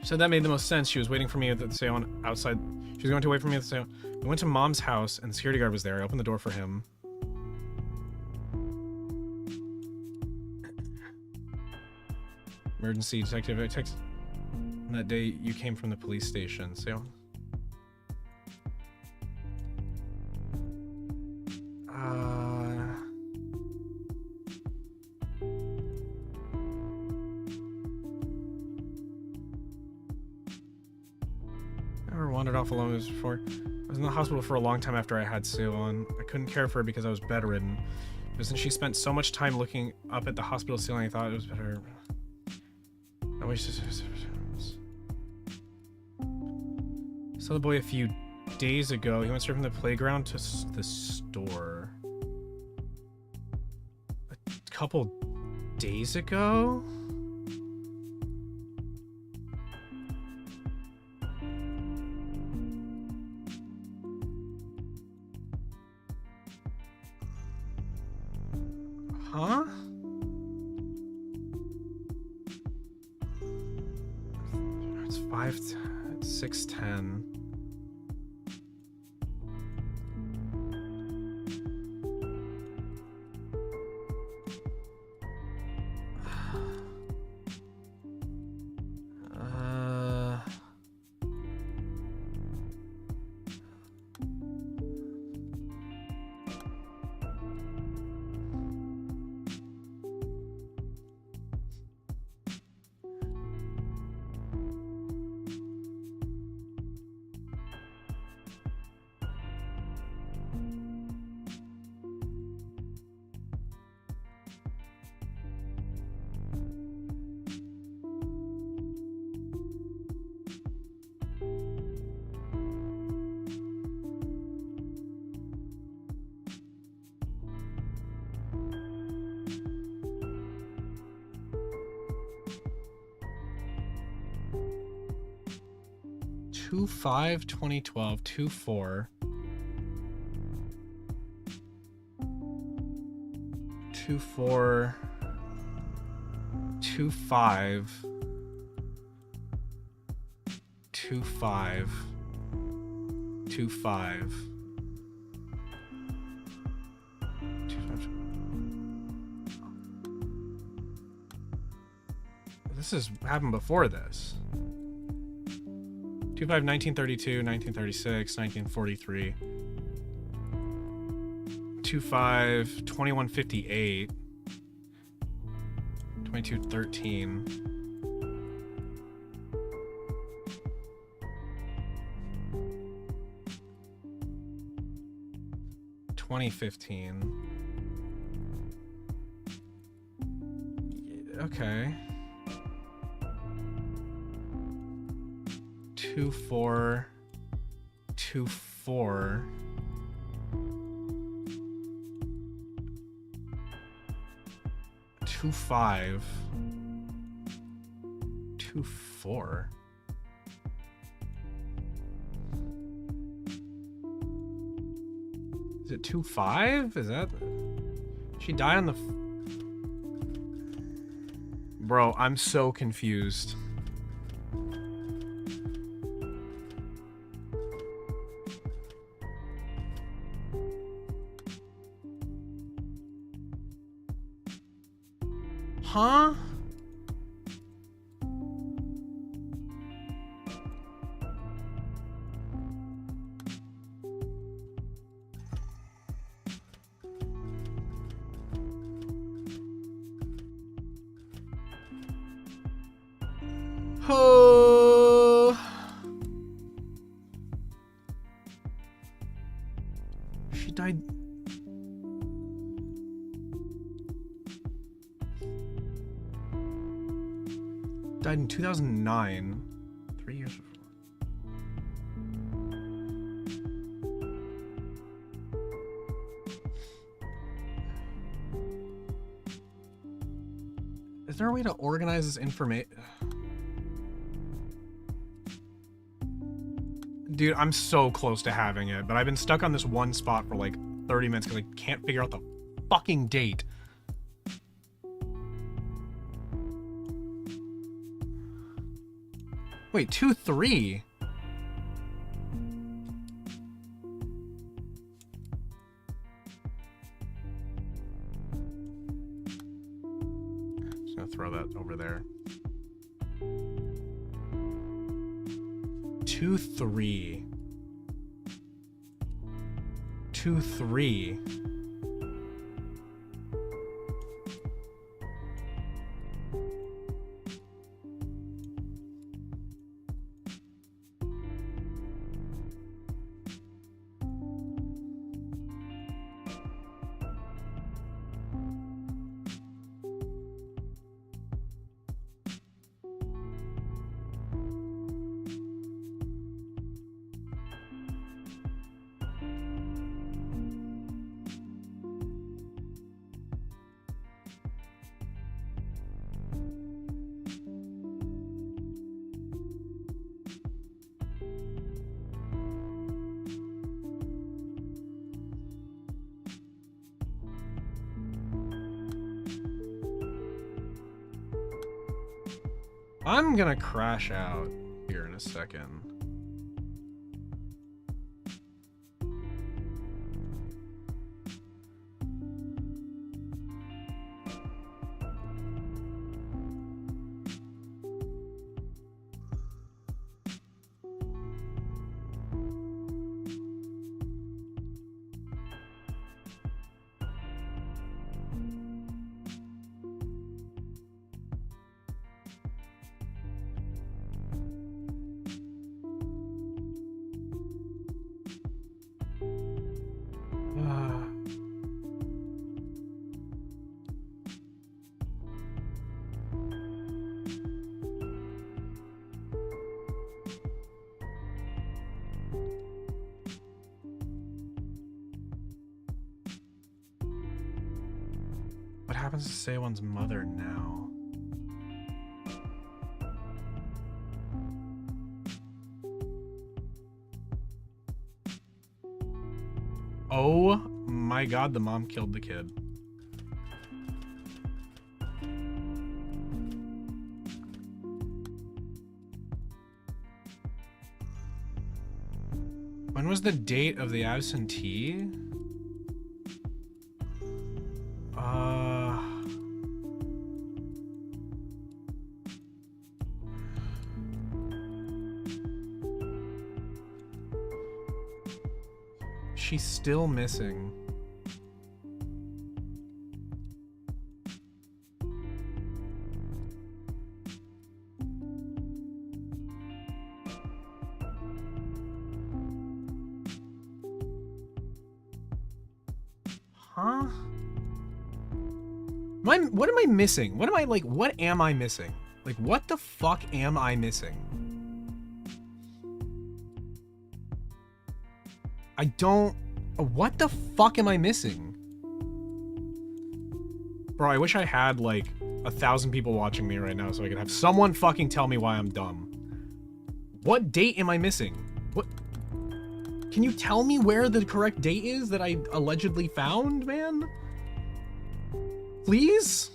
She said that made the most sense. She was waiting for me at the Seowon outside. She was going to wait for me at the Seowon. We went to Mom's house and the security guard was there. I opened the door for him. Emergency detective. I texted that day you came from the police station. Seowon. Wandered off alone as before. I was in the hospital for a long time after I had Seowon. I couldn't care for her because I was bedridden. But since she spent so much time looking up at the hospital ceiling, I thought it was better. I saw the boy a few days ago. He went straight from the playground to the store. A couple days ago? Huh? It's 6:10. 2/5/2012, 2/4. 2/4. 2/5. 2/5. 2/5. 2/5. This has happened before this. 2/5, 1932, 1936, 1943. 2/5, 2158. 2213. 2015. Okay. 2/4. 2/4. 2/5. 2/4. Is it 2/5? Is that... She died on the... Bro, I'm so confused. Huh? Oh. She died. Died in 2009. 3 years before. Is there a way to organize this information? Dude, I'm so close to having it, but I've been stuck on this one spot for like 30 minutes because I can't figure out the fucking date. Wait, 2/3? Just gonna throw that over there. 2/3. 2/3. I'm gonna crash out here in a second. What happens to say one's mother now? Oh my god, the mom killed the kid. When was the date of the absentee? She's still missing. Huh? What am I missing? What am I like? What am I missing? Like, what the fuck am I missing? I don't... What the fuck am I missing? Bro, I wish I had, like, 1,000 people watching me right now so I could have someone fucking tell me why I'm dumb. What date am I missing? What? Can you tell me where the correct date is that I allegedly found, man? Please?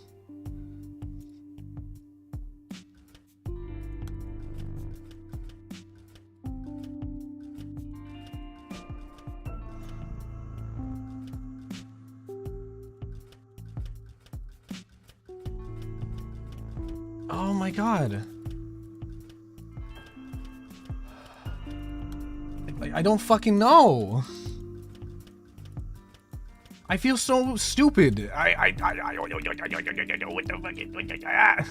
Oh my god. I don't fucking know. I feel so stupid. What the fuck?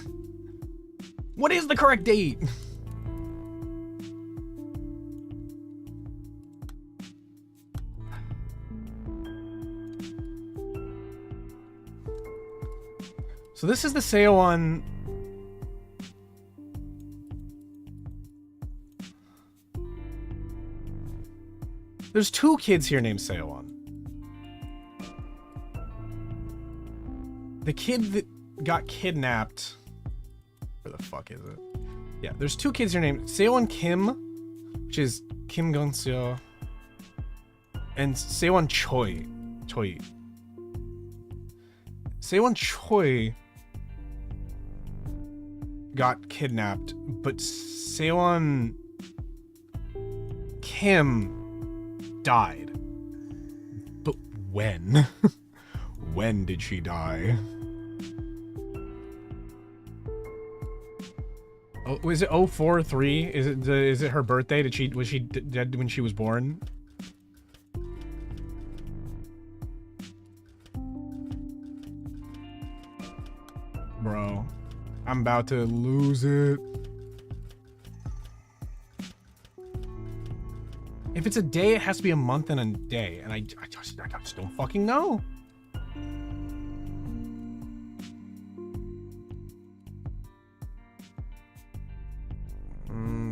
What is the correct date? So this is the Seowon. There's 2 kids here named Seowon. The kid that got kidnapped... Where the fuck is it? Yeah, there's 2 kids here named Seowon Kim, which is Kim Gun-seo, and Seowon Choi. Seowon Choi got kidnapped, but Seowon Kim died. But when? When did she die? Oh, was it 043? Is it her birthday? Was she dead when she was born? Bro, I'm about to lose it. If it's a day, it has to be a month and a day, and I just don't fucking know.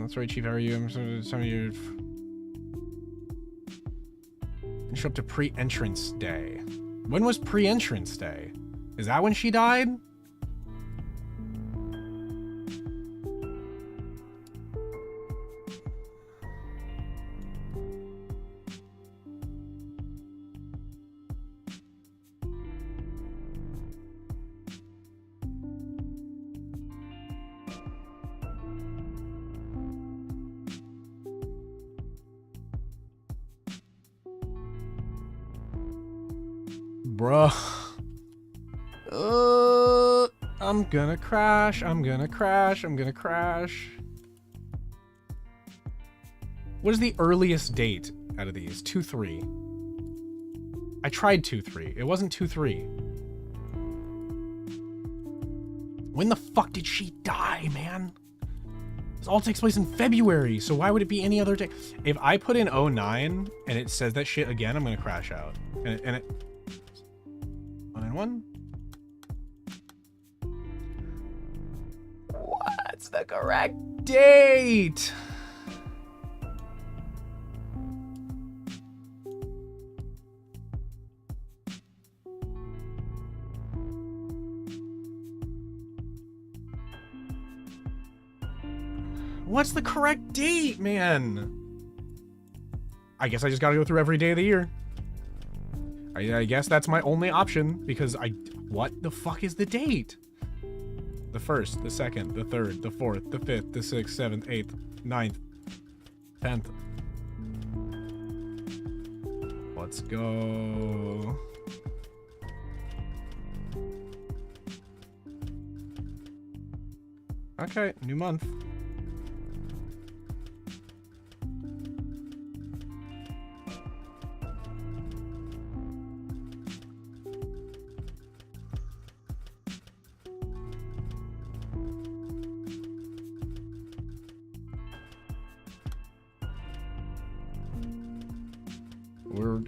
That's right, Chief. How are you? I'm some of you. You show up to pre-entrance day. When was pre-entrance day? Is that when she died? Bruh. I'm gonna crash. I'm gonna crash. I'm gonna crash. What is the earliest date out of these? 2-3. I tried 2-3. It wasn't 2-3. When the fuck did she die, man? This all takes place in February, so why would it be any other day? If I put in 09 and it says that shit again, I'm gonna crash out. And it 191? What's the correct date? What's the correct date, man? I guess I just gotta go through every day of the year. I guess that's my only option, because what the fuck is the date? The 1st, the 2nd, the 3rd, the 4th, the 5th, the 6th, 7th, 8th, 9th, 10th. Let's go. Okay, new month.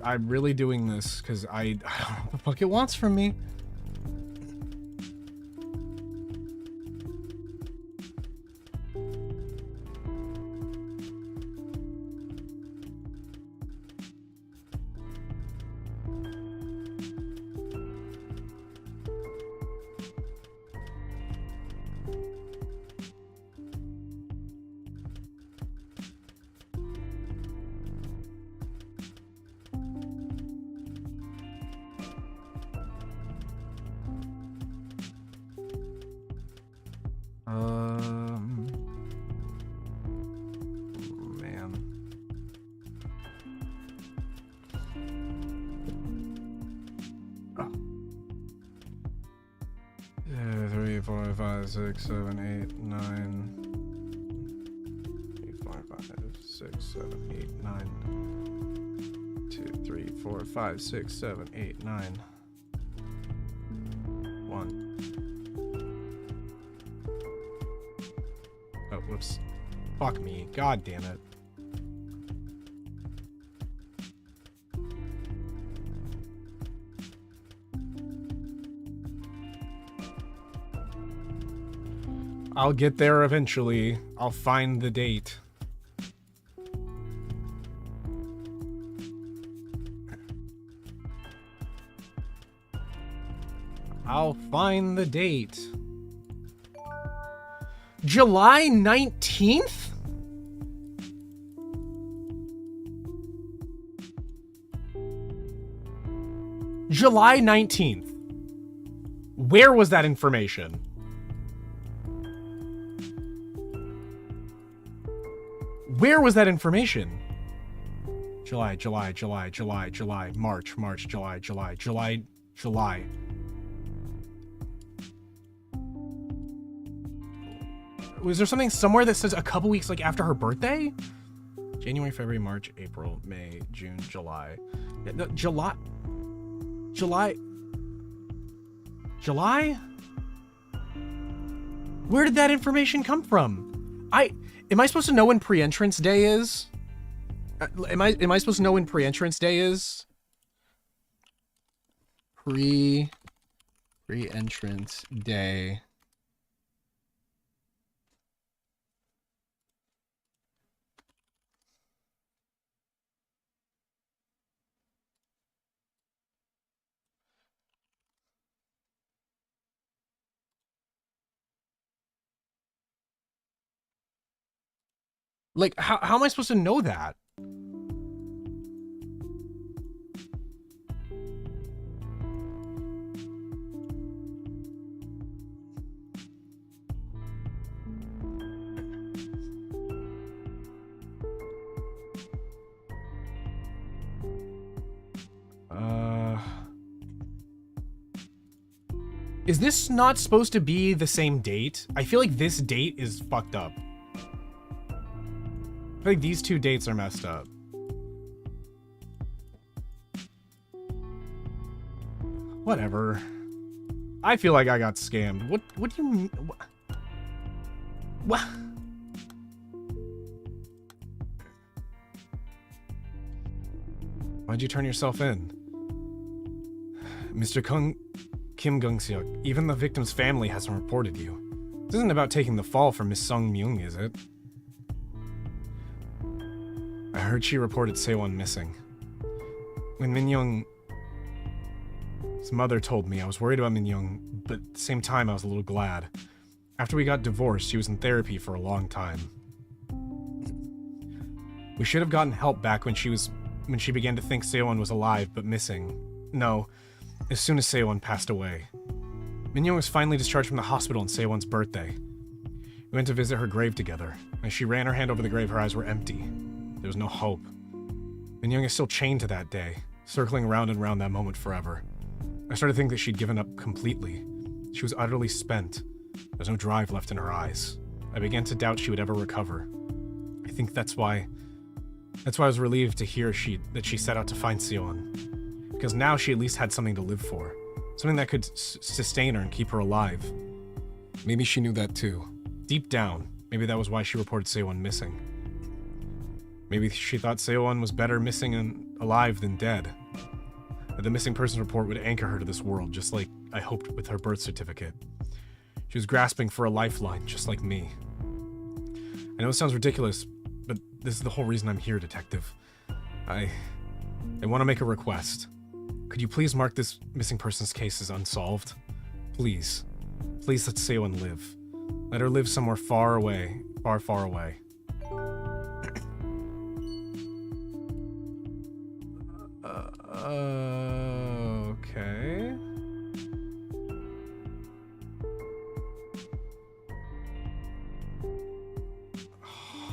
I'm really doing this because I don't know what the fuck it wants from me. Man. 3, 4, 5, 6, 7, 8, 9. 3, 4, 5, 6, 7, 8, 9. 2, 3, 4, 5, 6, 7, 8, 9. 1. Oh, whoops. Fuck me. God damn it. I'll get there eventually. I'll find the date. I'll find the date. July 19th? July 19th. Where was that information? Where was that information? July, March, July. Was there something somewhere that says a couple weeks like after her birthday? January, February, March, April, May, June, July. July? Where did that information come from? Am I supposed to know when pre-entrance day is? Am I supposed to know when pre-entrance day is? Pre-entrance day. Like, how am I supposed to know that? Is this not supposed to be the same date? I feel like this date is fucked up. I feel like these two dates are messed up. Whatever. I feel like I got scammed. What do you mean? What? Why'd you turn yourself in? Mr. Kim Gung-seok, even the victim's family hasn't reported you. This isn't about taking the fall for Miss Sung Myung, is it? I heard she reported Sewon missing. When Min Young's mother told me, I was worried about Min Young, but at the same time I was a little glad. After we got divorced, she was in therapy for a long time. We should have gotten help back when she began to think Sewon was alive but missing. No, as soon as Seo-won passed away. Minyoung was finally discharged from the hospital on Seo-won's birthday. We went to visit her grave together. As she ran her hand over the grave, her eyes were empty. There was no hope. Minyoung is still chained to that day, circling round and round that moment forever. I started to think that she'd given up completely. She was utterly spent. There was no drive left in her eyes. I began to doubt she would ever recover. I think that's why I was relieved to hear that she set out to find Seo-won. Because now she at least had something to live for. Something that could sustain her and keep her alive. Maybe she knew that too. Deep down, maybe that was why she reported Seo-won missing. Maybe she thought Seo-won was better missing and alive than dead. That the missing persons report would anchor her to this world, just like I hoped with her birth certificate. She was grasping for a lifeline, just like me. I know it sounds ridiculous, but this is the whole reason I'm here, Detective. I want to make a request. Could you please mark this missing persons case as unsolved? Please. Please let Seo-won live. Let her live somewhere far away. Far, far away. Okay.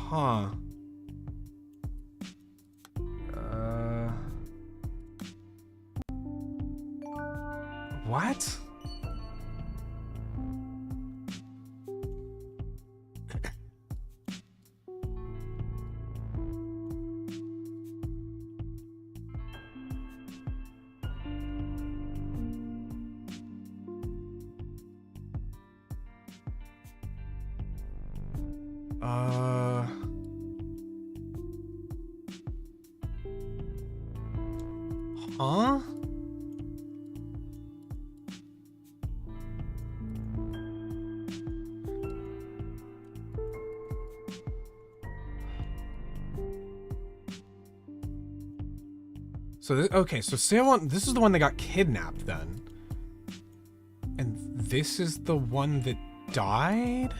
Huh. What? Huh? So Seo-won, this is the one that got kidnapped then. And this is the one that died?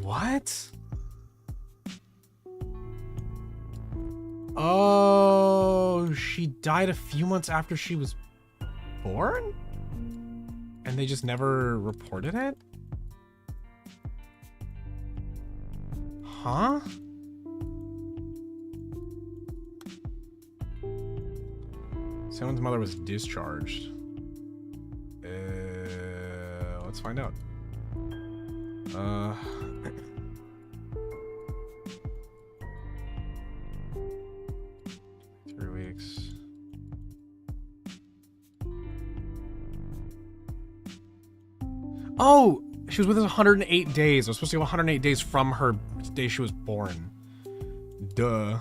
What? Oh, she died a few months after she was born? And they just never reported it? Huh? Someone's mother was discharged. Let's find out. 3 weeks. Oh, she was with us 108 days. I was supposed to go 108 days from her day she was born. Duh.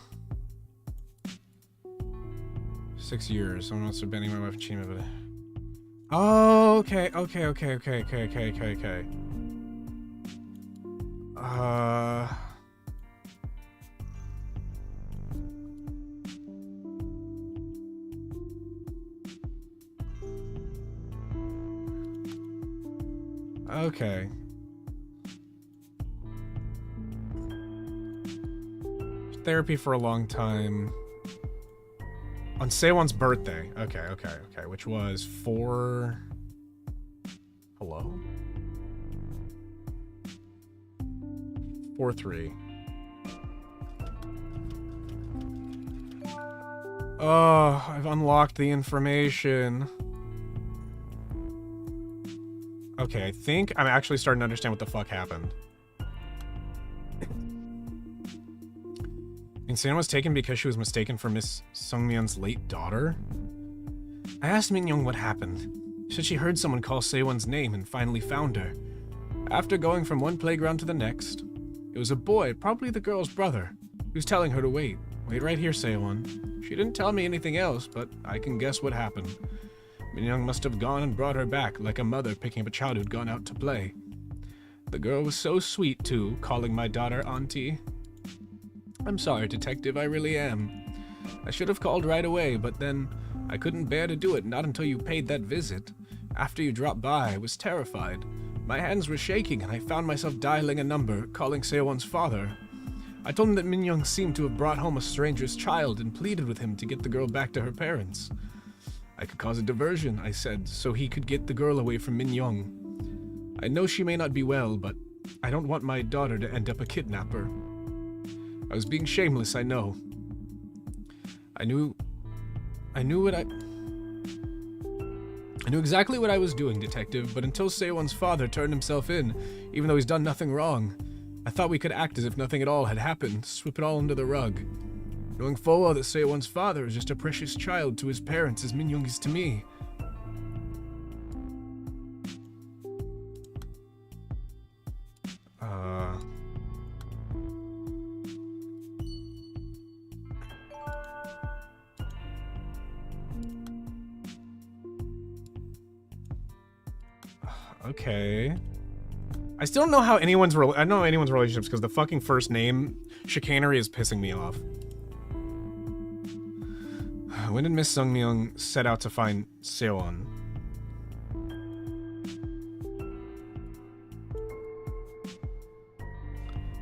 6 years. Someone wants to banning my wife and cheating, but. Oh, okay. Okay. Therapy for a long time. On Seo-won's birthday. Okay. Which was 4... Hello? 4-3. Oh, I've unlocked the information. Okay, I think I'm actually starting to understand what the fuck happened. Seo-won was taken because she was mistaken for Miss Sungmyeon's late daughter? I asked Minyoung what happened. She said she heard someone call Seo-won's name and finally found her. After going from one playground to the next, it was a boy, probably the girl's brother, who was telling her to wait. Wait right here, Seo-won. She didn't tell me anything else, but I can guess what happened. Minyoung must have gone and brought her back, like a mother picking up a child who'd gone out to play. The girl was so sweet, too, calling my daughter Auntie. I'm sorry, Detective, I really am. I should have called right away, but then I couldn't bear to do it, not until you paid that visit. After you dropped by, I was terrified. My hands were shaking, and I found myself dialing a number, calling Seo-won's father. I told him that Min Young seemed to have brought home a stranger's child and pleaded with him to get the girl back to her parents. I could cause a diversion, I said, so he could get the girl away from Min Young. I know she may not be well, but I don't want my daughter to end up a kidnapper. I was being shameless, I know. I knew exactly what I was doing, Detective, but until Sewon's father turned himself in, even though he's done nothing wrong, I thought we could act as if nothing at all had happened, sweep it all under the rug. Knowing full well that Sewon's father is just a precious child to his parents as Min Young is to me. Okay. I still don't know how anyone's I don't know anyone's relationships because the fucking first name chicanery is pissing me off. When did Miss Sung Myung set out to find Sewon?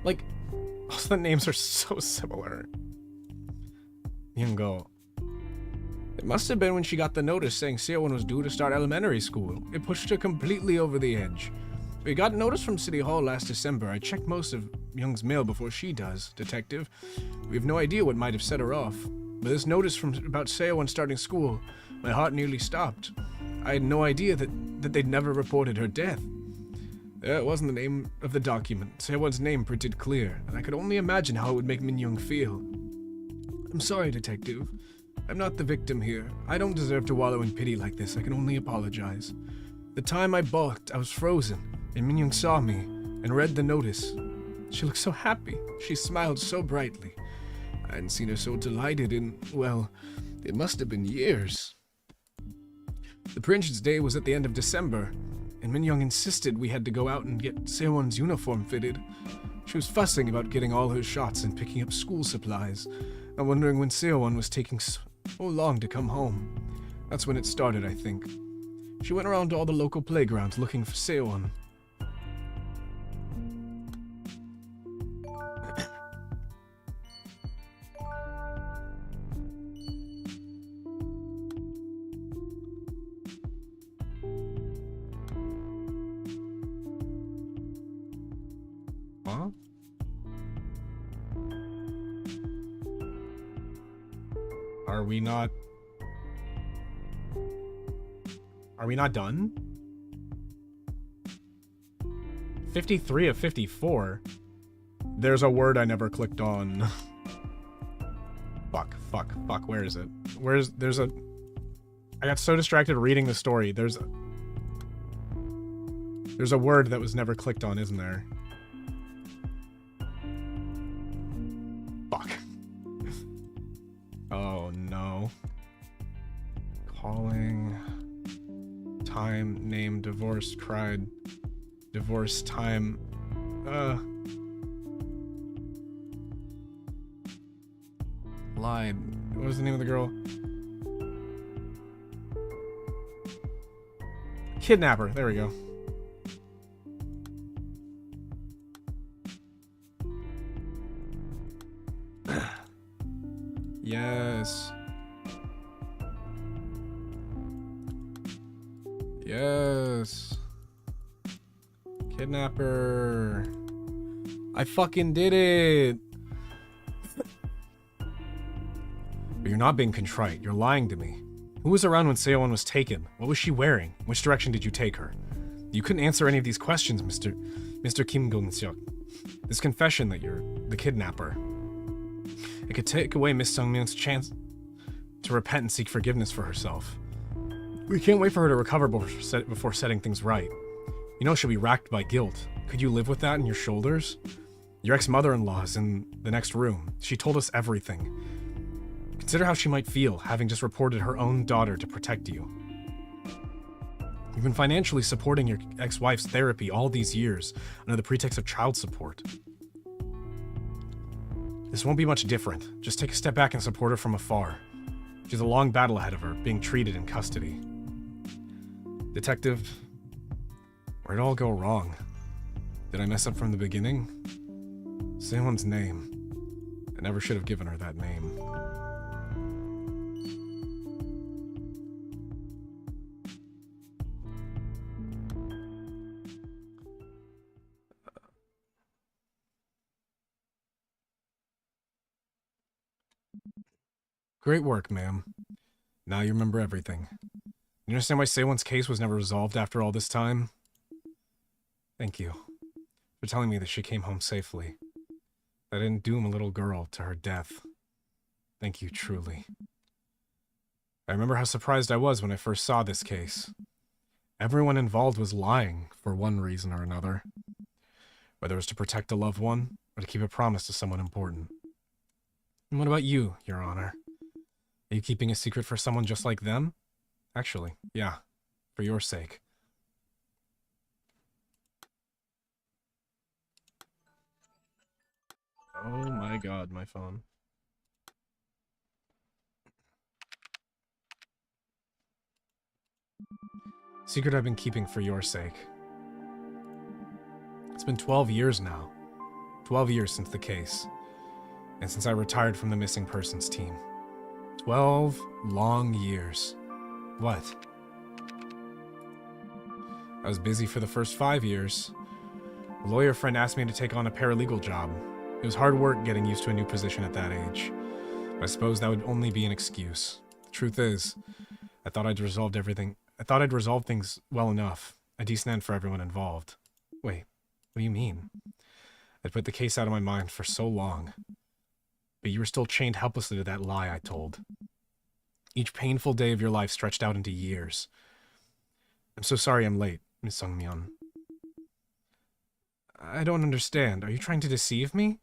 Like, also the names are so similar. Myung-go. It must have been when she got the notice saying Sewon was due to start elementary school. It pushed her completely over the edge. We got notice from City Hall last December. I checked most of Myung's mail before she does, Detective. We have no idea what might have set her off. But this notice about Sewon starting school, my heart nearly stopped. I had no idea that they'd never reported her death. It wasn't the name of the document. Sewon's name printed clear, and I could only imagine how it would make Min Young feel. I'm sorry, Detective. I'm not the victim here. I don't deserve to wallow in pity like this. I can only apologize. The time I balked, I was frozen, and Min Young saw me and read the notice. She looked so happy. She smiled so brightly. I hadn't seen her so delighted in, well, it must have been years. The Prince's Day was at the end of December, and Min Young insisted we had to go out and get Sewon's uniform fitted. She was fussing about getting all her shots and picking up school supplies. I'm wondering when Sewon was taking so long to come home. That's when it started, I think. She went around to all the local playgrounds looking for Sewon. Huh? Are we not done? 53 of 54. There's a word I never clicked on. Fuck. Where is it? I got so distracted reading the story. There's a word that was never clicked on, isn't there? Fuck. Oh no. Calling. Time, name, divorce, cried. Divorce, time. Lied. What was the name of the girl? Kidnapper. There we go. Yes. Yes. Kidnapper. I fucking did it. But you're not being contrite. You're lying to me. Who was around when Sewon was taken? What was she wearing? Which direction did you take her? You couldn't answer any of these questions, Mr. Kim Gung-seok. This confession that you're the kidnapper. It could take away Miss Sung-myung's chance to repent and seek forgiveness for herself. We can't wait for her to recover before setting things right. You know she'll be racked by guilt. Could you live with that on your shoulders? Your ex-mother-in-law is in the next room. She told us everything. Consider how she might feel, having just reported her own daughter to protect you. You've been financially supporting your ex-wife's therapy all these years, under the pretext of child support. This won't be much different. Just take a step back and support her from afar. She has a long battle ahead of her, being treated in custody. Detective, where'd it all go wrong? Did I mess up from the beginning? Sewon's name. never should have given her that name. Great work, ma'am. Now you remember everything. You understand why Seiwon's case was never resolved after all this time? Thank you for telling me that she came home safely. I didn't doom a little girl to her death. Thank you, truly. I remember how surprised I was when I first saw this case. Everyone involved was lying for one reason or another. Whether it was to protect a loved one or to keep a promise to someone important. And what about you, Your Honor? Are you keeping a secret for someone just like them? Actually, yeah, for your sake. Oh my god, my phone. Secret I've been keeping for your sake. It's been 12 years now. 12 years since the case. And since I retired from the missing persons team. 12 long years. What? I was busy for the first 5 years. A lawyer friend asked me to take on a paralegal job. It was hard work getting used to a new position at that age. But I suppose that would only be an excuse. The truth is, I thought I'd resolved things well enough. A decent end for everyone involved. Wait, what do you mean? I'd put the case out of my mind for so long. But you were still chained helplessly to that lie I told. Each painful day of your life stretched out into years. I'm so sorry I'm late, Miss Sung-myeon. I don't understand. Are you trying to deceive me?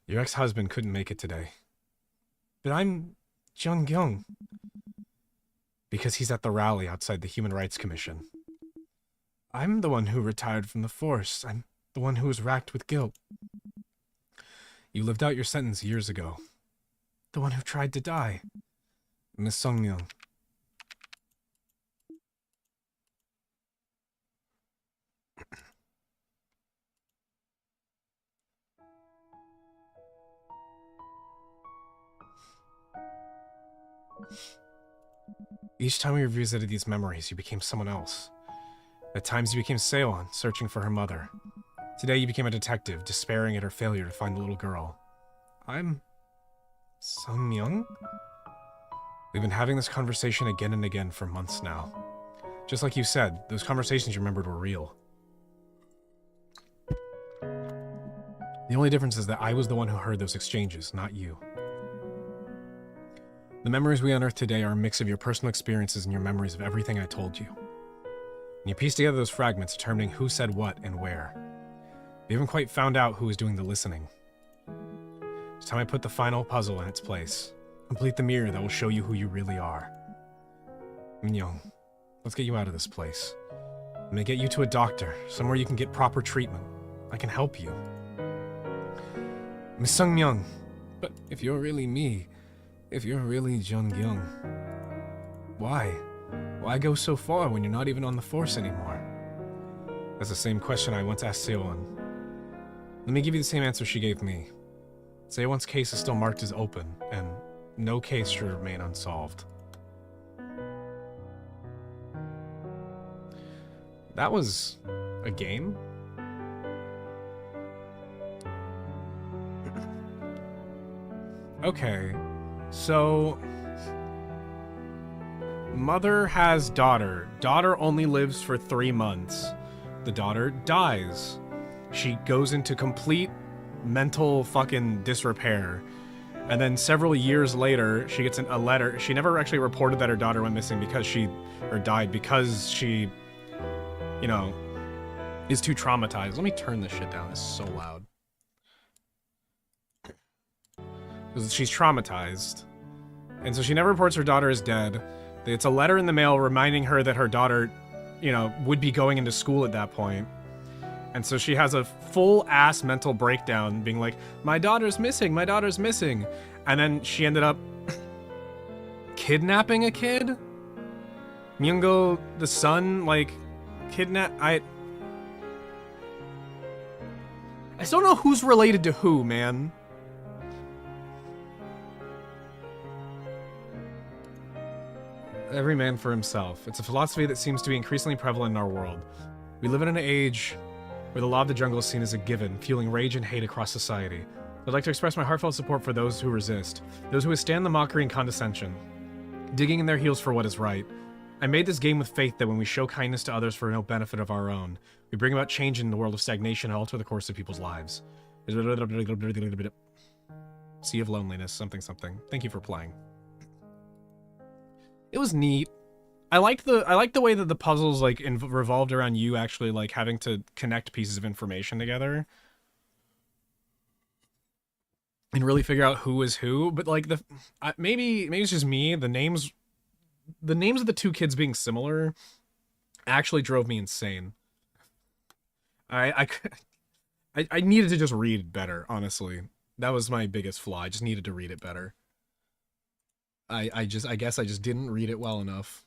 Your ex-husband couldn't make it today. But I'm Jeong-gyung. Because he's at the rally outside the Human Rights Commission. I'm the one who retired from the force. I'm the one who was racked with guilt. You lived out your sentence years ago. The one who tried to die. Miss Sung-myeon. Each time we revisited these memories, you became someone else. At times you became Seiwon, searching for her mother. Today you became a detective, despairing at her failure to find the little girl. I'm... Sung-myeon? We've been having this conversation again and again for months now. Just like you said, those conversations you remembered were real. The only difference is that I was the one who heard those exchanges, not you. The memories we unearthed today are a mix of your personal experiences and your memories of everything I told you. And you piece together those fragments, determining who said what and where. We haven't quite found out who was doing the listening. It's time I put the final puzzle in its place. Complete the mirror that will show you who you really are. Minyoung, let's get you out of this place. I'm gonna get you to a doctor, somewhere you can get proper treatment. I can help you. Miss Sung-myeon, but if you're really me, if you're really Jeong-gyung, why? Why go so far when you're not even on the force anymore? That's the same question I once asked Seiwon. Let me give you the same answer she gave me. Seiwon's case is still marked as open, and no case should remain unsolved. That was a game? Okay, so... Mother has daughter. Daughter only lives for 3 months. The daughter dies. She goes into complete mental fucking disrepair. And then several years later, she gets a letter. She never actually reported that her daughter went missing or died because she, you know, is too traumatized. Let me turn this shit down. It's so loud. Because she's traumatized. And so she never reports her daughter is dead. It's a letter in the mail reminding her that her daughter, you know, would be going into school at that point. And so she has a full-ass mental breakdown, being like, my daughter's missing, my daughter's missing. And then she ended up kidnapping a kid? Myungo, the son, like, I just don't know who's related to who, man. every man for himself. It's a philosophy that seems to be increasingly prevalent in our world. We live in an age where the law of the jungle is seen as a given, fueling rage and hate across society. I'd like to express my heartfelt support for those who resist, those who withstand the mockery and condescension, digging in their heels for what is right. I made this game with faith that when we show kindness to others for no benefit of our own, we bring about change in the world of stagnation and alter the course of people's lives. Sea of Loneliness, something something. Thank you for playing. It was neat. I liked the way that the puzzles like revolved around you actually like having to connect pieces of information together and really figure out who is who. But like maybe it's just me. The names of the two kids being similar actually drove me insane. I needed to just read better, honestly. That was my biggest flaw. I just needed to read it better. I guess I just didn't read it well enough.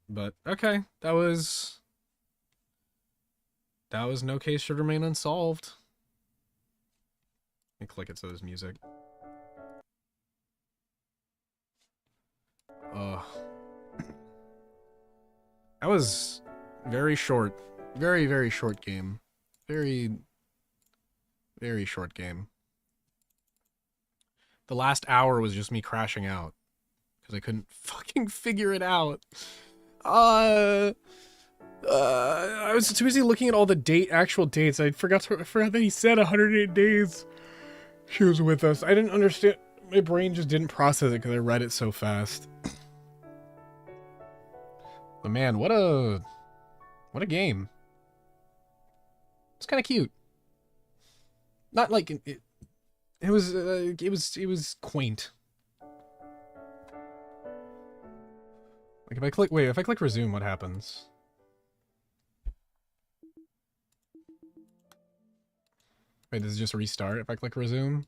But okay, that was No Case Should Remain Unsolved. Let me click it so there's music. That was very short. Very, very short game. Very, very short game. The last hour was just me crashing out because I couldn't fucking figure it out. I was too busy looking at all the actual dates. I forgot that he said 108 days she was with us. I didn't understand. My brain just didn't process it because I read it so fast. But man, what a game. It's kind of cute. Not like it was quaint. Like if I click resume, what happens? Wait, does it just restart if I click resume?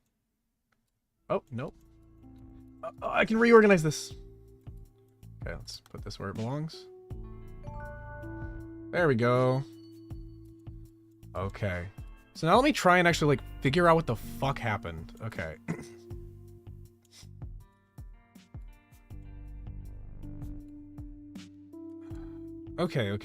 Oh, nope. I can reorganize this. Okay, let's put this where it belongs. There we go. Okay. So now let me try and actually, like, figure out what the fuck happened. Okay. Okay.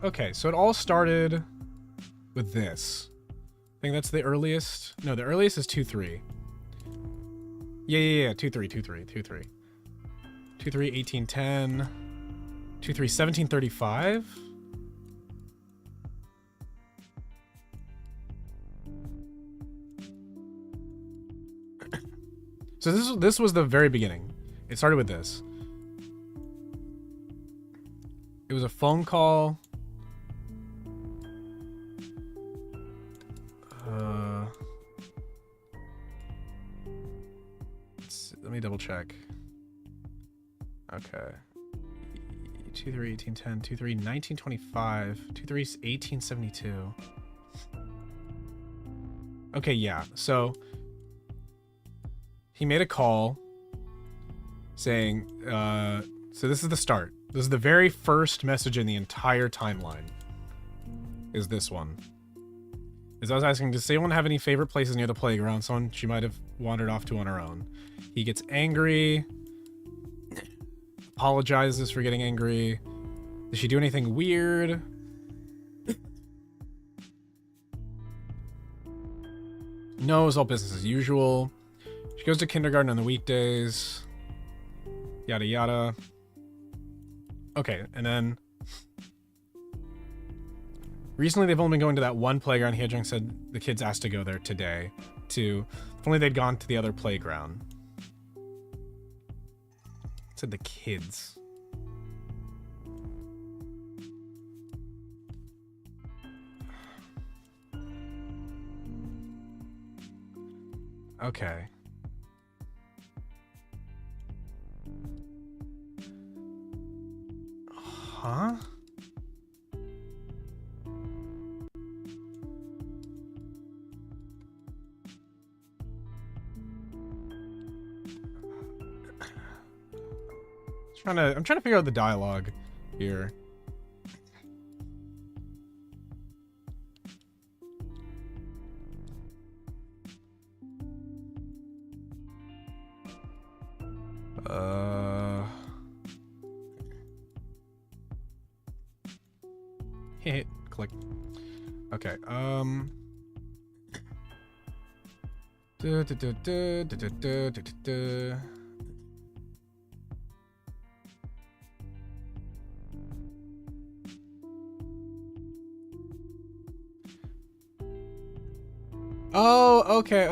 Okay, so it all started with this. I think that's the earliest. No, the earliest is 2-3. Yeah. 2-3. 2-3, 1810. 2-3, 1735. So this was the very beginning. It started with this. It was a phone call. Let me double check. Okay. 2-3, 1810, 2-3, 1925, 2-3, 1872. Okay, yeah. So he made a call saying, so this is the start. This is the very first message in the entire timeline. Is this one. As I was asking, does anyone have any favorite places near the playground? Someone she might have wandered off to on her own. He gets angry. Apologizes for getting angry. Did she do anything weird? No, it was all business as usual. She goes to kindergarten on the weekdays. Yada yada. Okay, and then recently they've only been going to that one playground. Hyejung said the kids asked to go there today. If only they'd gone to the other playground. Said the kids. Okay. I'm trying to figure out the dialogue here. Hit click. Okay. Du- du- du- du- du- du- du- du- du- du. Oh, okay.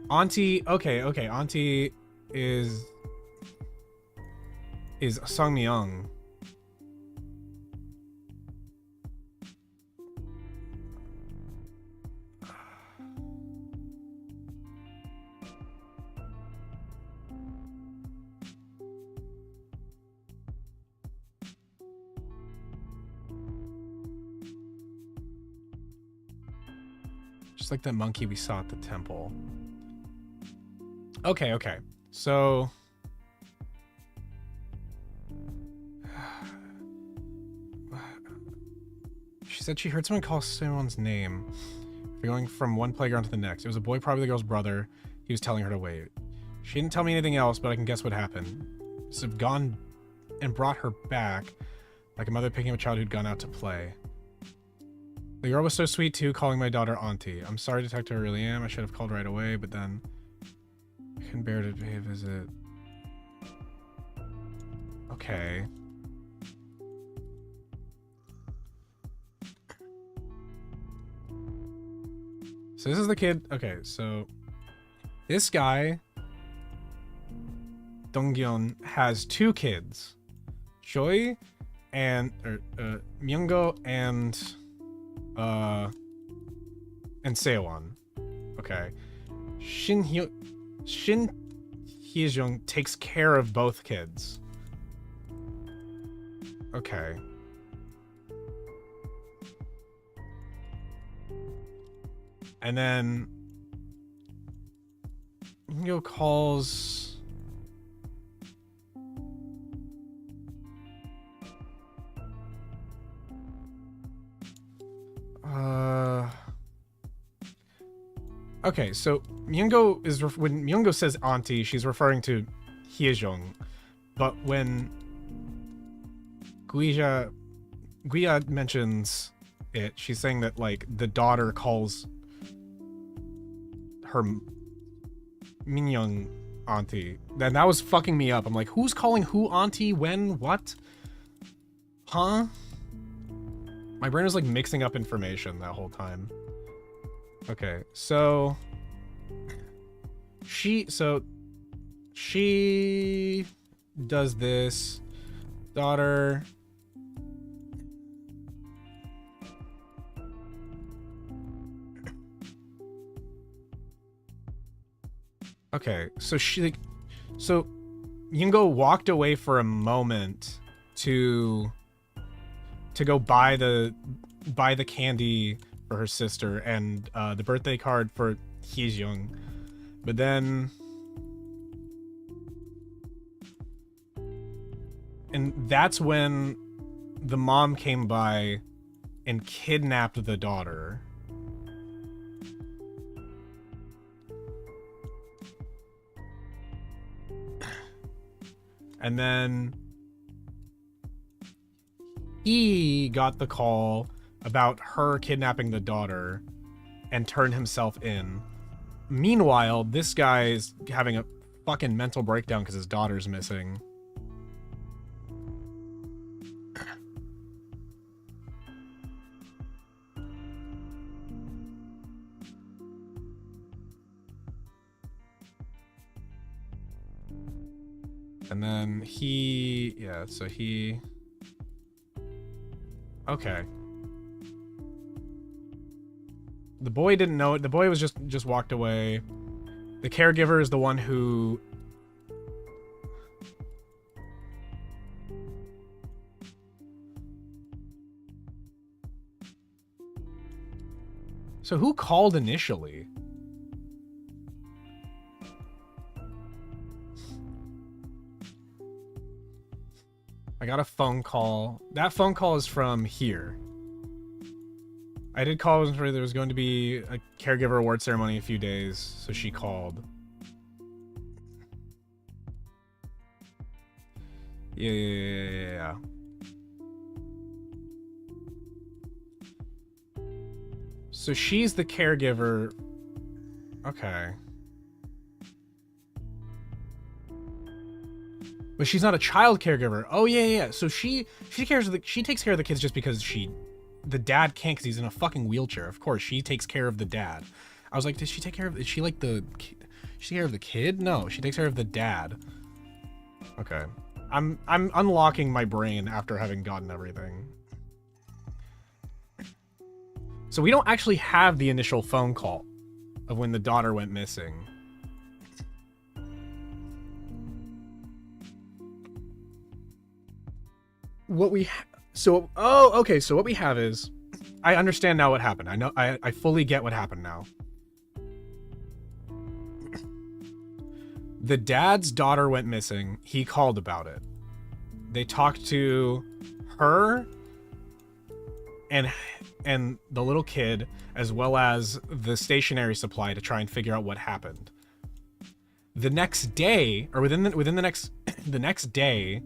Auntie, okay. Auntie is Sung Myung. Just like that monkey we saw at the temple. Okay. So she said she heard someone call someone's name. Going from one playground to the next. It was a boy, probably the girl's brother. He was telling her to wait. She didn't tell me anything else, but I can guess what happened. So gone and brought her back, like a mother picking up a child who'd gone out to play. The girl was so sweet too, calling my daughter auntie. I'm sorry, detective, I really am. I should have called right away, but then I couldn't bear to pay a visit. Okay. So this is the kid. Okay, so this guy, Donggyun, has two kids, Choi and Myungo and Sewon. Okay, Shin Hyejung takes care of both kids. Okay. And then Myungo calls okay, so Myungo is when Myungo says auntie, she's referring to Hyejung, but when Guija mentions it, she's saying that like the daughter calls her Minyoung auntie. Then that was fucking me up. I'm like, who's calling who auntie, when, what? Huh? My brain was like mixing up information that whole time. Okay, so she does this. Daughter. Okay, so Yungo walked away for a moment to go buy the candy for her sister and the birthday card for Hyejung, but then that's when the mom came by and kidnapped the daughter. And then he got the call about her kidnapping the daughter and turned himself in. Meanwhile, this guy's having a fucking mental breakdown because his daughter's missing. And then okay. The boy didn't know it. The boy was just walked away. The caregiver is the one who So who called initially? got a phone call. That phone call is from here. I did call where there was going to be a caregiver award ceremony in a few days, so she called. Yeah. So she's the caregiver. Okay. But she's not a child caregiver. Oh yeah. So she takes care of the kids just because the dad can't because he's in a fucking wheelchair. Of course, she takes care of the dad. I was like, does she take care of? Is she like the? She take care of the kid? No, she takes care of the dad. Okay, I'm unlocking my brain after having gotten everything. So we don't actually have the initial phone call of when the daughter went missing. What we so what we have is, I understand now what happened. I know I fully get what happened now. The dad's daughter went missing. He called about it. They talked to her and the little kid, as well as the stationery supply, to try and figure out what happened. The next day, or within the next day,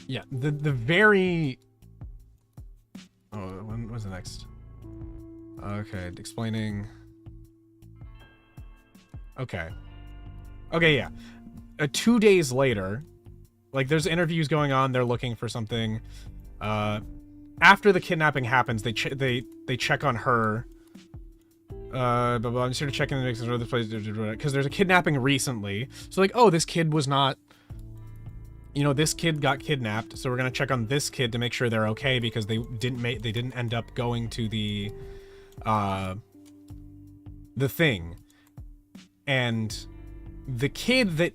yeah, the very... Oh, when was the next? Okay, explaining... Okay, yeah. 2 days later, like, there's interviews going on, they're looking for something. After the kidnapping happens, they check on her. I'm just here to check in the mix of other places, because there's a kidnapping recently. So, like, oh, this kid was not... You know, this kid got kidnapped, so we're gonna check on this kid to make sure they're okay, because they didn't end up going to the thing. And the kid that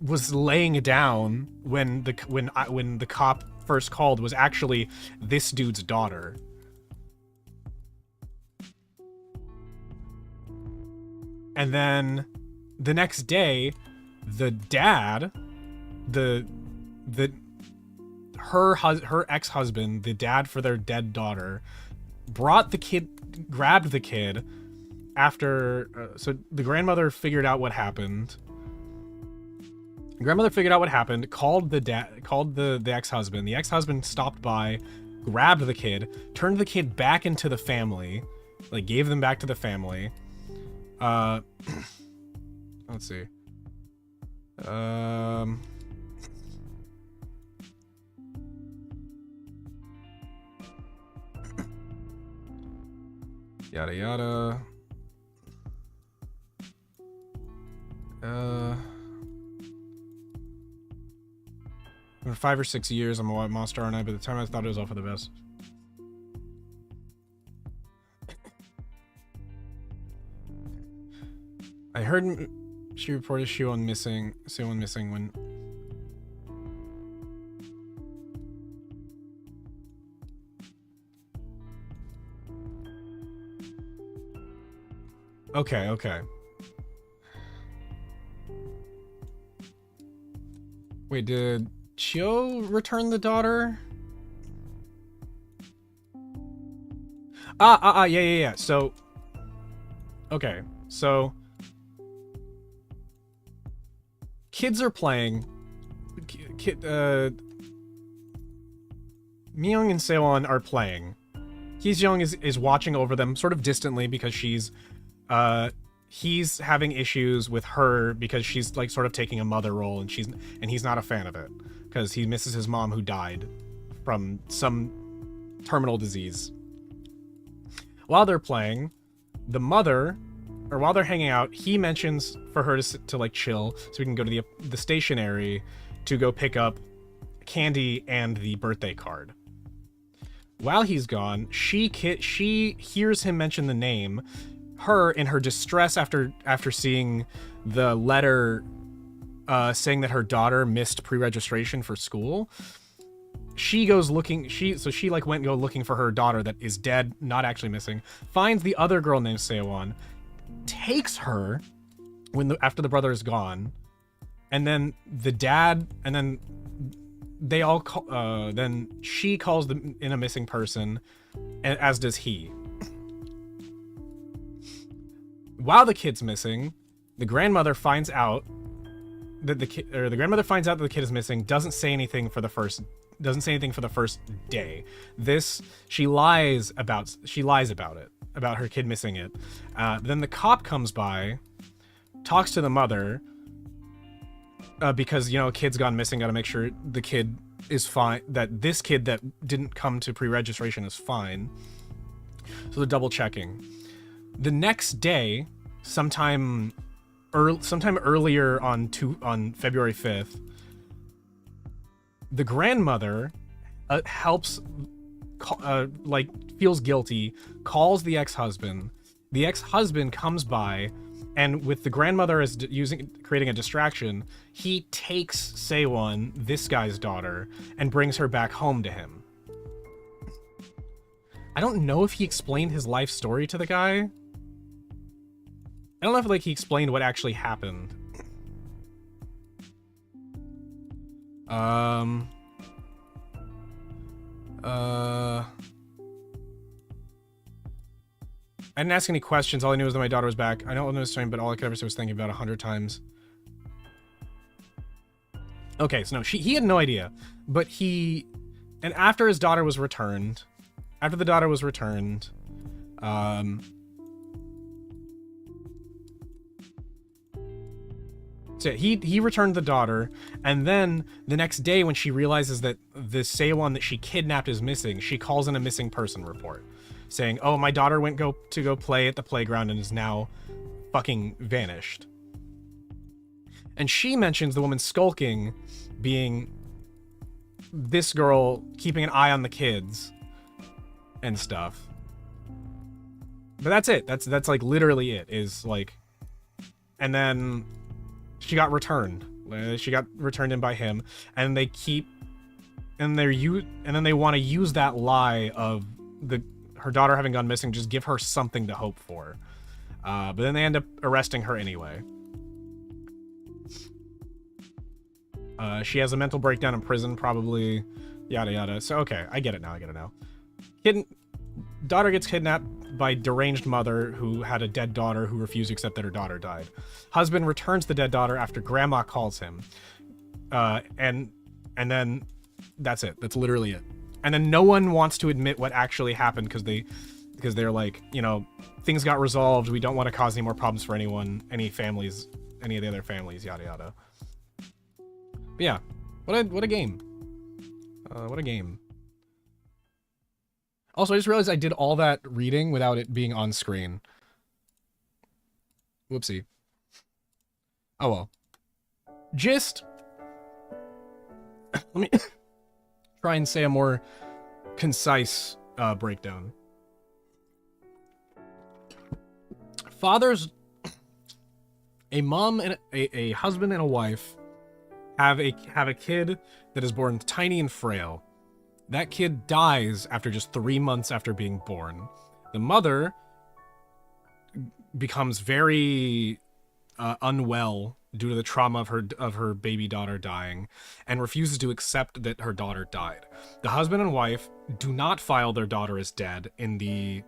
was laying down when the cop first called was actually this dude's daughter. And then the next day, the dad, her ex-husband, the dad for their dead daughter, grabbed the kid after, so the grandmother figured out what happened. Called the ex-husband. The ex-husband stopped by, grabbed the kid, turned the kid back into the family, like gave them back to the family. Let's see. Yada yada. For 5 or 6 years, I'm a white monster, aren't I? By the time I thought it was all for the best. I heard she reported someone missing when... Okay. Wait, did Chio return the daughter? Yeah. So, okay, so kids are playing. Myung and Sewon are playing. Heesyoung is watching over them sort of distantly because he's having issues with her because she's like sort of taking a mother role, and he's not a fan of it because he misses his mom who died from some terminal disease. While they're playing, while they're hanging out, he mentions for her to like chill so we can go to the stationery to go pick up candy and the birthday card. While he's gone, she hears him mention the name. Her, in her distress after seeing the letter saying that her daughter missed pre-registration for school, she goes looking. She like went and go looking for her daughter that is dead, not actually missing. Finds the other girl named Sewon, takes her after the brother is gone, and then the dad, and then they all call, then she calls them in a missing person, as does he. While the kid's missing, the grandmother finds out that the kid is missing. Doesn't say anything for the first day. She lies about it, about her kid missing it. Then the cop comes by, talks to the mother, because, you know, a kid's gone missing, got to make sure the kid is fine, that this kid that didn't come to pre-registration is fine. So they're double checking. The next day, sometime earlier on February 5th, the grandmother feels guilty, calls the ex-husband. The ex-husband comes by, and with the grandmother as creating a distraction, he takes Sewon, this guy's daughter, and brings her back home to him. I don't know if he explained his life story to the guy. I don't know if he explained what actually happened. I didn't ask any questions. All I knew was that my daughter was back. I don't know this time, but all I could ever say was thinking about 100 times. Okay, so no, he had no idea. But and after his daughter was returned, so he returned the daughter, and then the next day when she realizes that the Sewon that she kidnapped is missing, she calls in a missing person report, saying, "Oh, my daughter went to go play at the playground and is now fucking vanished." And she mentions the woman skulking being this girl keeping an eye on the kids and stuff. But that's it. That's like literally it, is like, and then she got returned. She got returned in by him, and they then they want to use that lie of her daughter having gone missing, just give her something to hope for. But then they end up arresting her anyway. She has a mental breakdown in prison, probably, yada yada. So okay, I get it now. Daughter gets kidnapped by deranged mother who had a dead daughter who refused to accept that her daughter died. Husband returns the dead daughter after grandma calls him. And then that's it. That's literally it. And then no one wants to admit what actually happened because they're like, you know, things got resolved. We don't want to cause any more problems for anyone, any of the other families, yada yada. But yeah, what a game. What a game. Also, I just realized I did all that reading without it being on screen. Whoopsie. Oh well. Just let me try and say a more concise breakdown. Fathers, a mom and a husband and a wife have a kid that is born tiny and frail. That kid dies after just 3 months after being born. The mother becomes very unwell due to the trauma of her baby daughter dying, and refuses to accept that her daughter died. The husband and wife do not file their daughter as dead to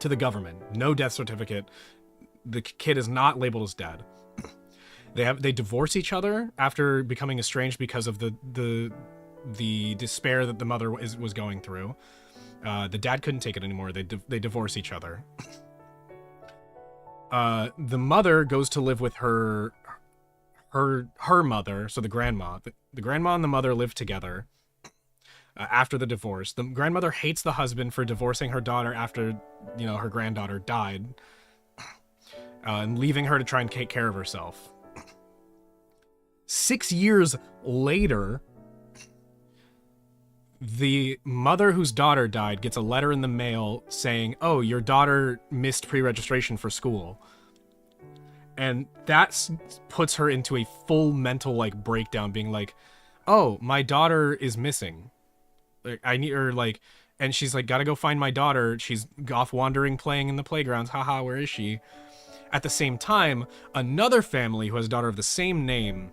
the government. No death certificate. The kid is not labeled as dead. They divorce each other after becoming estranged because of the despair that the mother was going through. The dad couldn't take it anymore. They divorce each other. The mother goes to live with her mother, so the grandma. The grandma and the mother live together after the divorce. The grandmother hates the husband for divorcing her daughter after, you know, her granddaughter died, and leaving her to try and take care of herself. 6 years later, the mother whose daughter died gets a letter in the mail saying, "Oh, your daughter missed pre-registration for school." And that puts her into a full mental like breakdown, being like, "Oh, my daughter is missing. Like, I need her." Like, and she's like, "Gotta go find my daughter. She's off wandering, playing in the playgrounds. Haha, where is she?" At the same time, another family who has a daughter of the same name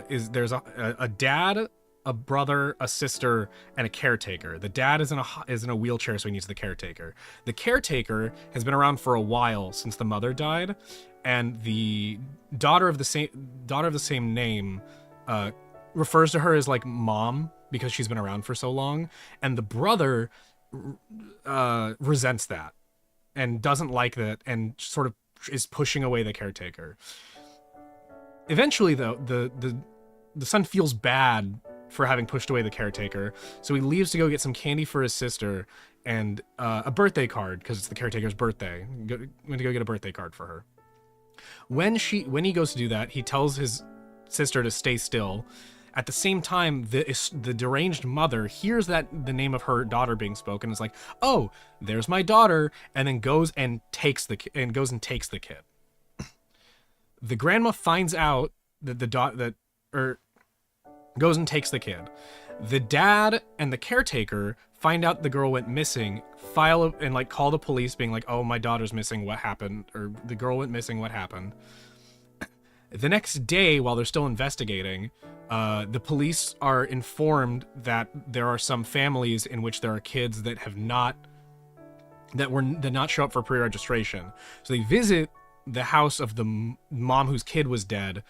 is there's a dad, a brother, a sister, and a caretaker. The dad is in a wheelchair, so he needs the caretaker. The caretaker has been around for a while since the mother died, and the daughter of the same name refers to her as like mom because she's been around for so long, and the brother resents that and doesn't like that and sort of is pushing away the caretaker. Eventually, though, the son feels bad for having pushed away the caretaker, so he leaves to go get some candy for his sister and a birthday card because it's the caretaker's birthday. Going to go get a birthday card for her. When he goes to do that, he tells his sister to stay still. At the same time, the deranged mother hears that the name of her daughter being spoken, is like, "Oh, there's my daughter," and then goes and takes the kid. The grandma finds out that goes and takes the kid. The dad and the caretaker find out the girl went missing, and call the police, being like, "Oh, my daughter's missing. What happened?" Or the girl went missing. What happened? The next day, while they're still investigating, the police are informed that there are some families in which there are kids that did not show up for pre-registration. So they visit the house of the mom whose kid was dead,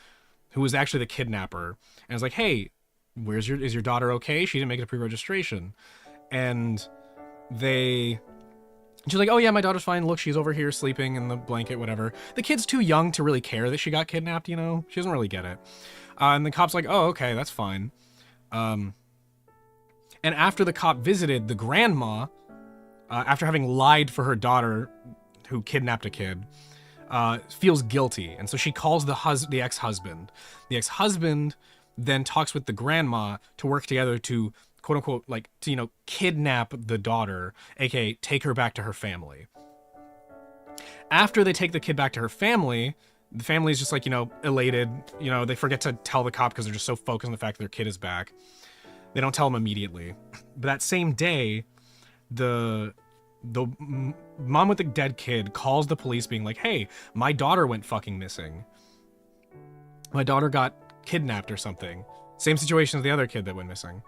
who was actually the kidnapper, and is like, "Hey, is your daughter okay? She didn't make it to pre-registration." And she's like, "Oh yeah, my daughter's fine. Look, she's over here sleeping in the blanket, whatever." The kid's too young to really care that she got kidnapped, She doesn't really get it. And the cop's like, "Oh, okay, that's fine." And after the cop visited, the grandma, after having lied for her daughter who kidnapped a kid, feels guilty. And so she calls the ex-husband. The ex-husband then talks with the grandma to work together to quote unquote, kidnap the daughter, aka take her back to her family. After they take the kid back to her family, the family's just elated. They forget to tell the cop because they're just so focused on the fact that their kid is back. They don't tell him immediately. But that same day, the mom with the dead kid calls the police being like, "Hey, my daughter went fucking missing. My daughter got kidnapped or something." Same situation as the other kid that went missing.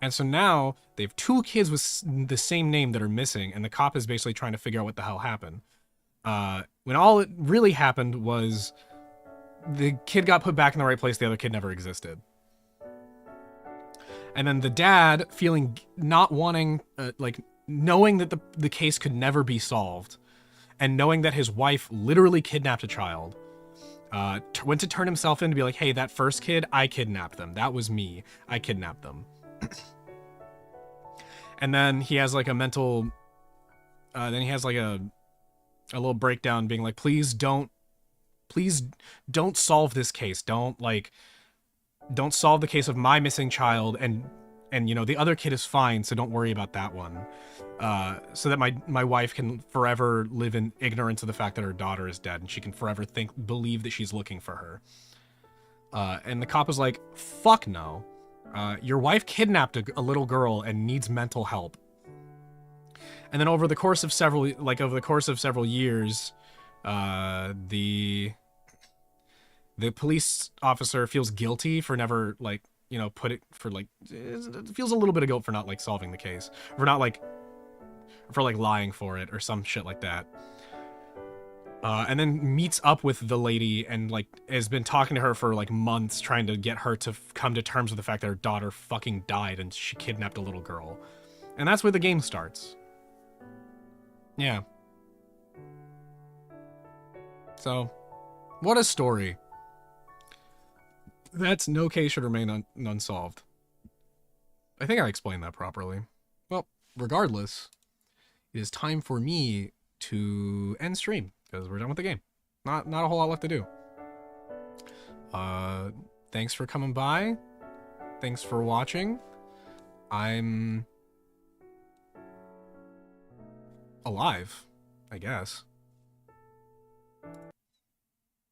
And so now they have two kids with the same name that are missing, and the cop is basically trying to figure out what the hell happened. When all it really happened was the kid got put back in the right place, the other kid never existed. And then the dad, knowing that the case could never be solved, and knowing that his wife literally kidnapped a child, went to turn himself in to be like, "Hey, that first kid, I kidnapped them. That was me. I kidnapped them." And then he has a little breakdown being like, please don't solve this case. Don't solve the case of my missing child, and the other kid is fine, so don't worry about that one. So that my wife can forever live in ignorance of the fact that her daughter is dead, and she can forever believe that she's looking for her. And the cop is like, "Fuck no. Your wife kidnapped a little girl and needs mental help." And then over the course of several years, the police officer feels guilty for never it feels a little bit of guilt for not solving the case, for lying for it or some shit like that. And then meets up with the lady and has been talking to her for months, trying to get her to come to terms with the fact that her daughter fucking died and she kidnapped a little girl. And that's where the game starts. Yeah. So, what a story. That's No Case Should Remain Unsolved. I think I explained that properly. Well, regardless, it is time for me to end stream, because we're done with the game. Not a whole lot left to do. Thanks for coming by. Thanks for watching. I'm alive, I guess.